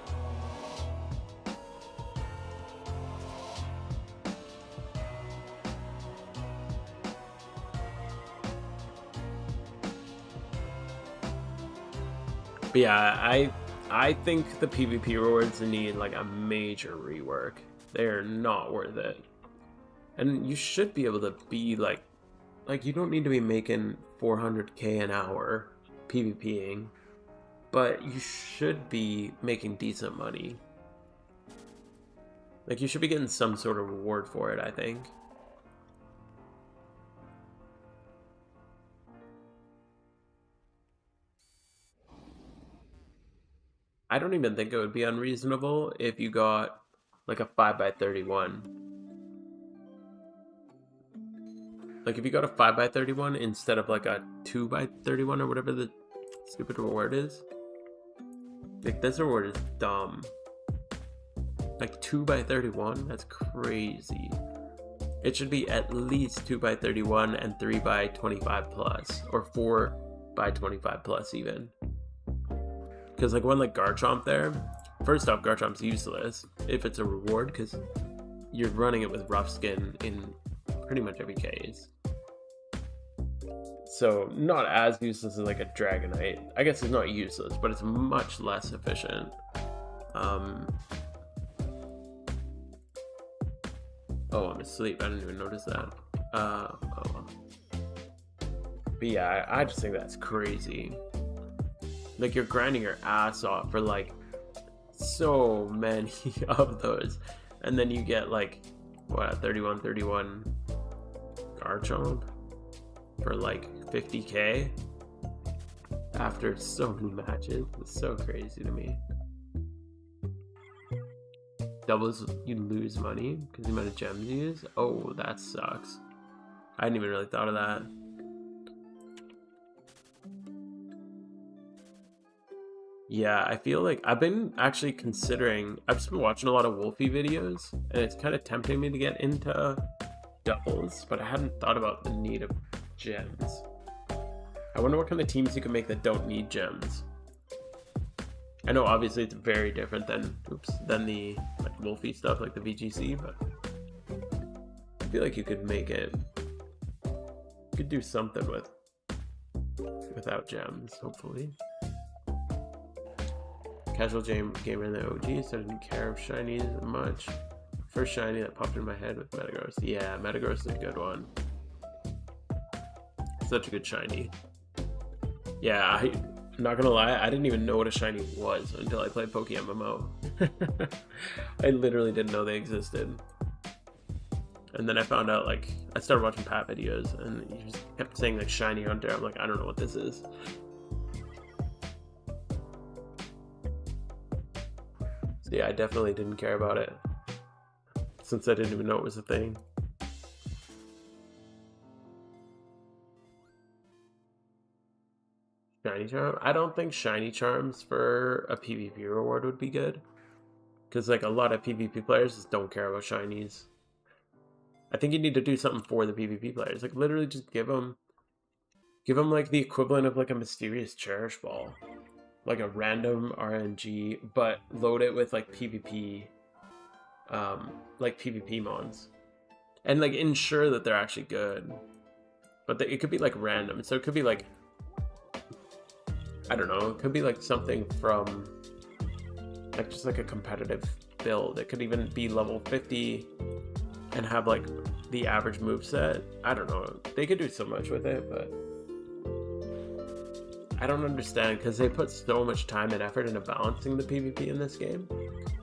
But yeah, I think the PvP rewards need like a major rework. They're not worth it. And you should be able to be like you don't need to be making 400k an hour PvPing, but you should be making decent money. Like you should be getting some sort of reward for it, I think. I don't even think it would be unreasonable if you got like a 5x31. Like if you got a 5x31 instead of like a 2x31 or whatever the stupid reward is. Like this reward is dumb. Like 2x31? That's crazy. It should be at least 2 by 31 and 3 by 25 plus, or 4 by 25 plus even. Because like one like Garchomp there, first off, Garchomp's useless if it's a reward, because you're running it with rough skin in pretty much every case. So not as useless as like a Dragonite. I guess it's not useless, but it's much less efficient. Oh, I'm asleep. I didn't even notice that. But yeah, I just think that's crazy. Like, you're grinding your ass off for like so many of those, and then you get like what, 31 Garchomp for like 50k after so many matches. It's so crazy to me. Doubles, you lose money because the amount of gems you use. Oh, that sucks. I hadn't even really thought of that. Yeah, I feel like I've been actually considering, I've just been watching a lot of Wolfie videos, and it's kind of tempting me to get into doubles, but I hadn't thought about the need of gems. I wonder what kind of teams you can make that don't need gems. I know obviously it's very different than the like Wolfie stuff, like the VGC, but I feel like you could make it. You could do something without gems, hopefully. Casual gamer in the OG, so I didn't care of shinies much. First shiny that popped in my head with Metagross. Yeah, Metagross is a good one. Such a good shiny. Yeah, I'm not gonna lie, I didn't even know what a shiny was until I played Poke MMO. I literally didn't know they existed. And then I found out, like, I started watching Pat videos, and he just kept saying, like, Shiny Hunter. I'm like, I don't know what this is. So yeah, I definitely didn't care about it, since I didn't even know it was a thing. Shiny Charm? I don't think Shiny Charms for a PvP reward would be good. Because like a lot of PvP players just don't care about shinies. I think you need to do something for the PvP players. Like literally just give them like the equivalent of like a mysterious Cherish Ball. Like a random RNG, but load it with like PvP mons. And like ensure that they're actually good. But it could be like random. So it could be like, I don't know, it could be like something from like just like a competitive build. It could even be level 50 and have like the average moveset. I don't know. They could do so much with it, but I don't understand because they put so much time and effort into balancing the PvP in this game.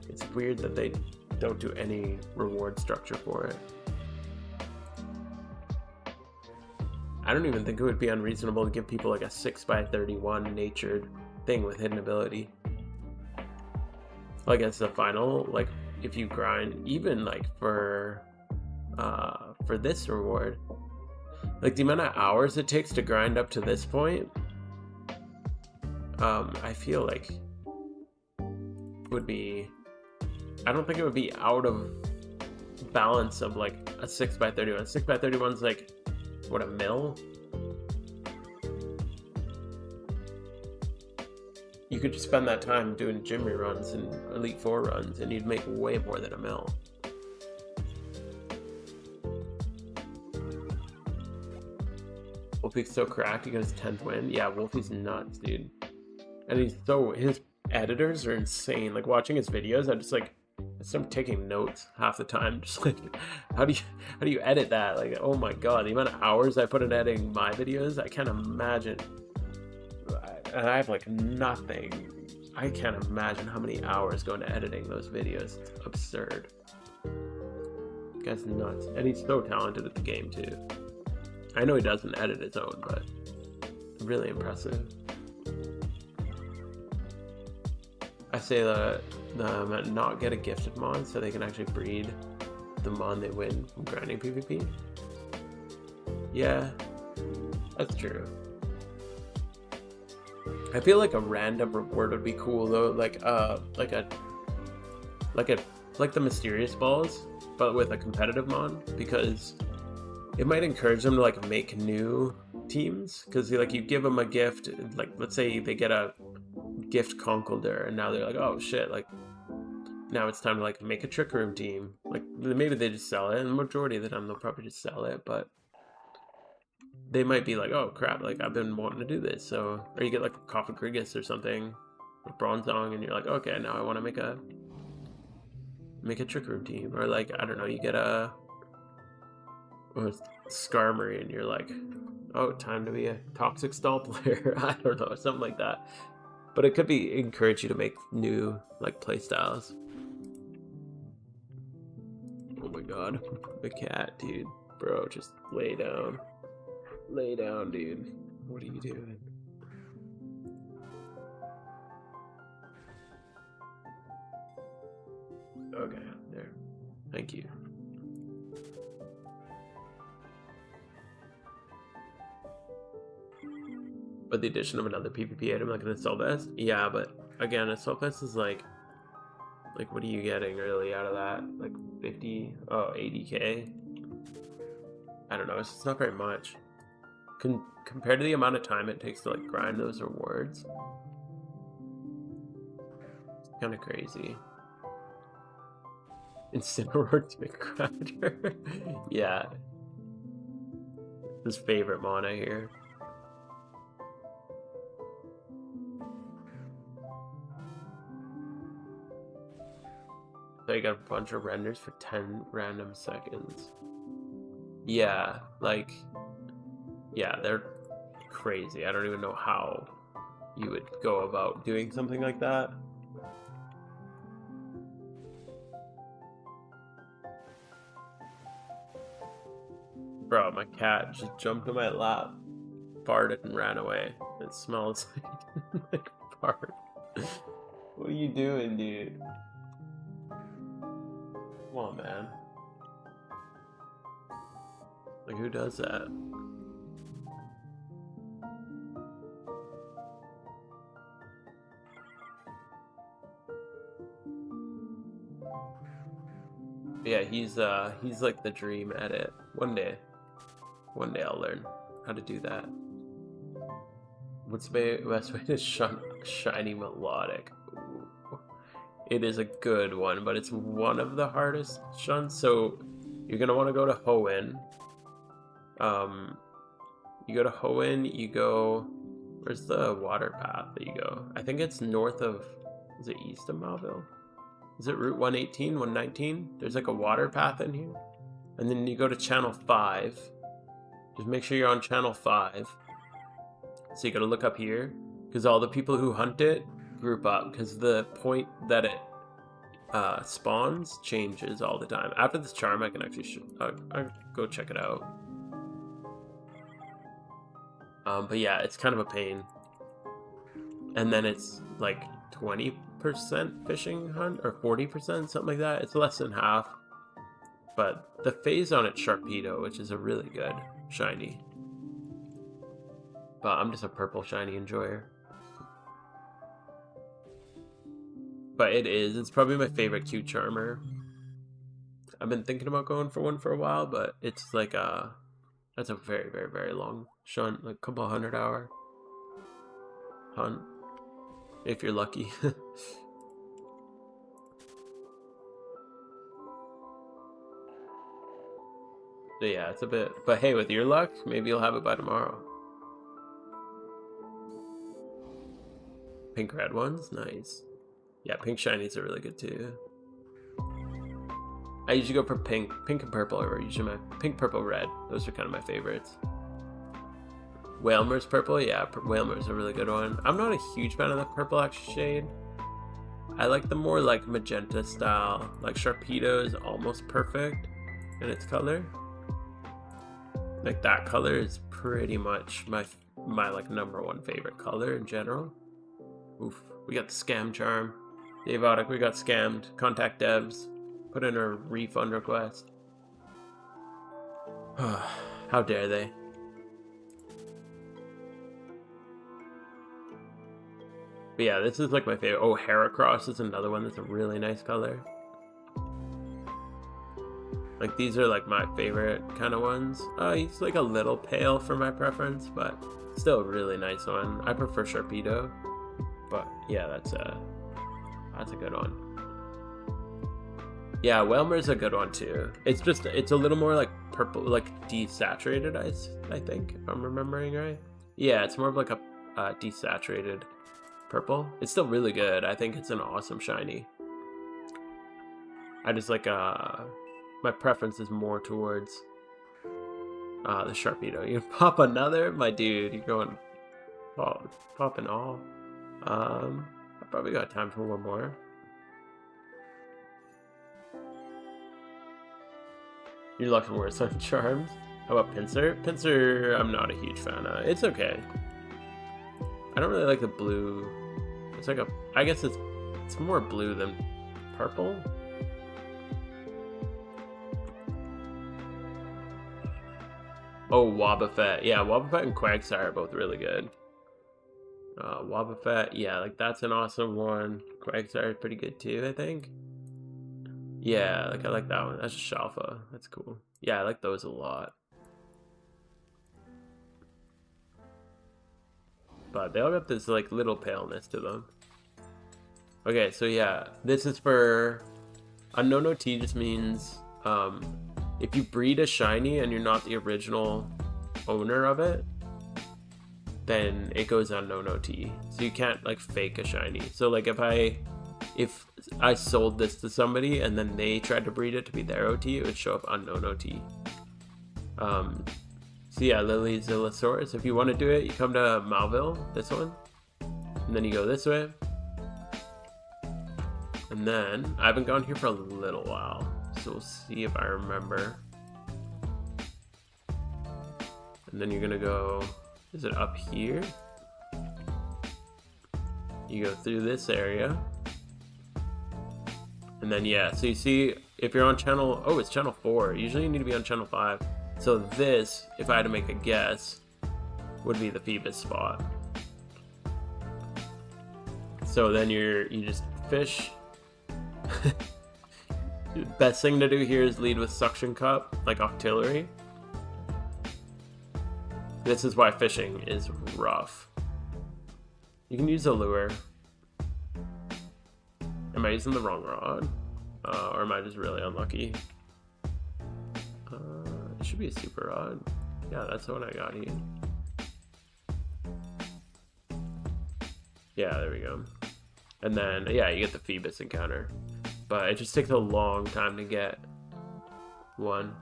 It's weird that they don't do any reward structure for it. I don't even think it would be unreasonable to give people like a 6x31 natured thing with hidden ability. Like as the final, like if you grind, even like for this reward, like the amount of hours it takes to grind up to this point, I feel like would be, I don't think it would be out of balance of like a 6x31. 6x31 is like, what, a mil? You could just spend that time doing gym reruns and Elite Four runs and you'd make way more than a mil. Wolfie's so cracked, he got his 10th win. Yeah, Wolfie's nuts, dude. And his editors are insane. Like watching his videos, I'm taking notes half the time. Just like, how do you edit that? Like, oh my god, the amount of hours I put in editing my videos, I can't imagine. And I have like nothing. I can't imagine how many hours go into editing those videos. It's absurd. The guy's nuts. And he's so talented at the game too. I know he doesn't edit his own, but really impressive. I say that not get a gifted mon so they can actually breed the mon they win from grinding PvP. Yeah, that's true. I feel like a random reward would be cool though, like the mysterious balls. but with a competitive mon, because it might encourage them to like make new teams, because like you give them a gift, like let's say they get a gift Conkeldurr, and now they're like, oh shit, like now it's time to like make a Trick Room team. Like maybe they just sell it, and the majority of the time they'll probably just sell it, but they might be like, oh crap, like I've been wanting to do this. So, or you get like a Cofagrigus or something with Bronzong, and you're like, okay, now I want to make a Trick Room team. Or like, I don't know, you get a Skarmory, and you're like, oh, time to be a Toxic Stall player. I don't know, something like that. But it could be encourage you to make new like play styles. Oh my god, the cat, dude, bro, just lay down. Lay down, dude. What are you doing? Okay, there. Thank you. But the addition of another PvP item like an Assault Vest? Yeah, but again, Assault Vest is like what are you getting really out of that? Like 50? Oh, 80k? I don't know, it's just not very much. Compared to the amount of time it takes to like grind those rewards, it's kind of crazy. Incineroar to make grinder. Yeah, his favorite mana here. So you got a bunch of renders for 10 random seconds. Yeah, like, yeah, they're crazy. I don't even know how you would go about doing something like that. Bro, my cat just jumped in my lap, farted, and ran away. It smells like fart. What are you doing, dude? Come on, man. Like, who does that? Yeah, he's like the dream at it. One day I'll learn how to do that. What's the best way to shiny melodic? Ooh. It is a good one, but it's one of the hardest shunts. So you're gonna want to go to Hoenn. You go to Hoenn. You go. Where's the water path that you go? I think it's north of. Is it east of Mauville? Is it Route 118, 119? There's like a water path in here. And then you go to Channel 5. Just make sure you're on Channel 5. So you gotta look up here. Because all the people who hunt it group up. Because the point that it spawns changes all the time. After this charm, I can actually I'll go check it out. But yeah, it's kind of a pain. And then it's like 20% fishing hunt, or 40%, something like that. It's less than half. But the phase on it, Sharpedo, which is a really good shiny. But I'm just a purple shiny enjoyer. But it's probably my favorite Q Charmer. I've been thinking about going for one for a while, but it's like that's a very, very, very long shunt, like a couple 100-hour hunt. If you're lucky. So yeah, it's a bit, but hey, with your luck, maybe you'll have it by tomorrow. Pink red ones, nice. Yeah, pink shinies are really good too. I usually go for pink and purple are usually my pink, purple, red. Those are kind of my favorites. Whalmer's purple, yeah, Whalmer's a really good one. I'm not a huge fan of the purple actual shade. I like the more like magenta style. Like Sharpedo is almost perfect in its color. Like that color is pretty much my like #1 favorite color in general. Oof, we got the scam charm. Davotic, we got scammed. Contact devs. Put in a refund request. How dare they? But yeah, this is like my favorite. Oh, Heracross is another one that's a really nice color. Like, these are like my favorite kind of ones. He's like a little pale for my preference, but still a really nice one. I prefer Sharpedo, but yeah, that's a good one. Yeah, Whelmer's a good one too. It's a little more like purple, like desaturated ice, I think, if I'm remembering right. Yeah, it's more of like a desaturated purple. It's still really good. I think it's an awesome shiny. I just like my preference is more towards the Sharpedo. You pop another, my dude. You're going popping all. I probably got time for one more. You're looking worse on Charms. How about Pinsir? Pinsir, I'm not a huge fan of. It's okay. I don't really like the blue. It's like I guess it's more blue than purple. Oh, Wobbuffet. Yeah, Wobbuffet and Quagsire are both really good. Wobbuffet, yeah, like that's an awesome one. Quagsire is pretty good too, I think. Yeah, like I like that one. That's just Shalfa. That's cool. Yeah, I like those a lot. But they all got this like little paleness to them. Okay, so yeah, this is for Unknown OT just means if you breed a shiny and you're not the original owner of it, then it goes Unknown OT. So you can't like fake a shiny. So like if I sold this to somebody and then they tried to breed it to be their OT, it would show up Unknown OT. So yeah, Lily Zillosaurus. If you want to do it, you come to Malville, this one, and then you go this way. And then I haven't gone here for a little while, so we'll see if I remember. And then you're gonna go, is it up here? You go through this area. And then yeah, so you see if you're on channel, oh, it's channel 4. Usually you need to be on channel 5. So this, if I had to make a guess, would be the Phoebus spot. So then you just fish. Best thing to do here is lead with Suction Cup, like Octillery. This is why fishing is rough. You can use a lure. Am I using the wrong rod? Or am I just really unlucky? It should be a super rod. Yeah, that's the one I got here. Yeah, there we go. And then, yeah, you get the Phoebus encounter. But it just takes a long time to get one.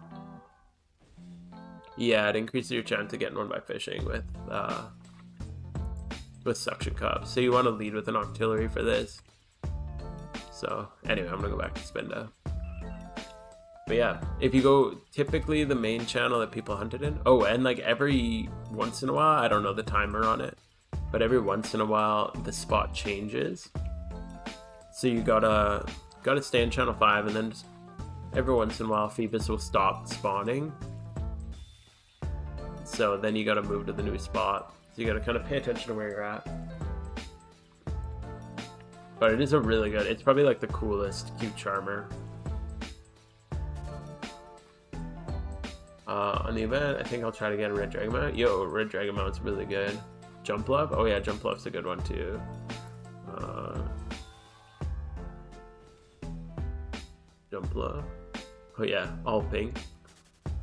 Yeah, it increases your chance of getting one by fishing with Suction Cup. So you want to lead with an Octillery for this. So, anyway, I'm going to go back to Spinda. But yeah, if you go, typically the main channel that people hunted in. Oh, and like every once in a while, I don't know the timer on it, but every once in a while, the spot changes. So you gotta stay in channel 5, and then just every once in a while, Phoebus will stop spawning. So then you gotta move to the new spot. So you gotta kind of pay attention to where you're at. But it is a really good, it's probably like the coolest cute charmer. On the event, I think I'll try to get a Red Dragon Mount. Yo, Red Dragon Mount's really good. Jump Love? Oh yeah, Jump Love's a good one too. Jump Love. Oh yeah, all pink.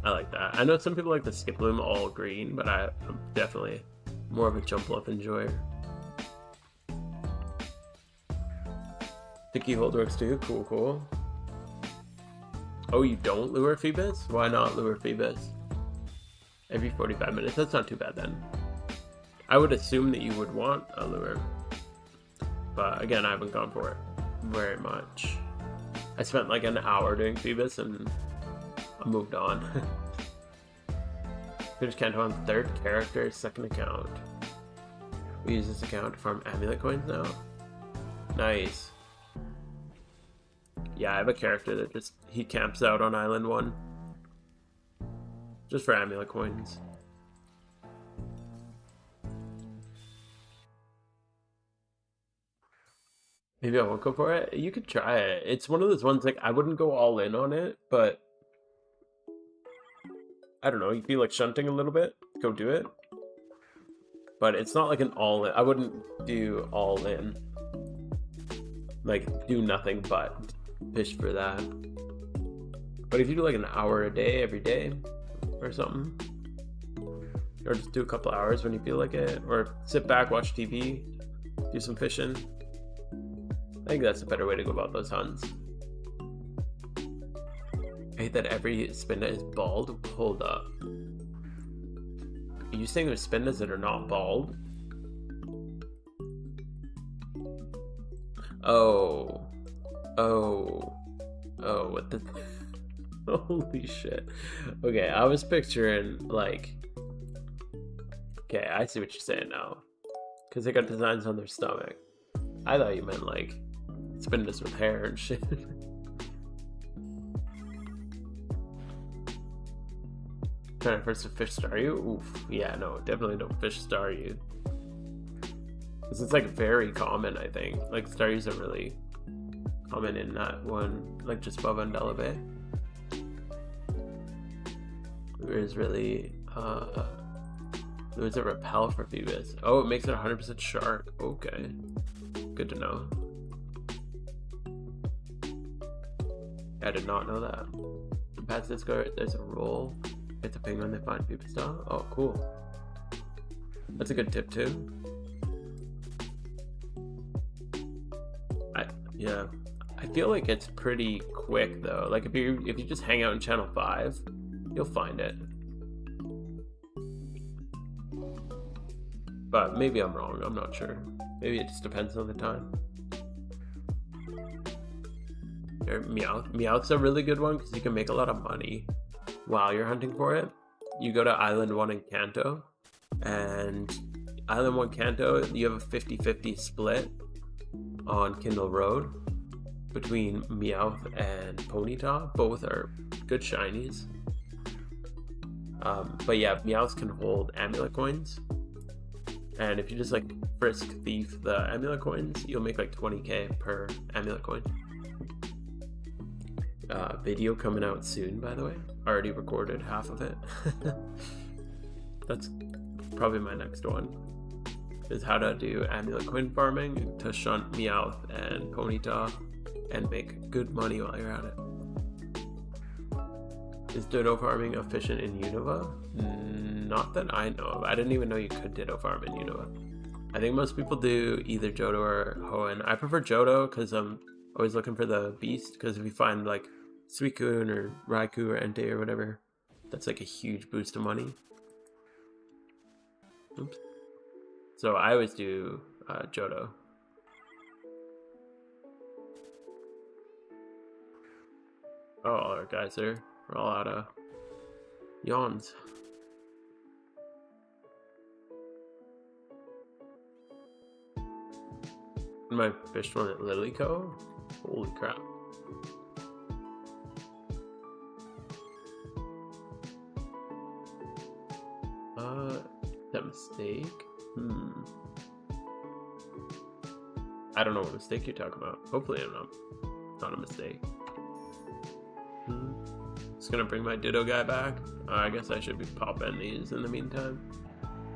I like that. I know some people like the Skiploom all green, but I'm definitely more of a Jump Love enjoyer. Sticky Hold works too. Cool, cool. Oh, you don't lure Phoebus? Why not lure Phoebus? Every 45 minutes? That's not too bad then. I would assume that you would want a lure. But again, I haven't gone for it very much. I spent like an hour doing Phoebus and I moved on. Finish Kanto on 3rd character, 2nd account. We use this account to farm amulet coins now. Nice. Yeah, I have a character that he camps out on Island 1. Just for amulet coins. Maybe I won't go for it. You could try it. It's one of those ones like I wouldn't go all in on it, but I don't know, you feel like shunting a little bit, go do it. But it's not like an all-in. I wouldn't do all-in. Like, do nothing but fish for that. But if you do like an hour a day, every day, or something, or just do a couple hours when you feel like it, or sit back, watch TV, do some fishing, I think that's a better way to go about those hunts. I hate that every Spinda is bald. Hold up. Are you saying there's Spindas that are not bald? Oh. Oh. Oh, what the... Holy shit. Okay, I was picturing, like... Okay, I see what you're saying now. Because they got designs on their stomach. I thought you meant, like, Spindas with hair and shit. Trying to first to fish Staryu? Oof. Yeah, no, definitely don't fish Staryu. Because it's, like, very common, I think. Like, Staryus are really common in that one, like, just above Undella Bay. There's really, there's a repel for Phoebus. Oh, it makes it 100% shark. Okay. Good to know. I did not know that. In Past Discord, there's a roll. It's a ping when they find Phoebus style. Oh, cool. That's a good tip too. Yeah. I feel like it's pretty quick though. Like if you just hang out in channel 5, you'll find it. But maybe I'm wrong, I'm not sure. Maybe it just depends on the time. Meowth's a really good one because you can make a lot of money while you're hunting for it. You go to Island 1 in Kanto, and Island 1 Kanto, you have a 50-50 split on Kindle Road between Meowth and Ponyta. Both are good shinies. But yeah, Meowth can hold amulet coins. And if you just like frisk thief the amulet coins, you'll make like 20k per amulet coin. Video coming out soon, by the way. Already recorded half of it. That's probably my next one. Is how to do amulet coin farming to shunt Meowth and Ponyta and make good money while you're at it. Is ditto farming efficient in Unova? Not that I know of. I didn't even know you could ditto farm in Unova. I think most people do either Johto or Hoenn. I prefer Johto because I'm always looking for the beast, because if you find like Suicune or Raikou or Entei or whatever, that's like a huge boost of money. Oops. So I always do Johto. Oh, all our guys we're all out of yawns. My fished one at Lilyco? Holy crap. That mistake? I don't know what mistake you're talking about. Hopefully I'm not a mistake. Just gonna bring my Ditto guy back. I guess I should be popping these in the meantime.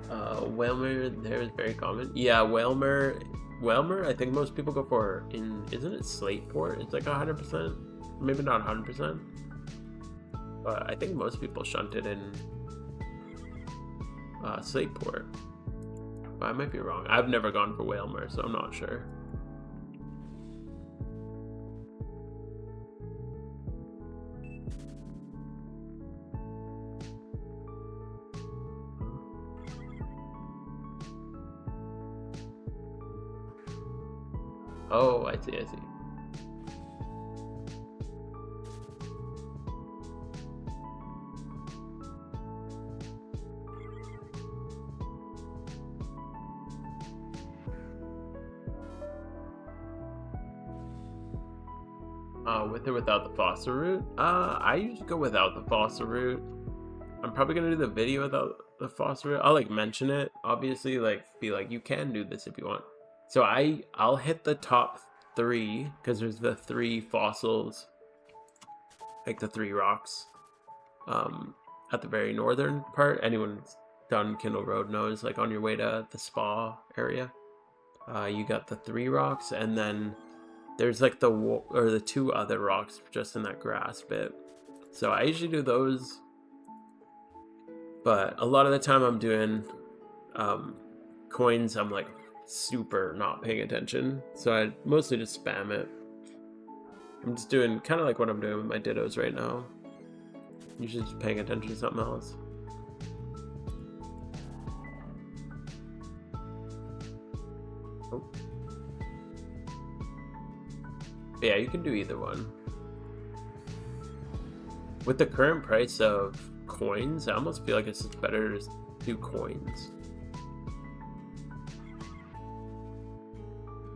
Whalmer there is very common. Yeah, Whalmer, I think most people go for isn't it Slateport? It's like 100%, maybe not 100%, but I think most people shunt it in Slateport. But I might be wrong. I've never gone for Whalmer, so I'm not sure. Oh, I see. With or without the fossil root? I usually go without the fossil root. I'm probably gonna do the video without the fossil root. I'll like mention it, obviously, like be like, you can do this if you want. So I'll hit the top 3 because there's the 3 fossils, like the 3 rocks. at the very northern part. Anyone who's done Kindle Road knows, like on your way to the spa area, you got the 3 rocks, and then there's like the 2 other rocks just in that grass bit. So I usually do those, but a lot of the time I'm doing coins. I'm like super not paying attention, so I mostly just spam it. I'm just doing kind of like what I'm doing with my dittos right now. Usually just paying attention to something else. Oh. Yeah, you can do either one. With the current price of coins, I almost feel like it's just better to do coins.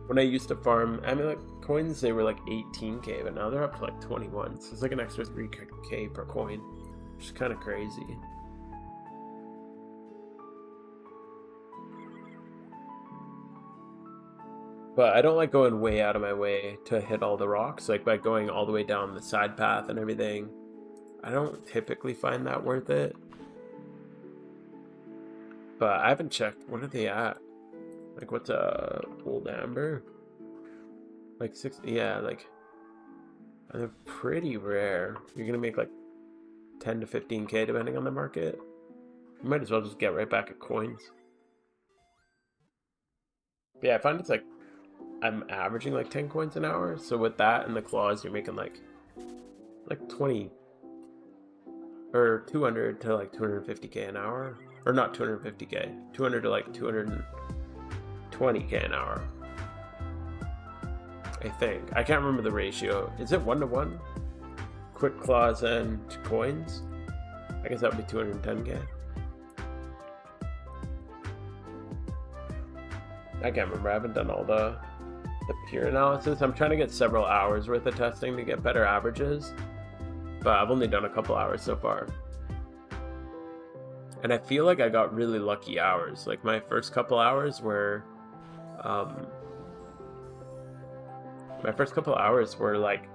When I used to farm amulet coins, they were like 18k, but now they're up to like 21. So it's like an extra 3k per coin, which is kind of crazy. But I don't like going way out of my way to hit all the rocks. Like by going all the way down the side path and everything, I don't typically find that worth it. But I haven't checked. What are they at? Like, what's old amber? Like 60, yeah, like, they're pretty rare. You're gonna make like 10 to 15k depending on the market. You might as well just get right back at coins. But yeah, I find it's like, I'm averaging like 10 coins an hour. So with that and the claws, you're making like 20 or 200 to like 250k an hour. Or not 250k, 200 to like 220k an hour. I think. I can't remember the ratio. Is it 1-to-1? Quick claws and coins? I guess that would be 210k. I can't remember. I haven't done all the peer analysis. I'm trying to get several hours worth of testing to get better averages, but I've only done a couple hours so far. And I feel like I got really lucky hours. Like my first couple hours were like,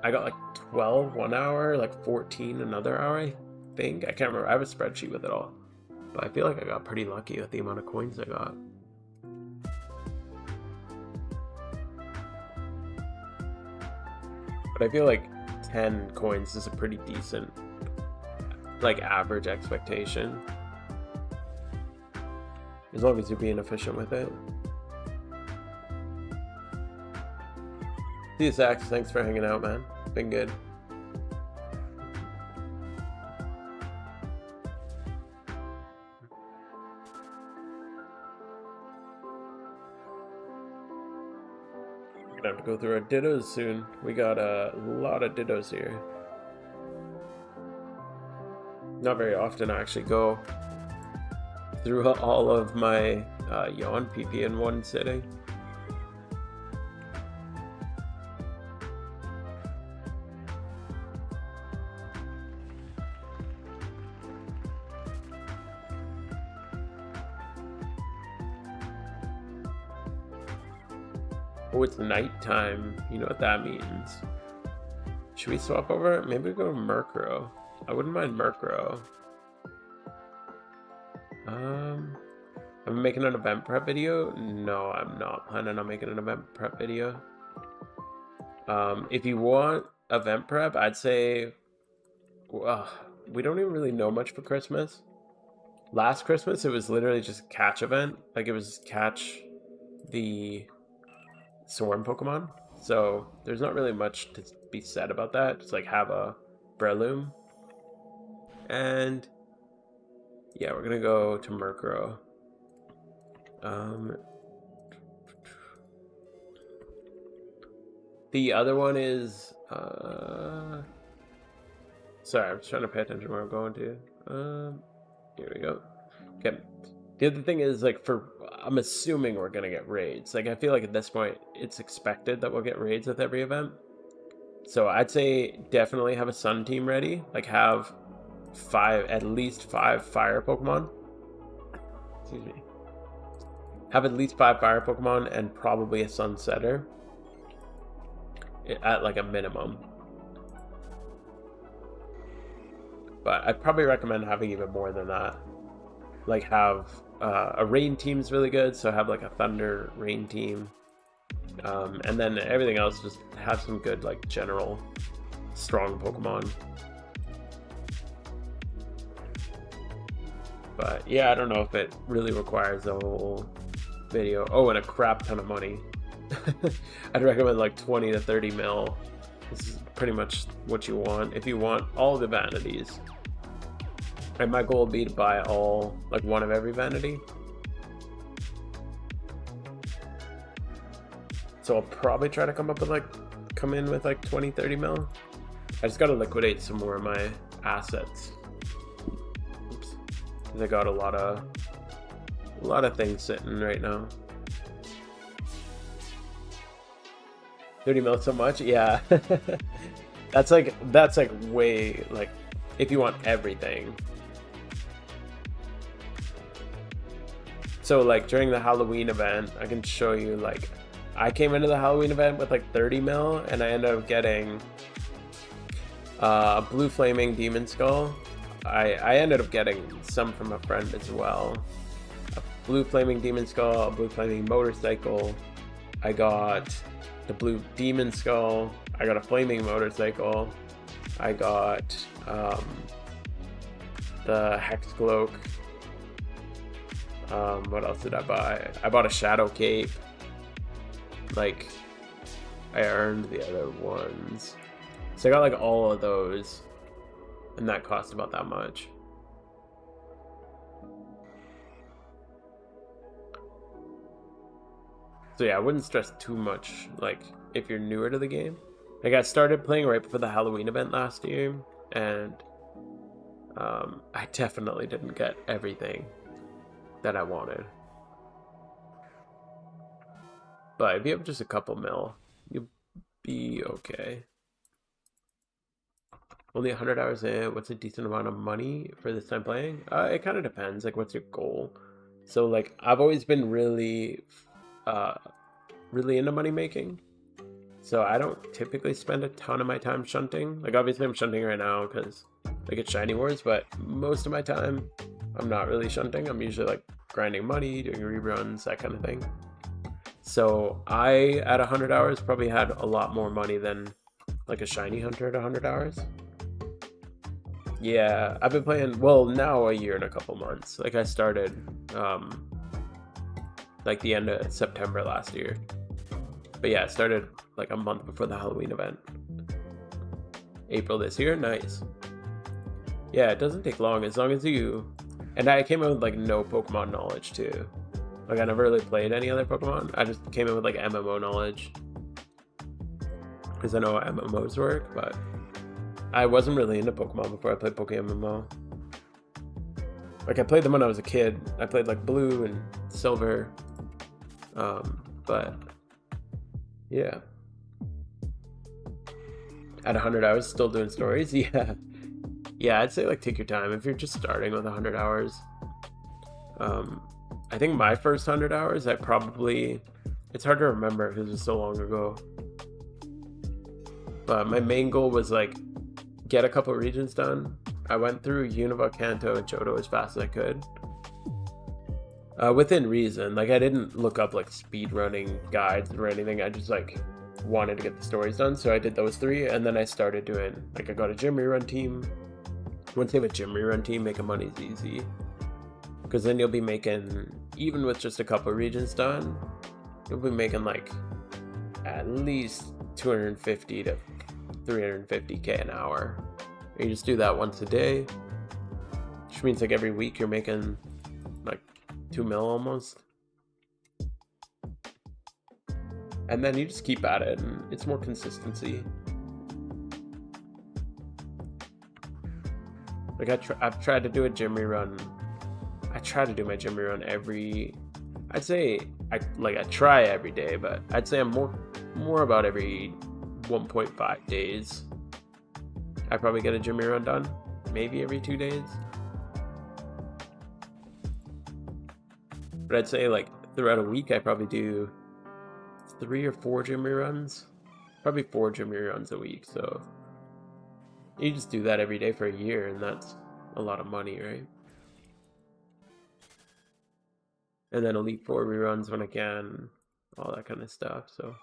I got like 12 one hour, like 14 another hour, I think. I can't remember. I have a spreadsheet with it all. But I feel like I got pretty lucky with the amount of coins I got. But I feel like 10 coins is a pretty decent, like, average expectation. As long as you're being efficient with it. See you, Zach. Thanks for hanging out, man. Been good. We're gonna have to go through our dittos soon. We got a lot of dittos here. Not very often I actually go through all of my yawn PP in one sitting. Oh, it's nighttime. You know what that means. Should we swap over? Maybe we go to Murkrow. I wouldn't mind Murkrow. I'm making an event prep video? No, I'm not planning on making an event prep video. If you want event prep, I'd say we don't even really know much for Christmas. Last Christmas, it was literally just a catch event. Like, it was catch the Swarm Pokemon. So there's not really much to be said about that. Just like have a Breloom. And yeah, we're gonna go to Murkrow. The other one is sorry, I'm just trying to pay attention where I'm going to. Here we go. Okay. The other thing is, like, I'm assuming we're gonna get raids. Like, I feel like at this point it's expected that we'll get raids with every event. So I'd say definitely have a Sun team ready. Like, have at least five fire Pokemon. Excuse me. Have at least 5 fire Pokemon and probably a Sun setter at like a minimum. But I'd probably recommend having even more than that. Like have a rain team's really good, so have like a thunder rain team. And then everything else, just have some good like general strong Pokemon. But yeah, I don't know if it really requires a whole video. Oh, and a crap ton of money. I'd recommend like 20 to 30 mil. This is pretty much what you want if you want all the vanities. And my goal would be to buy all, like one of every vanity. So I'll probably try to come in with like 20, 30 mil. I just gotta liquidate some more of my assets. Oops. Because I got a lot of things sitting right now. 30 mil so much? Yeah. that's like way, like, if you want everything. So like during the Halloween event, I can show you, like, I came into the Halloween event with like 30 mil and I ended up getting blue flaming demon skull. I ended up getting some from a friend as well. A blue flaming demon skull, a blue flaming motorcycle. I got the blue demon skull. I got a flaming motorcycle. I got the hex cloak. What else did I buy? I bought a shadow cape. Like, I earned the other ones. So I got like all of those, and that cost about that much. So yeah, I wouldn't stress too much, like, if you're newer to the game. Like, I started playing right before the Halloween event last year, and I definitely didn't get everything that I wanted. But if you have just a couple mil, you'll be okay. Only 100 hours in. What's a decent amount of money for this time playing? It kind of depends. Like, what's your goal? So, like, I've always been really into money making. So I don't typically spend a ton of my time shunting. Like, obviously I'm shunting right now because I get shiny wars, but most of my time I'm not really shunting. I'm usually like grinding money, doing reruns, that kind of thing. So I, at 100 hours, probably had a lot more money than like a shiny hunter at 100 hours. Yeah, I've been playing, well, now a year and a couple months. Like, I started like the end of September last year. But yeah, I started like a month before the Halloween event. April this year, nice. Yeah, it doesn't take long, as long as you... And I came in with like no Pokemon knowledge too. Like, I never really played any other Pokemon. I just came in with like MMO knowledge. Because I know how MMOs work, but I wasn't really into Pokemon before I played MMO. Like, I played them when I was a kid. I played like Blue and Silver. But yeah. At 100 hours, still doing stories? Yeah. Yeah, I'd say like take your time if you're just starting with 100 hours. I think my first 100 hours, it's hard to remember because it was so long ago. But my main goal was like get a couple regions done. I went through Unova, Kanto, and Johto as fast as I could. Within reason. Like, I didn't look up like speed running guides or anything. I just like wanted to get the stories done, so I did those 3, and then I started doing, like, I got a gym rerun team. Once you have a gym rerun team, making money's easy, because then you'll be making, even with just a couple regions done, you'll be making like at least 250 to 350k an hour. And you just do that once a day, which means like every week you're making like 2 mil almost. And then you just keep at it, and it's more consistency. Like, I've tried to do a gym rerun. I try to do my gym rerun I'd say I try every day, but I'd say I'm more about every 1.5 days. I probably get a gym rerun done, maybe every 2 days. But I'd say like throughout a week, I probably do 3 or 4 gym reruns. Probably 4 gym reruns a week, so You just do that every day for a year, and that's a lot of money, right? And then Elite 4 reruns when I can, all that kind of stuff, so...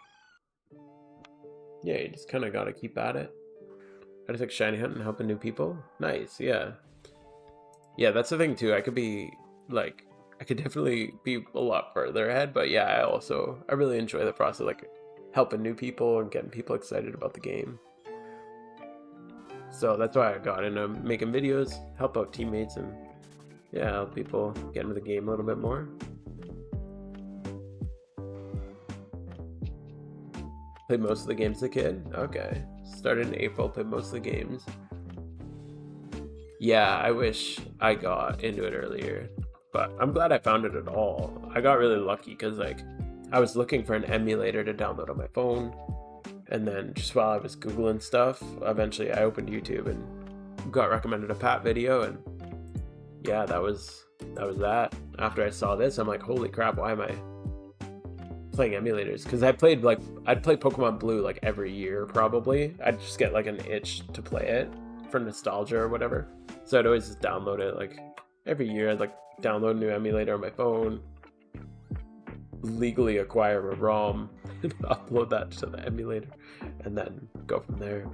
Yeah, you just kind of gotta keep at it. I just like shiny hunting and helping new people. Nice, yeah. Yeah, that's the thing too. I could be like, I could definitely be a lot further ahead, but yeah, I really enjoy the process, like helping new people and getting people excited about the game. So that's why I got into making videos, help out teammates, and yeah, help people get into the game a little bit more. Played most of the games as a kid? Okay. Started in April, played most of the games. Yeah, I wish I got into it earlier, but I'm glad I found it at all. I got really lucky because like I was looking for an emulator to download on my phone, and then just while I was Googling stuff, eventually I opened YouTube and got recommended a Pat video, and yeah, that was that. After I saw this, I'm like, holy crap, why am I playing emulators? Because I'd play Pokemon Blue like every year probably. I'd just get like an itch to play it for nostalgia or whatever, so I'd always just download it like every year. I'd like download a new emulator on my phone, legally acquire a ROM and upload that to the emulator, and then go from there.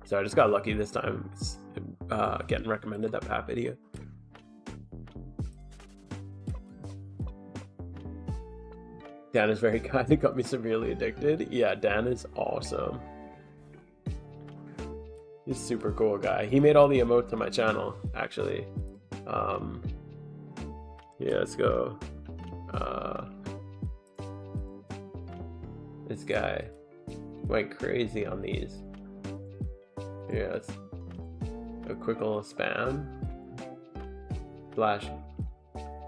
So I just got lucky this time, getting recommended that Pat video. Dan is very kind. It got me severely addicted. Yeah, Dan is awesome. He's a super cool guy. He made all the emotes on my channel, actually. Yeah, let's go. This guy went crazy on these. Yeah, let's a quick little spam. Flash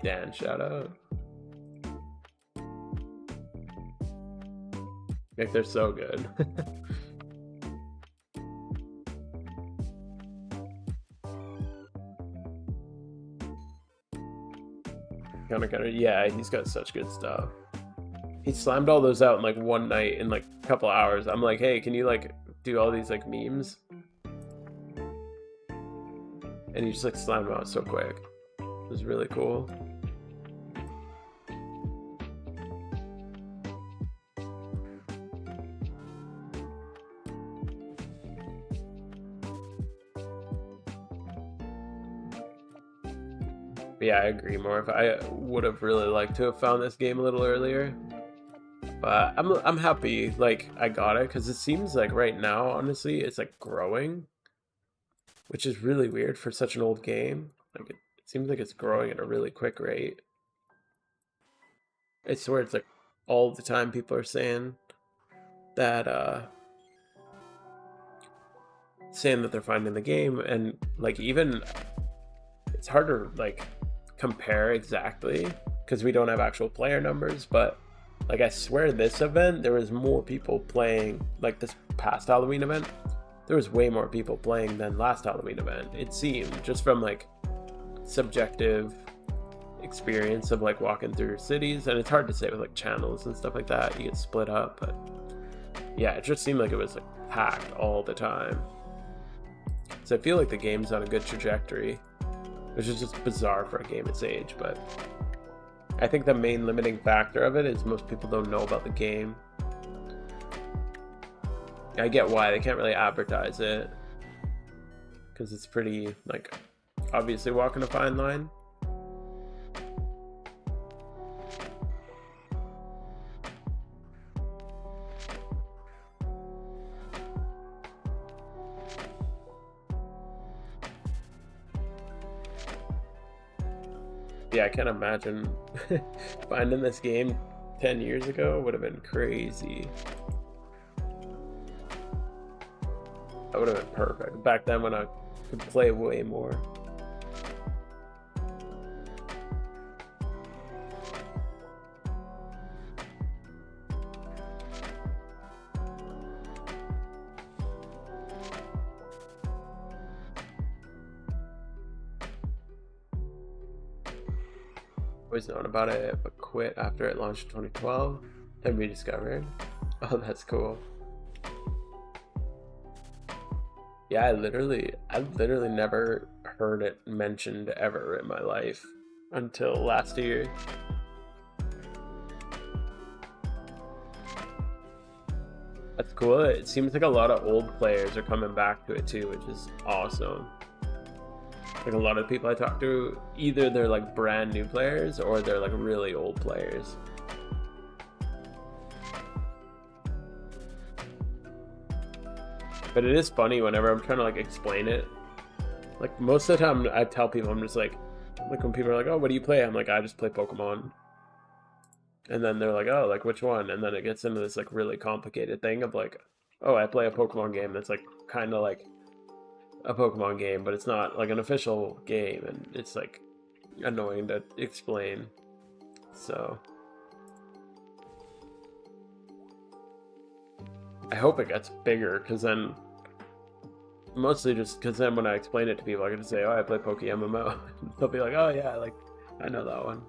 Dan shout out. Like, they're so good. Yeah, he's got such good stuff. He slammed all those out in like one night in like a couple hours. I'm like, hey, can you like do all these like memes? And he just like slammed them out so quick. It was really cool. But yeah, I agree more. If I would have really liked to have found this game a little earlier, but I'm happy like I got it, because it seems like right now, honestly, it's like growing, which is really weird for such an old game. Like it seems like it's growing at a really quick rate. I swear it's like all the time people are saying that they're finding the game, and like even it's hard to like compare exactly because we don't have actual player numbers, but like I swear this event there was more people playing, like this past Halloween event there was way more people playing than last Halloween event, it seemed, just from like subjective experience of like walking through cities. And it's hard to say with like channels and stuff like that, you get split up, but yeah, it just seemed like it was like packed all the time. So I feel like the game's on a good trajectory, which is just bizarre for a game its age. But I think the main limiting factor of it is most people don't know about the game. I get why they can't really advertise it, because it's pretty like obviously walking a fine line. Yeah, I can't imagine finding this game 10 years ago would have been crazy. That would have been perfect. Back then when I could play way more. Always known about it, but quit after it launched in 2012 and rediscovered. Oh, that's cool. Yeah, I've literally never heard it mentioned ever in my life until last year. That's cool. It seems like a lot of old players are coming back to it too, which is awesome. Like a lot of people I talk to, either they're like brand new players or they're like really old players. But it is funny whenever I'm trying to like explain it. Like most of the time I tell people, I'm just like when people are like, oh, what do you play? I'm like, I just play Pokemon. And then they're like, oh, like which one? And then it gets into this like really complicated thing of like, oh, I play a Pokemon game that's like kind of like a Pokemon game, but it's not like an official game, and it's like annoying to explain. So I hope it gets bigger, because then mostly just because then when I explain it to people, I can just say, oh, I play Poke MMO. They'll be like, oh yeah, like I know that one.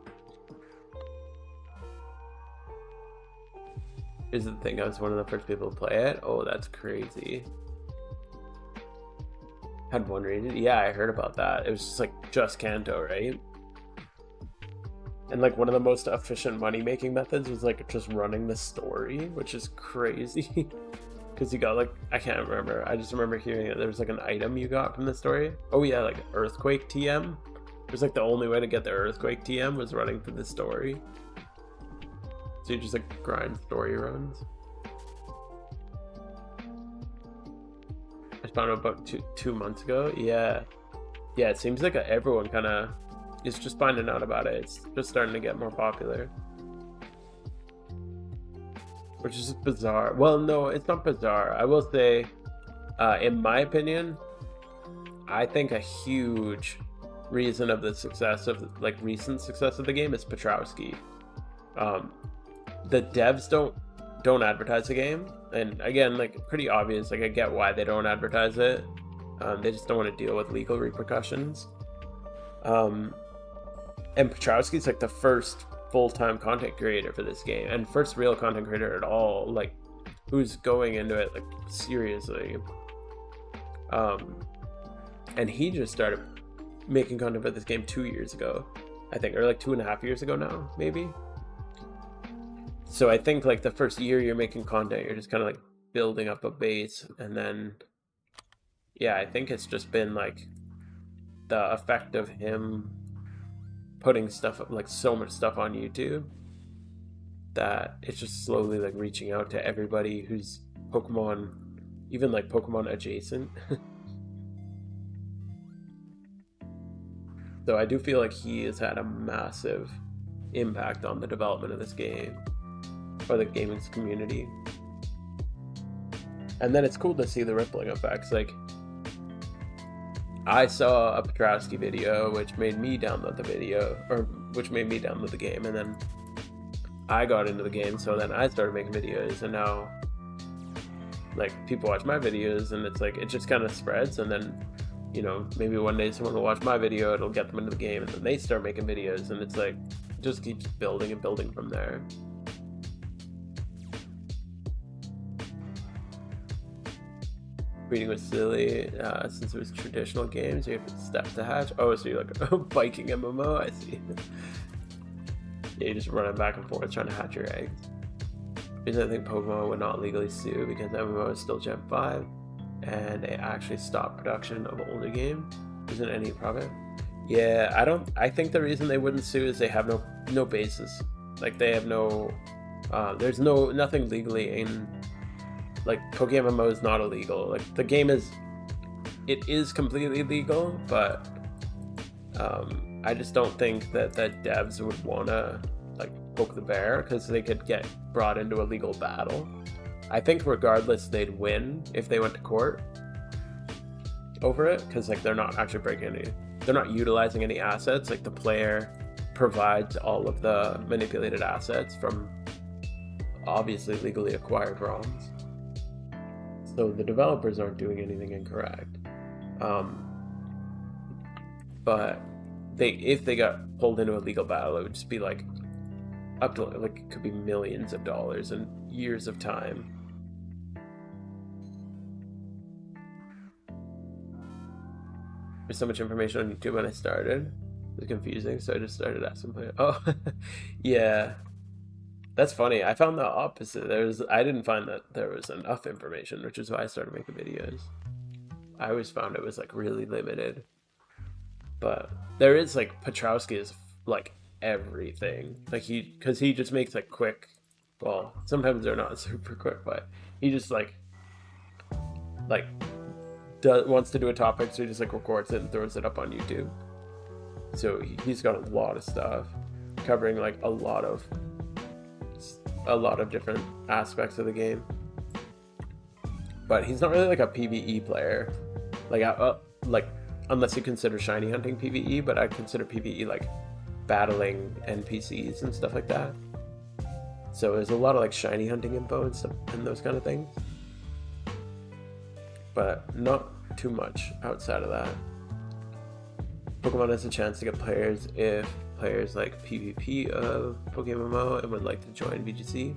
Is the thing I was one of the first people to play it? Oh, that's crazy. Had one rated? Yeah, I heard about that. It was just like just Kanto, right? And like one of the most efficient money-making methods was like just running the story, which is crazy. Because you got like, I can't remember. I just remember hearing that there was like an item you got from the story. Oh yeah, like Earthquake TM. It was like the only way to get the Earthquake TM was running through the story. So you just like grind story runs. I found out about two months ago. Yeah, it seems like everyone kind of is just finding out about it. It's just starting to get more popular, which is bizarre. Well, no, it's not bizarre. I will say, in my opinion, I think a huge reason of the success of like recent success of the game is Petrowski. The devs don't advertise the game, and again, like pretty obvious. Like I get why they don't advertise it. They just don't want to deal with legal repercussions. And Petrowski's like the first full-time content creator for this game, and first real content creator at all, like who's going into it like seriously. And he just started making content for this game 2 years ago, I think, or like 2.5 years ago now, maybe. So I think like the first year you're making content, you're just kind of like building up a base, and then yeah, I think it's just been like the effect of him putting stuff up, like so much stuff on YouTube, that it's just slowly like reaching out to everybody who's Pokemon, even like Pokemon adjacent. So I do feel like he has had a massive impact on the development of this game, or the gaming community. And then it's cool to see the rippling effects. Like I saw a Petrowski video which made me download the game, and then I got into the game, so then I started making videos, and now like people watch my videos, and it's like it just kind of spreads, and then you know, maybe one day someone will watch my video, it'll get them into the game, and then they start making videos, and it's like it just keeps building and building from there. Breeding was silly, since it was traditional games, you have steps to hatch. Oh, so you're like a Viking MMO, I see. Yeah, you're just running back and forth trying to hatch your eggs. Because I think Pokemon would not legally sue because MMO is still Gen 5, and they actually stopped production of older games. Isn't any profit? Yeah, I think the reason they wouldn't sue is they have no basis. Like they have no, there's nothing legally in, like Pokemon MMO is not illegal. Like the game is completely legal, but I just don't think that devs would wanna like poke the bear, because they could get brought into a legal battle. I think regardless they'd win if they went to court over it, because like they're not actually they're not utilizing any assets. Like the player provides all of the manipulated assets from obviously legally acquired ROMs. So the developers aren't doing anything incorrect. But if they got pulled into a legal battle, it would just be like up to like it could be millions of dollars and years of time. There's so much information on YouTube when I started. It was confusing, so I just started asking players. Oh, yeah. That's funny. I found the opposite. I didn't find that there was enough information, which is why I started making videos. I always found it was like really limited. But there is like Petrowski is like everything. Like because he just makes like quick. Well, sometimes they're not super quick, but he just like wants to do a topic, so he just like records it and throws it up on YouTube. So he's got a lot of stuff covering like a lot of different aspects of the game. But he's not really like a PvE player, like unless you consider shiny hunting PvE. But I consider PvE like battling NPCs and stuff like that. So there's a lot of like shiny hunting info and stuff and those kind of things, but not too much outside of that. Pokemon has a chance to get players if players like PvP of PokeMMO and would like to join VGC.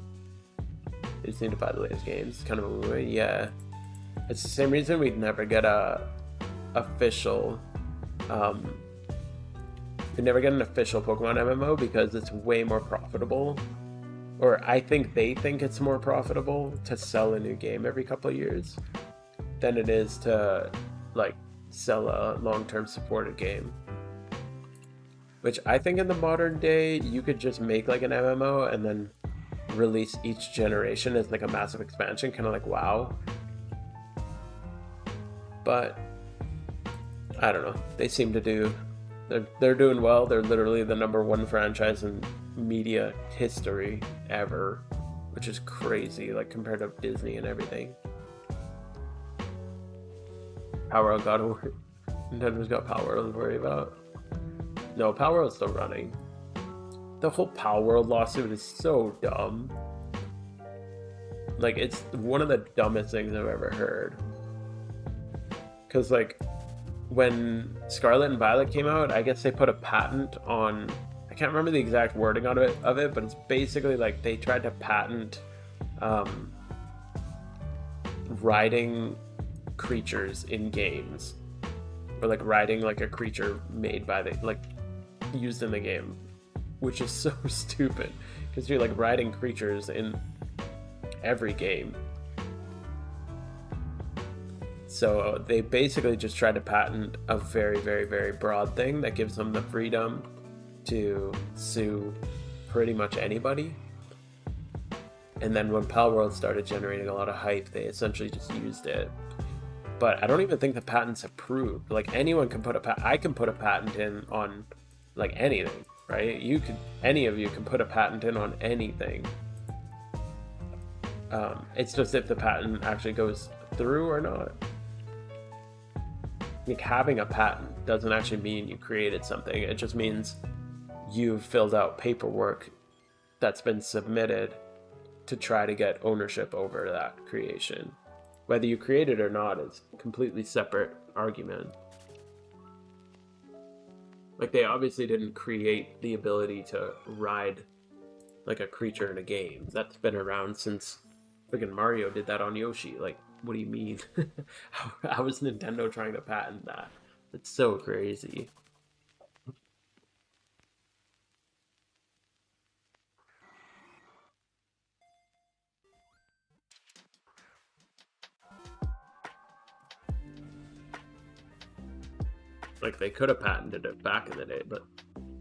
They just need to buy the latest games. It's kind of a way, yeah. It's the same reason we'd never get a official we'd never get an official Pokemon MMO because it's way more profitable. Or I think they think it's more profitable to sell a new game every couple of years than it is to like sell a long-term supported game. Which I think in the modern day you could just make like an MMO and then release each generation as like a massive expansion, kind of like WoW. But I don't know. They seem to do. They're doing well. They're literally the #1 franchise in media history ever, which is crazy, like compared to Disney and everything. Power World got to worry. Nintendo's got Power World to worry about. No, Power World's still running. The whole Power World lawsuit is so dumb. Like, it's one of the dumbest things I've ever heard. Because, like, when Scarlet and Violet came out, I guess they put a patent on... I can't remember the exact wording of it, but it's basically like they tried to patent riding creatures in games. Or, like, riding, like, a creature made by the... like, used in the game. Which is so stupid. Because you're, like, riding creatures in every game. So they basically just tried to patent a very, very, very broad thing that gives them the freedom to sue pretty much anybody. And then when Pal World started generating a lot of hype, they essentially just used it. But I don't even think the patent's approved. Like, anyone can put I can put a patent in on like anything, right? Any of you can put a patent in on anything. It's just if the patent actually goes through or not. Like, having a patent doesn't actually mean you created something. It just means you've filled out paperwork that's been submitted to try to get ownership over that creation. Whether you create it or not is a completely separate argument. Like, they obviously didn't create the ability to ride like a creature in a game. That's been around since freaking Mario did that on Yoshi. Like, what do you mean? How is Nintendo trying to patent that? It's so crazy. Like, they could have patented it back in the day, but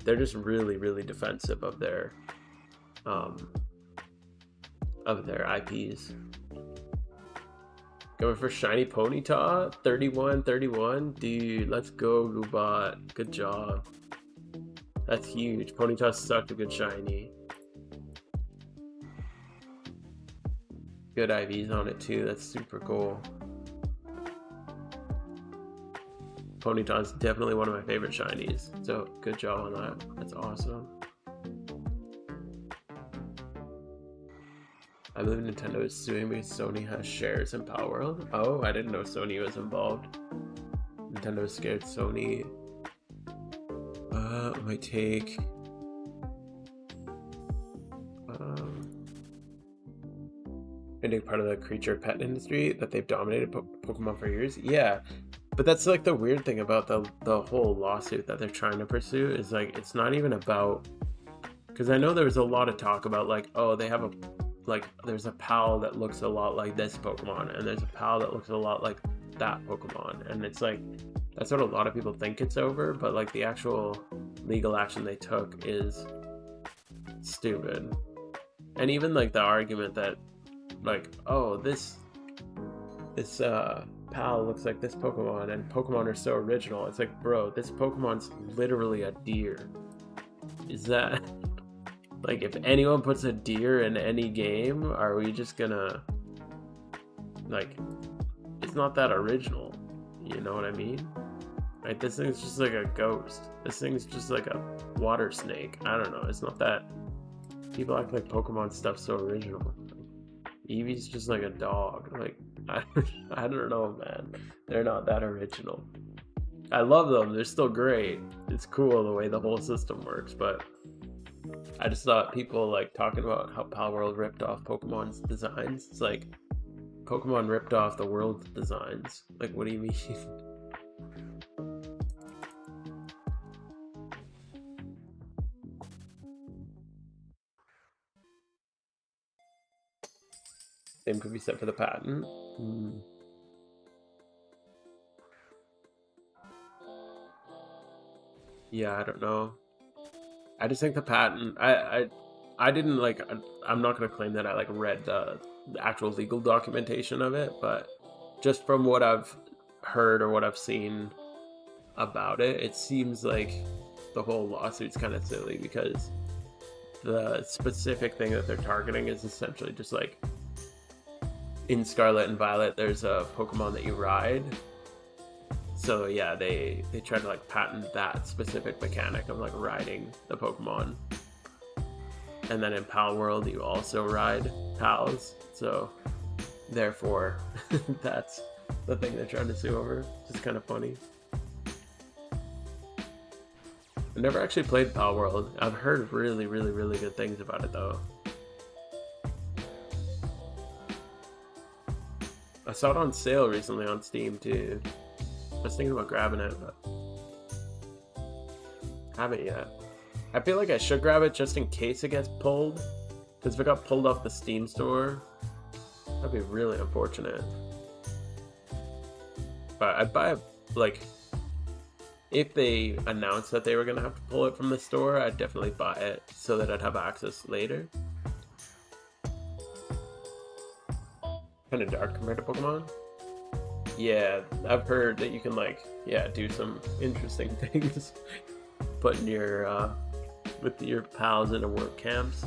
they're just really, really defensive of their IPs. Going for shiny Ponyta, 31. Dude, let's go, Goobot. Good job. That's huge. Ponyta's such a good shiny. Good IVs on it too. That's super cool. Ponyta's definitely one of my favorite shinies. So good job on that. That's awesome. I believe Nintendo is suing because Sony has shares in Power World. Oh, I didn't know Sony was involved. Nintendo is scared Sony might take part of the creature pet industry that they've dominated Pokemon for years. Yeah, But that's like the weird thing about the whole lawsuit that they're trying to pursue is like it's not even about, because I know there was a lot of talk about like, oh, they have a, like there's a PAL that looks a lot like this Pokemon and there's a PAL that looks a lot like that Pokemon, and it's like that's what a lot of people think it's over, but like the actual legal action they took is stupid. And even like the argument that like, oh, this PAL looks like this Pokemon and Pokemon are so original. It's like, bro, this Pokemon's literally a deer. Is that like, if anyone puts a deer in any game, are we just gonna like, it's not that original, you know what I mean? Like, this thing's just like a ghost. This thing's just like a water snake. I don't know, it's not that, people act like Pokemon stuff's so original. Eevee's just like a dog. Like, I don't know, man. They're not that original. I love them. They're still great. It's cool the way the whole system works, but I just thought people like talking about how Palworld ripped off Pokemon's designs. It's like, Pokemon ripped off the world's designs. Like, what do you mean? Same could be said for the patent. Yeah, I don't know. I just think the patent, I didn't like, I'm not gonna claim that I like read the actual legal documentation of it, but just from what I've heard or what I've seen about it, it seems like the whole lawsuit's kind of silly because the specific thing that they're targeting is essentially just like, in Scarlet and Violet, there's a Pokemon that you ride. So yeah, they try to like patent that specific mechanic of like riding the Pokemon. And then in Palworld, you also ride Pals. So therefore, that's the thing they're trying to sue over. Just kind of funny. I've never actually played Palworld. I've heard really, really, really good things about it though. I saw it on sale recently on Steam too. I was thinking about grabbing it, but haven't yet. I feel like I should grab it just in case it gets pulled, because if it got pulled off the Steam store, that'd be really unfortunate. But I'd buy it, like, if they announced that they were gonna have to pull it from the store, I'd definitely buy it so that I'd have access later. Kind of dark compared to Pokemon. Yeah, I've heard that you can like, yeah, do some interesting things. Putting your with your pals into work camps.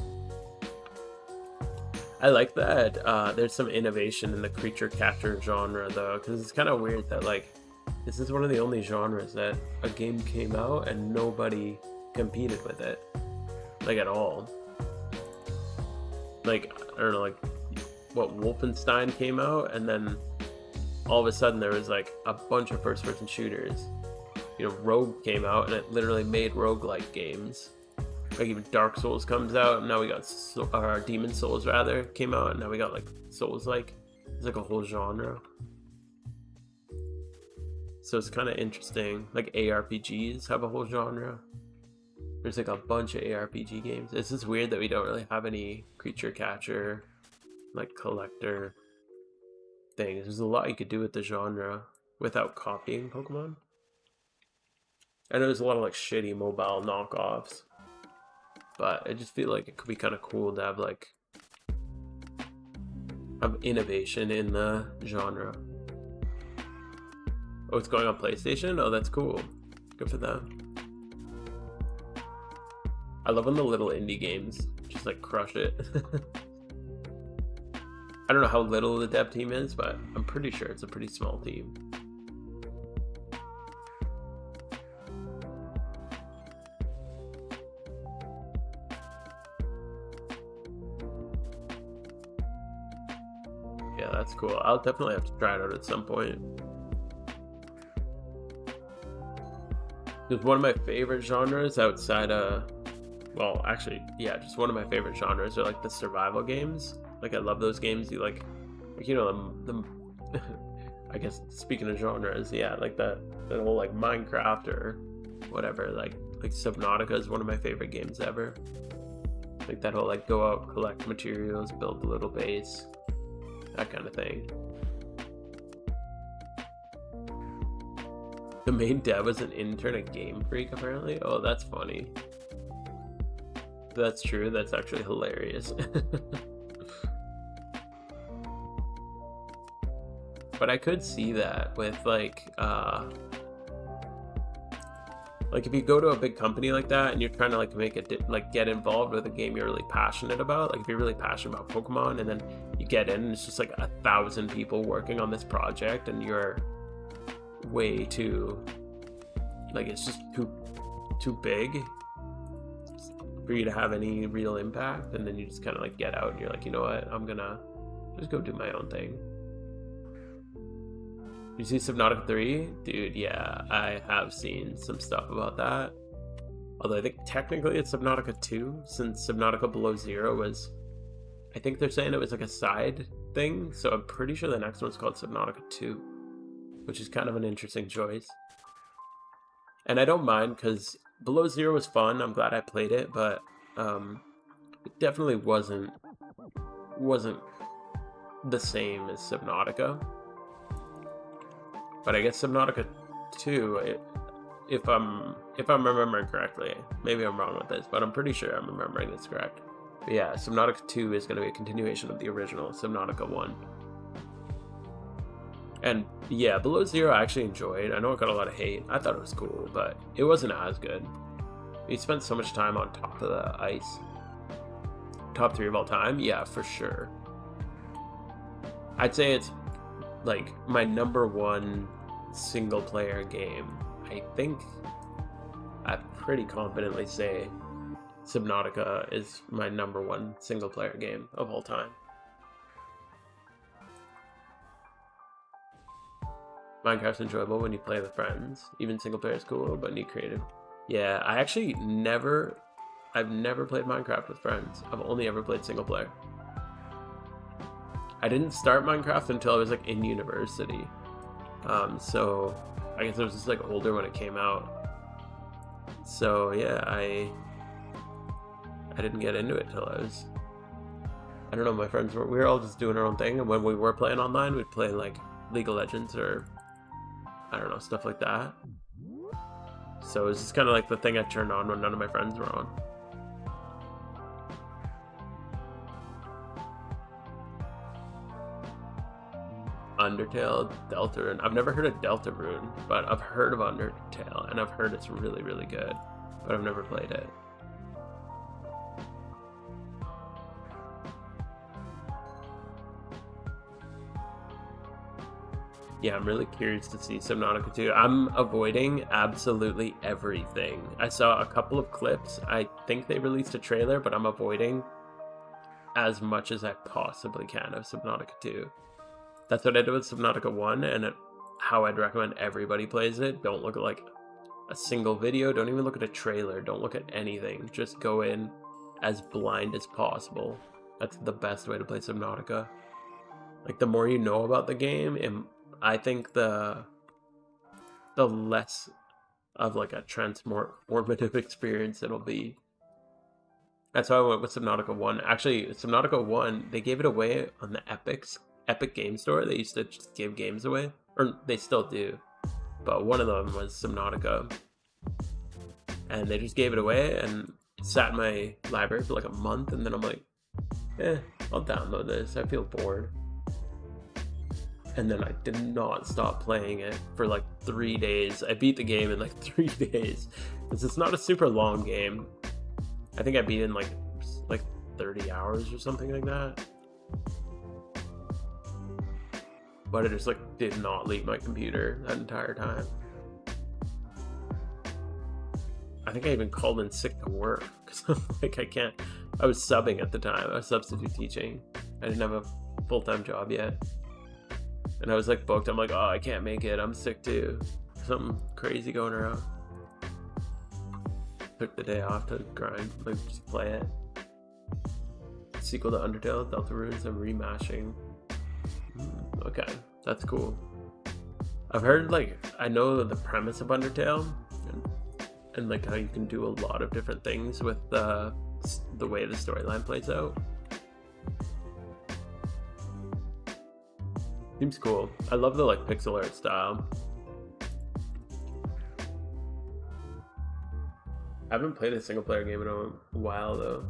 I like that there's some innovation in the creature catcher genre though, because it's kind of weird that like this is one of the only genres that a game came out and nobody competed with it, like at all. Like, I don't know, like what, Wolfenstein came out and then all of a sudden there was like a bunch of first-person shooters. You know, Rogue came out and it literally made roguelike games. Like even Dark Souls comes out and now we got Demon Souls rather came out and now we got like Souls-like. It's like a whole genre. So it's kind of interesting. Like ARPGs have a whole genre. There's like a bunch of ARPG games. It's just weird that we don't really have any creature catcher, like collector things. There's a lot you could do with the genre without copying Pokemon. I know there's a lot of like shitty mobile knockoffs, but I just feel like it could be kind of cool to have like innovation in the genre. Oh, it's going on PlayStation? Oh, that's cool. Good for them. I love when the little indie games just like crush it. I don't know how little the dev team is, but I'm pretty sure it's a pretty small team. Yeah, that's cool. I'll definitely have to try it out at some point. It's one of my favorite genres outside of, well, actually, yeah, just one of my favorite genres are like the survival games. Like I love those games. You like you know, I guess speaking of genres, yeah, like the whole like Minecraft or whatever, like Subnautica is one of my favorite games ever. Like that whole like go out, collect materials, build a little base, that kind of thing. The main dev was an intern at Game Freak, apparently. Oh, that's funny. That's true. That's actually hilarious. But I could see that with like if you go to a big company like that and you're trying to like make it like get involved with a game you're really passionate about, like if you're really passionate about Pokemon and then you get in and it's just like 1,000 people working on this project and you're way too, like it's just too big for you to have any real impact, and then you just kind of like get out and you're like, you know what, I'm gonna just go do my own thing. You see Subnautica 3? Dude, yeah, I have seen some stuff about that. Although I think technically it's Subnautica 2, since Subnautica Below Zero was, I think they're saying it was like a side thing, so I'm pretty sure the next one's called Subnautica 2, which is kind of an interesting choice. And I don't mind, because Below Zero was fun, I'm glad I played it, but it definitely wasn't the same as Subnautica. But I guess Subnautica 2, if I'm remembering correctly, maybe I'm wrong with this, but I'm pretty sure I'm remembering this correct. But yeah, Subnautica 2 is going to be a continuation of the original Subnautica 1. And yeah, Below Zero I actually enjoyed. I know it got a lot of hate. I thought it was cool, but it wasn't as good. We spent so much time on top of the ice. Top 3 of all time? Yeah, for sure. I'd say it's like my #1 single player game. I think I pretty confidently say Subnautica is my #1 single player game of all time. Minecraft's enjoyable when you play with friends. Even single player is cool, but need creative. Yeah, I actually I've never played Minecraft with friends. I've only ever played single player. I didn't start Minecraft until I was like in university. So I guess I was just like older when it came out. So yeah, I didn't get into it till I was, I don't know, my friends we were all just doing our own thing, and when we were playing online, we'd play like League of Legends or I don't know, stuff like that. So it was just kind of like the thing I turned on when none of my friends were on. Undertale, Deltarune. I've never heard of Deltarune, but I've heard of Undertale, and I've heard it's really, really good, but I've never played it. Yeah, I'm really curious to see Subnautica 2. I'm avoiding absolutely everything. I saw a couple of clips. I think they released a trailer, but I'm avoiding as much as I possibly can of Subnautica 2. That's what I did with Subnautica 1, and how I'd recommend everybody plays it. Don't look at like a single video. Don't even look at a trailer. Don't look at anything. Just go in as blind as possible. That's the best way to play Subnautica. Like, the more you know about the game, and I think the less of like a transformative experience it'll be. That's why I went with Subnautica 1. Actually, Subnautica 1, they gave it away on the Epic Game Store. They used to just give games away, or they still do, but one of them was Subnautica, and they just gave it away, and it sat in my library for like a month, and then I'm like, I'll download this, I feel bored. And then I did not stop playing it for like 3 days. I beat the game in like 3 days, because it's not a super long game. I think I beat it in like 30 hours or something like that. But it just like did not leave my computer that entire time. I think I even called in sick to work because I'm like, I was subbing at the time. I was substitute teaching. I didn't have a full-time job yet, and I was like booked. I'm like, oh, I can't make it, I'm sick too. Something crazy going around. Took the day off to grind, like just play it. Sequel to Undertale, Deltarune, I'm remashing. Okay, that's cool. I've heard, like, I know the premise of Undertale, and like how you can do a lot of different things with the way the storyline plays out. Seems cool. I love the like pixel art style. I haven't played a single player game in a while though.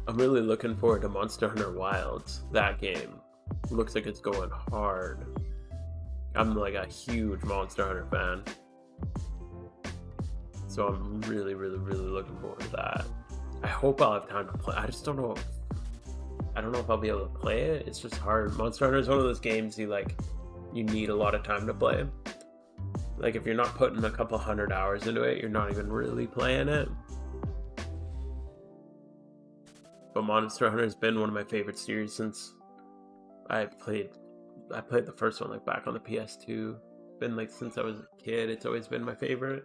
I'm really looking forward to Monster Hunter Wilds. That game looks like it's going hard. I'm like a huge Monster Hunter fan. So I'm really looking forward to that. I hope I'll have time to play. I just don't know. I don't know if I'll be able to play it. It's just hard. Monster Hunter is one of those games you need a lot of time to play. Like if you're not putting a couple 100 hours into it, you're not even really playing it. But Monster Hunter has been one of my favorite series since I played the first one like back on the PS2. Been like since I was a kid, it's always been my favorite.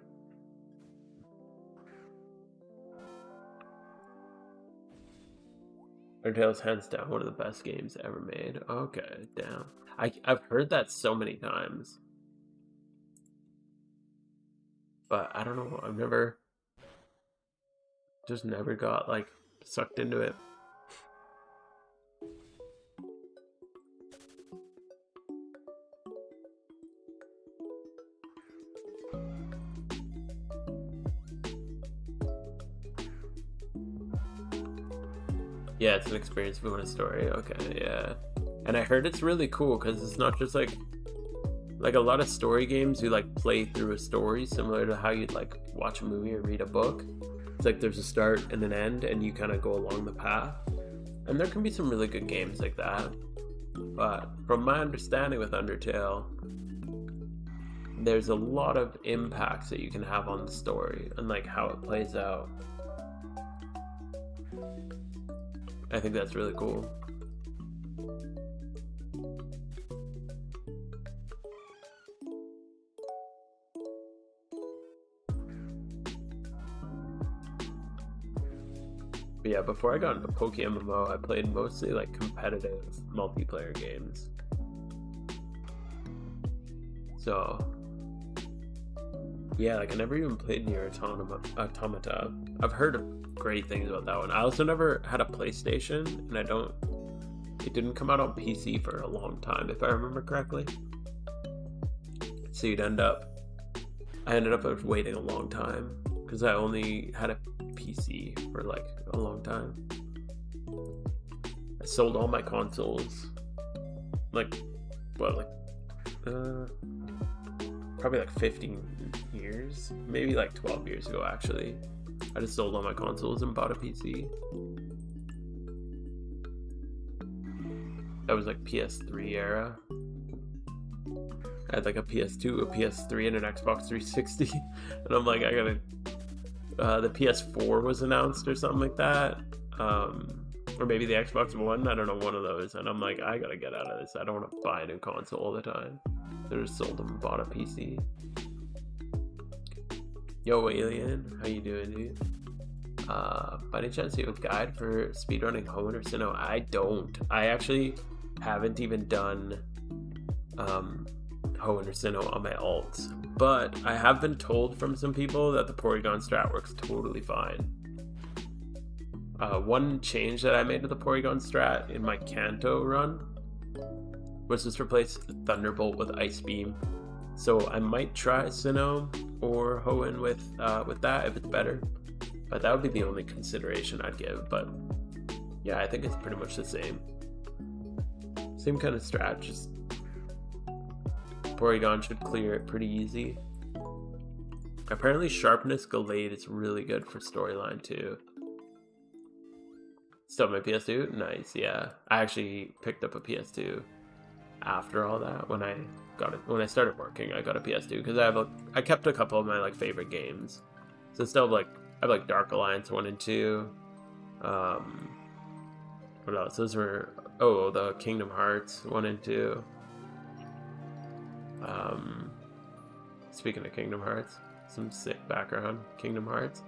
Undertale's hands down one of the best games ever made. Okay, damn. I've heard that so many times. But I don't know, I've never got like sucked into it. Yeah, it's an experience moving a story. Okay, yeah. And I heard it's really cool because it's not just like a lot of story games you like play through a story similar to how you'd like watch a movie or read a book. It's like there's a start and an end and you kind of go along the path. And there can be some really good games like that. But from my understanding with Undertale, there's a lot of impacts that you can have on the story and like how it plays out. I think that's really cool. But yeah, before I got into PokeMMO, I played mostly like competitive multiplayer games. So yeah, like I never even played Nier Automata. I've heard great things about that one. I also never had a PlayStation, and it didn't come out on PC for a long time, if I remember correctly. So I ended up waiting a long time because I only had a PC for like a long time. I sold all my consoles probably like 15 years, maybe like 12 years ago actually. I just sold all my consoles and bought a PC. That was like PS3 era. I had like a PS2, a PS3, and an Xbox 360. And I'm like, the PS4 was announced or something like that. Or maybe the Xbox One, I don't know, one of those. And I'm like, I gotta get out of this. I don't want to buy a new console all the time. So I just sold them and bought a PC. Yo, Alien, how you doing, dude? By any chance, you have a guide for speedrunning Hoenn or Sinnoh? I don't. I actually haven't even done Hoenn or Sinnoh on my alts, but I have been told from some people that the Porygon strat works totally fine. One change that I made to the Porygon strat in my Kanto run was just replace Thunderbolt with Ice Beam. So I might try Sinnoh or Hoenn with that if it's better. But that would be the only consideration I'd give. But yeah, I think it's pretty much the same. Same kind of strat, just Porygon should clear it pretty easy. Apparently Sharpness Gallade is really good for storyline too. Still my PS2? Nice, yeah. I actually picked up a PS2 after all that. When I started working, I got a PS2 because I kept a couple of my like favorite games. So still I have like Dark Alliance 1 and 2. What else? Those were the Kingdom Hearts 1 and 2. Speaking of Kingdom Hearts, Some sick background. Kingdom Hearts.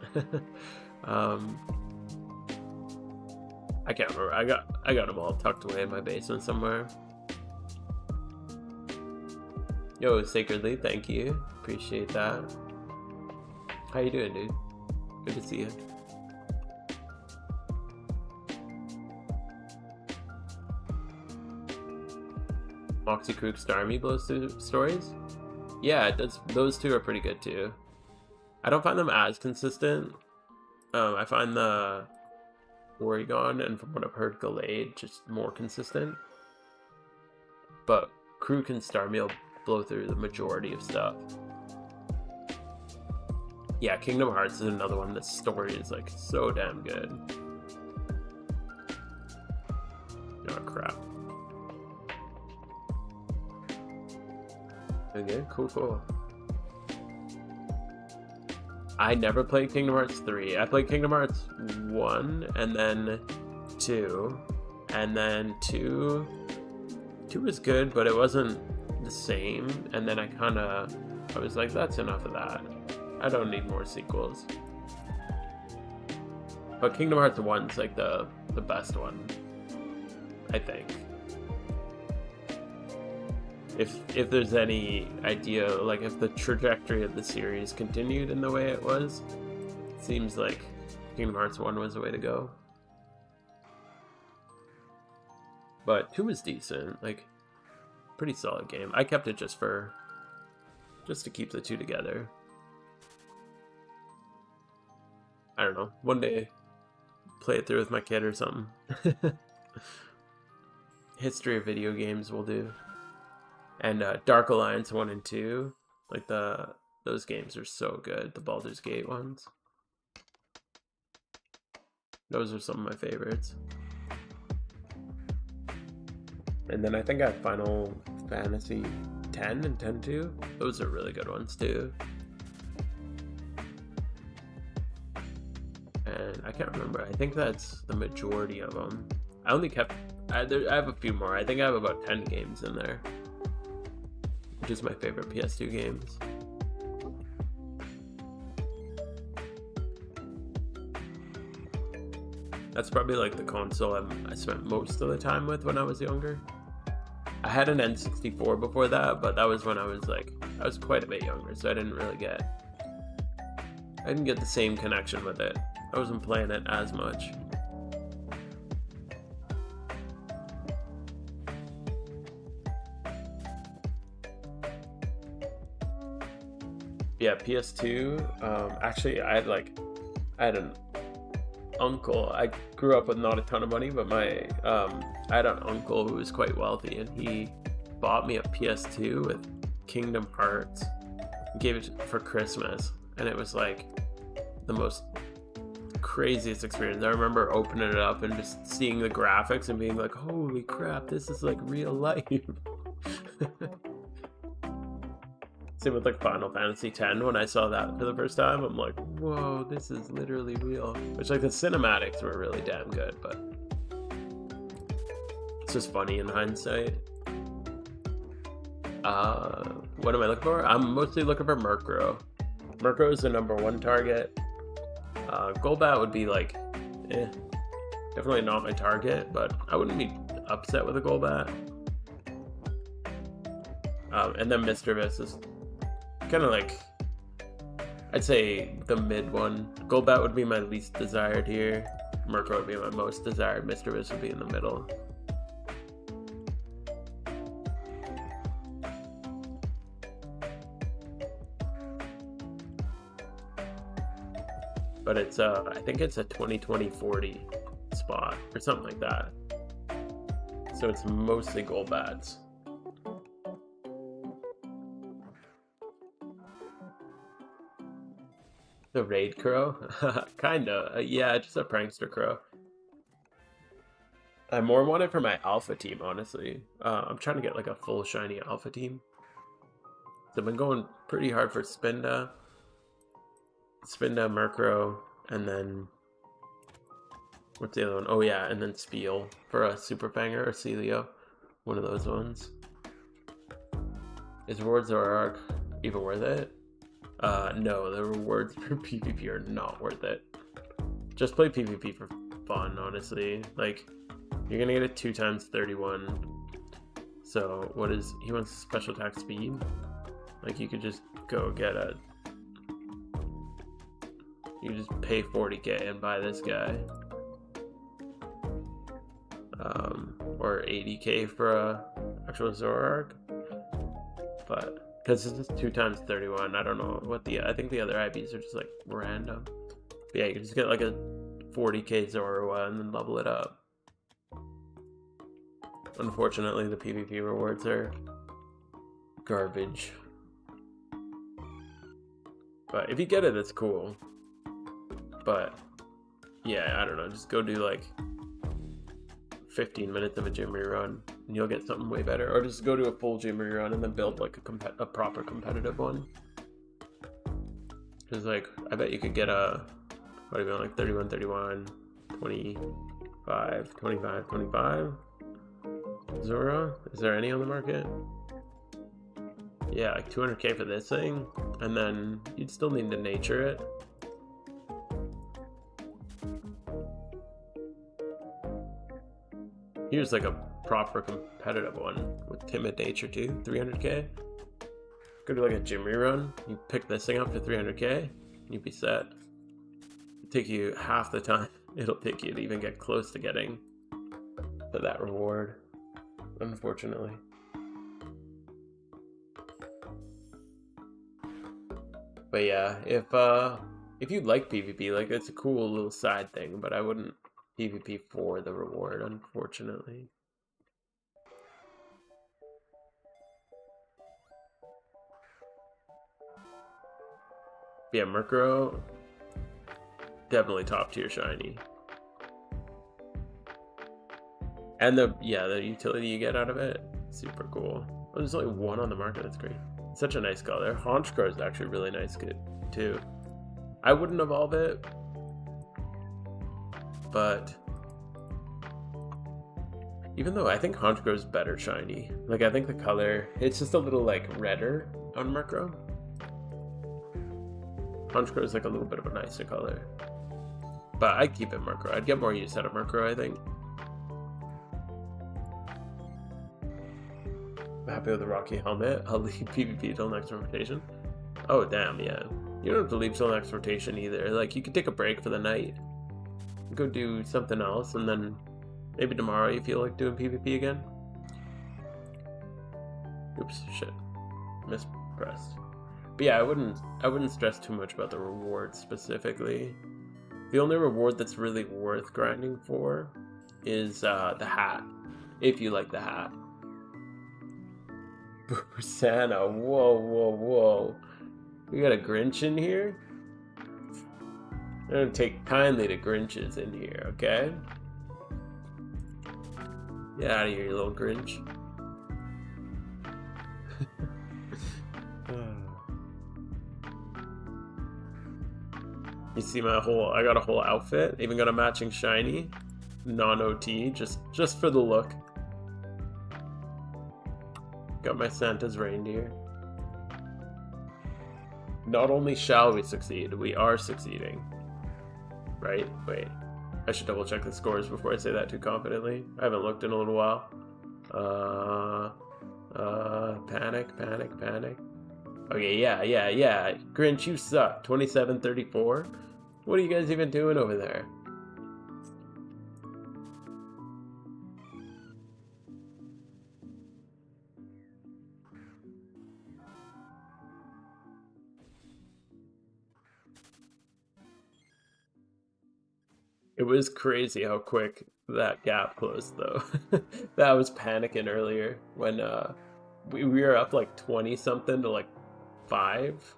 I can't remember. I got them all tucked away in my basement somewhere. Yo, Sacredly, thank you. Appreciate that. How you doing, dude? Good to see you. Moxie Crook's Starmie blows through stories? Yeah, those two are pretty good too. I don't find them as consistent. I find the Oregon and from what I've heard, Gallade just more consistent. But Crook and Starmie will blow through the majority of stuff. Yeah, Kingdom Hearts is another one. The story is like so damn good. Oh crap. Okay, cool. I never played Kingdom Hearts 3. I played Kingdom Hearts 1 and then 2. And then 2 was good, but it wasn't the same. And then I was like, that's enough of that. I don't need more sequels. But Kingdom Hearts 1's like the best one, I think. If there's any idea, like if the trajectory of the series continued in the way it was, it seems like Kingdom Hearts 1 was the way to go. But 2 was decent, like pretty solid game. I kept it just to keep the two together. I don't know, one day play it through with my kid or something. History of video games will do. And Dark Alliance 1 and 2, like those games are so good, the Baldur's Gate ones. Those are some of my favorites. And then I think I have Final Fantasy 10 and 10-2. Those are really good ones too. And I can't remember. I think that's the majority of them. I only kept... I have a few more. I think I have about 10 games in there. Which is my favorite PS2 games. That's probably like the console I spent most of the time with when I was younger. I had an N64 before that, but that was when I was quite a bit younger, so I didn't get the same connection with it. I wasn't playing it as much. Yeah, PS2. Actually, I had an uncle. I grew up with not a ton of money, but I had an uncle who was quite wealthy, and he bought me a PS2 with Kingdom Hearts. He gave it for Christmas, and it was like the most craziest experience. I remember opening it up and just seeing the graphics and being like, holy crap, this is like real life. Same with like Final Fantasy X. When I saw that for the first time, I'm like, whoa, this is literally real. Which, like, the cinematics were really damn good, but it's just funny in hindsight. What am I looking for? I'm mostly looking for Murkrow. Murkrow is the #1 target. Golbat would be like, definitely not my target, but I wouldn't be upset with a Golbat. And then Mischievous is kind of like, I'd say the mid one. Golbat would be my least desired here. Murkrow would be my most desired. Mischievous would be in the middle. But it's I think it's a 20-20-40 spot or something like that. So it's mostly Golbats. The raid crow? Kinda. Yeah, just a prankster crow. I more want it for my alpha team, honestly. I'm trying to get like a full shiny alpha team. So I've been going pretty hard for Spinda, Murkrow, and then what's the other one? Oh yeah, and then Spiel for a Super Fanger or Celio. One of those ones. Is Rewards or Arc even worth it? No, the rewards for PvP are not worth it. Just play PvP for fun, honestly. Like, you're gonna get a 2 times 31. So, what is... He wants special attack speed? Like, you could just go get a... You just pay 40k and buy this guy. Or 80k for a actual Zoroark. But, because this is 2 times 31, I don't know what the... I think the other IVs are just, like, random. But yeah, you can just get, like, a 40k Zorua and then level it up. Unfortunately, the PvP rewards are garbage. But if you get it, it's cool. But, yeah, I don't know, just go do, like, 15 minutes of a gym rerun and you'll get something way better, or just go to a full gym rerun and then build like a proper competitive one. Because like I bet you could get a what do you like 31 31 25 25 25 Zora. Is there any on the market? Yeah, like 200k for this thing, and then you'd still need to nature it. Here's like a proper competitive one with timid nature too, 300k. Go to like a gym rerun, you pick this thing up for 300k, and you'd be set. It'll take you half the time it'll take you to even get close to getting to that reward, unfortunately. But yeah, if you like PvP, like it's a cool little side thing, but I wouldn't PvP for the reward, unfortunately. Yeah, Murkrow, definitely top tier shiny. And the utility you get out of it, super cool. Oh, there's only one on the market, that's great. Such a nice color. Honchkrow is actually really nice too. I wouldn't evolve it, but even though I think Honchkrow is better shiny. Like I think the color, it's just a little like redder on Murkrow. Honchkrow is like a little bit of a nicer color. But I'd keep it Murkrow. I'd get more use out of Murkrow, I think. I'm happy with the Rocky helmet. I'll leave PvP till next rotation. Oh damn, yeah. You don't have to leave till next rotation either. Like you could take a break for the night. Go do something else, and then maybe tomorrow you feel like doing PvP again. Oops, shit. Mispressed. But yeah, I wouldn't stress too much about the reward specifically. The only reward that's really worth grinding for is the hat, if you like the hat. Santa, whoa, whoa, whoa. We got a Grinch in here? I don't take kindly to Grinches in here, okay? Get out of here, you little Grinch. You see my I got a whole outfit, even got a matching shiny, non-OT, just for the look. Got my Santa's reindeer. Not only shall we succeed, we are succeeding. Right? Wait. I should double check the scores before I say that too confidently. I haven't looked in a little while. Panic. Okay, yeah. Grinch, you suck. 27-34. What are you guys even doing over there? It was crazy how quick that gap closed, though. That was panicking earlier when we were up like 20 something to like 5,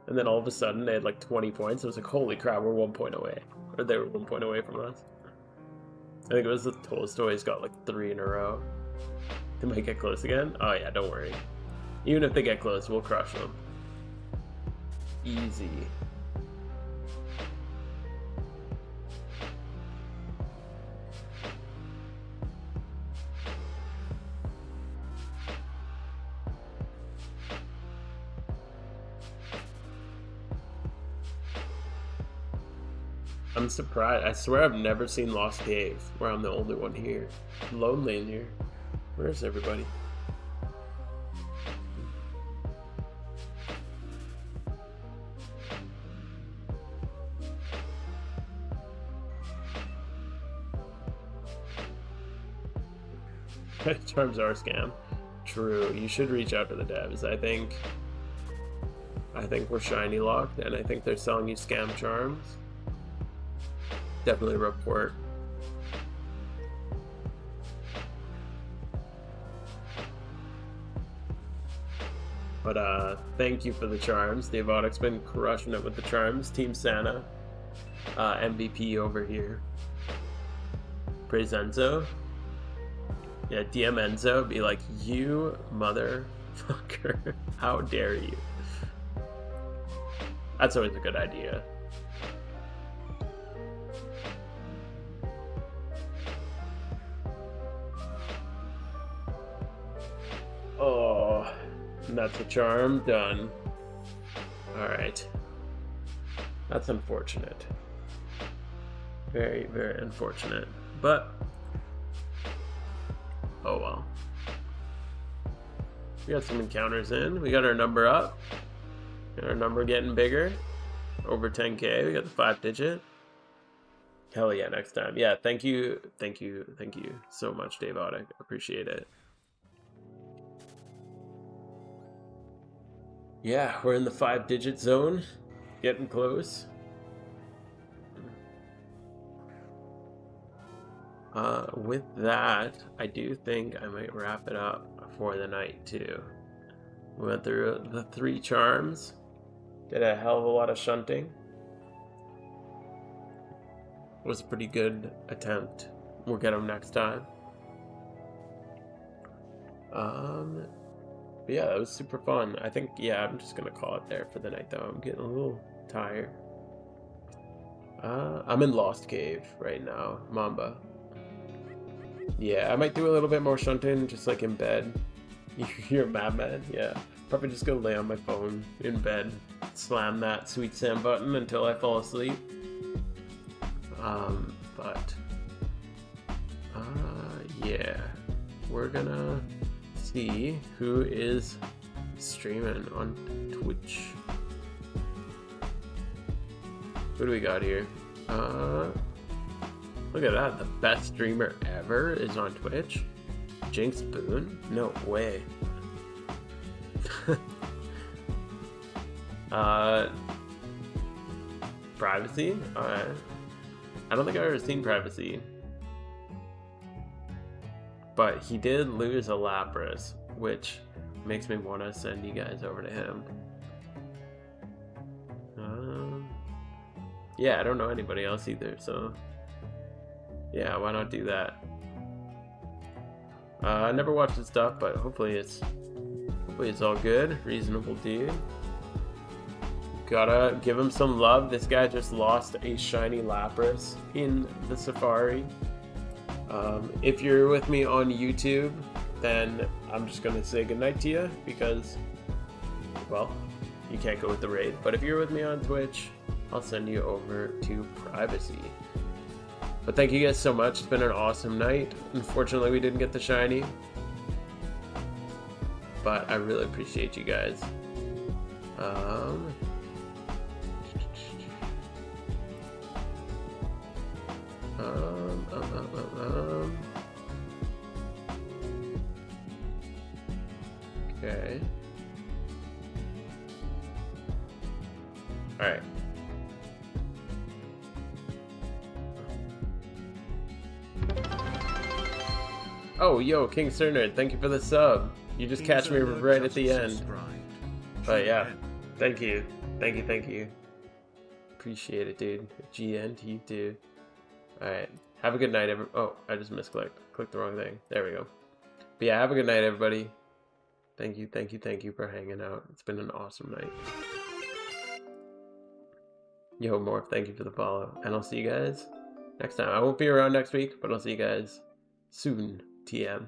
and then all of a sudden they had like 20 points. It was like, holy crap, we're 1 point away, or they were 1 point away from us. I think it was the Tolstoys got like 3 in a row. They might get close again. Oh yeah, don't worry. Even if they get close, we'll crush them. Easy. I'm surprised. I swear I've never seen Lost Cave, where I'm the only one here. Lonely in here. Where's everybody? Charms are a scam. True. You should reach out to the devs. I think we're shiny locked, and I think they're selling you scam charms. Definitely report. But thank you for the charms. Davotic's been crushing it with the charms. Team Santa, MVP over here. Praise Enzo. Yeah, DM Enzo, be like, you motherfucker, how dare you? That's always a good idea. Oh, and that's a charm done. Alright. That's unfortunate. Very, very unfortunate. But oh well. We got some encounters in. We got our number up. Got our number getting bigger. Over 10k. We got the 5-digit. Hell yeah, next time. Yeah, thank you so much, Davotic. Appreciate it. Yeah, we're in the 5-digit zone. Getting close. With that, I do think I might wrap it up for the night too. We went through the 3 charms, did a hell of a lot of shunting. It was a pretty good attempt. We'll get them next time. But yeah, that was super fun. I think, yeah, I'm just gonna call it there for the night though. I'm getting a little tired. I'm in Lost Cave right now, Mamba. Yeah, I might do a little bit more shunting, just like in bed. You're a madman, yeah. Probably just go lay on my phone in bed, slam that sweet Sam button until I fall asleep. Yeah, we're gonna see who is streaming on Twitch. What do we got here? Look at that, the best streamer ever is on Twitch. Jinx Boone? No way. Privacy? I don't think I've ever seen Privacy. But he did lose a Lapras, which makes me want to send you guys over to him. Yeah, I don't know anybody else either, so yeah, why not do that? I never watched his stuff, but hopefully it's all good. Reasonable dude. Gotta give him some love. This guy just lost a shiny Lapras in the Safari. If you're with me on YouTube, then I'm just gonna say goodnight to you because, well, you can't go with the raid. But if you're with me on Twitch, I'll send you over to Privacy. But thank you guys so much. It's been an awesome night. Unfortunately, we didn't get the shiny, but I really appreciate you guys. Okay. All right. Oh, yo, King Cernerd, thank you for the sub. You just catch me right at the end. But yeah, thank you. Thank you. Appreciate it, dude. GN to you too. Alright, have a good night, oh, I just misclicked. Clicked the wrong thing. There we go. But yeah, have a good night, everybody. Thank you for hanging out. It's been an awesome night. Yo, Morph, thank you for the follow. And I'll see you guys next time. I won't be around next week, but I'll see you guys soon. TM.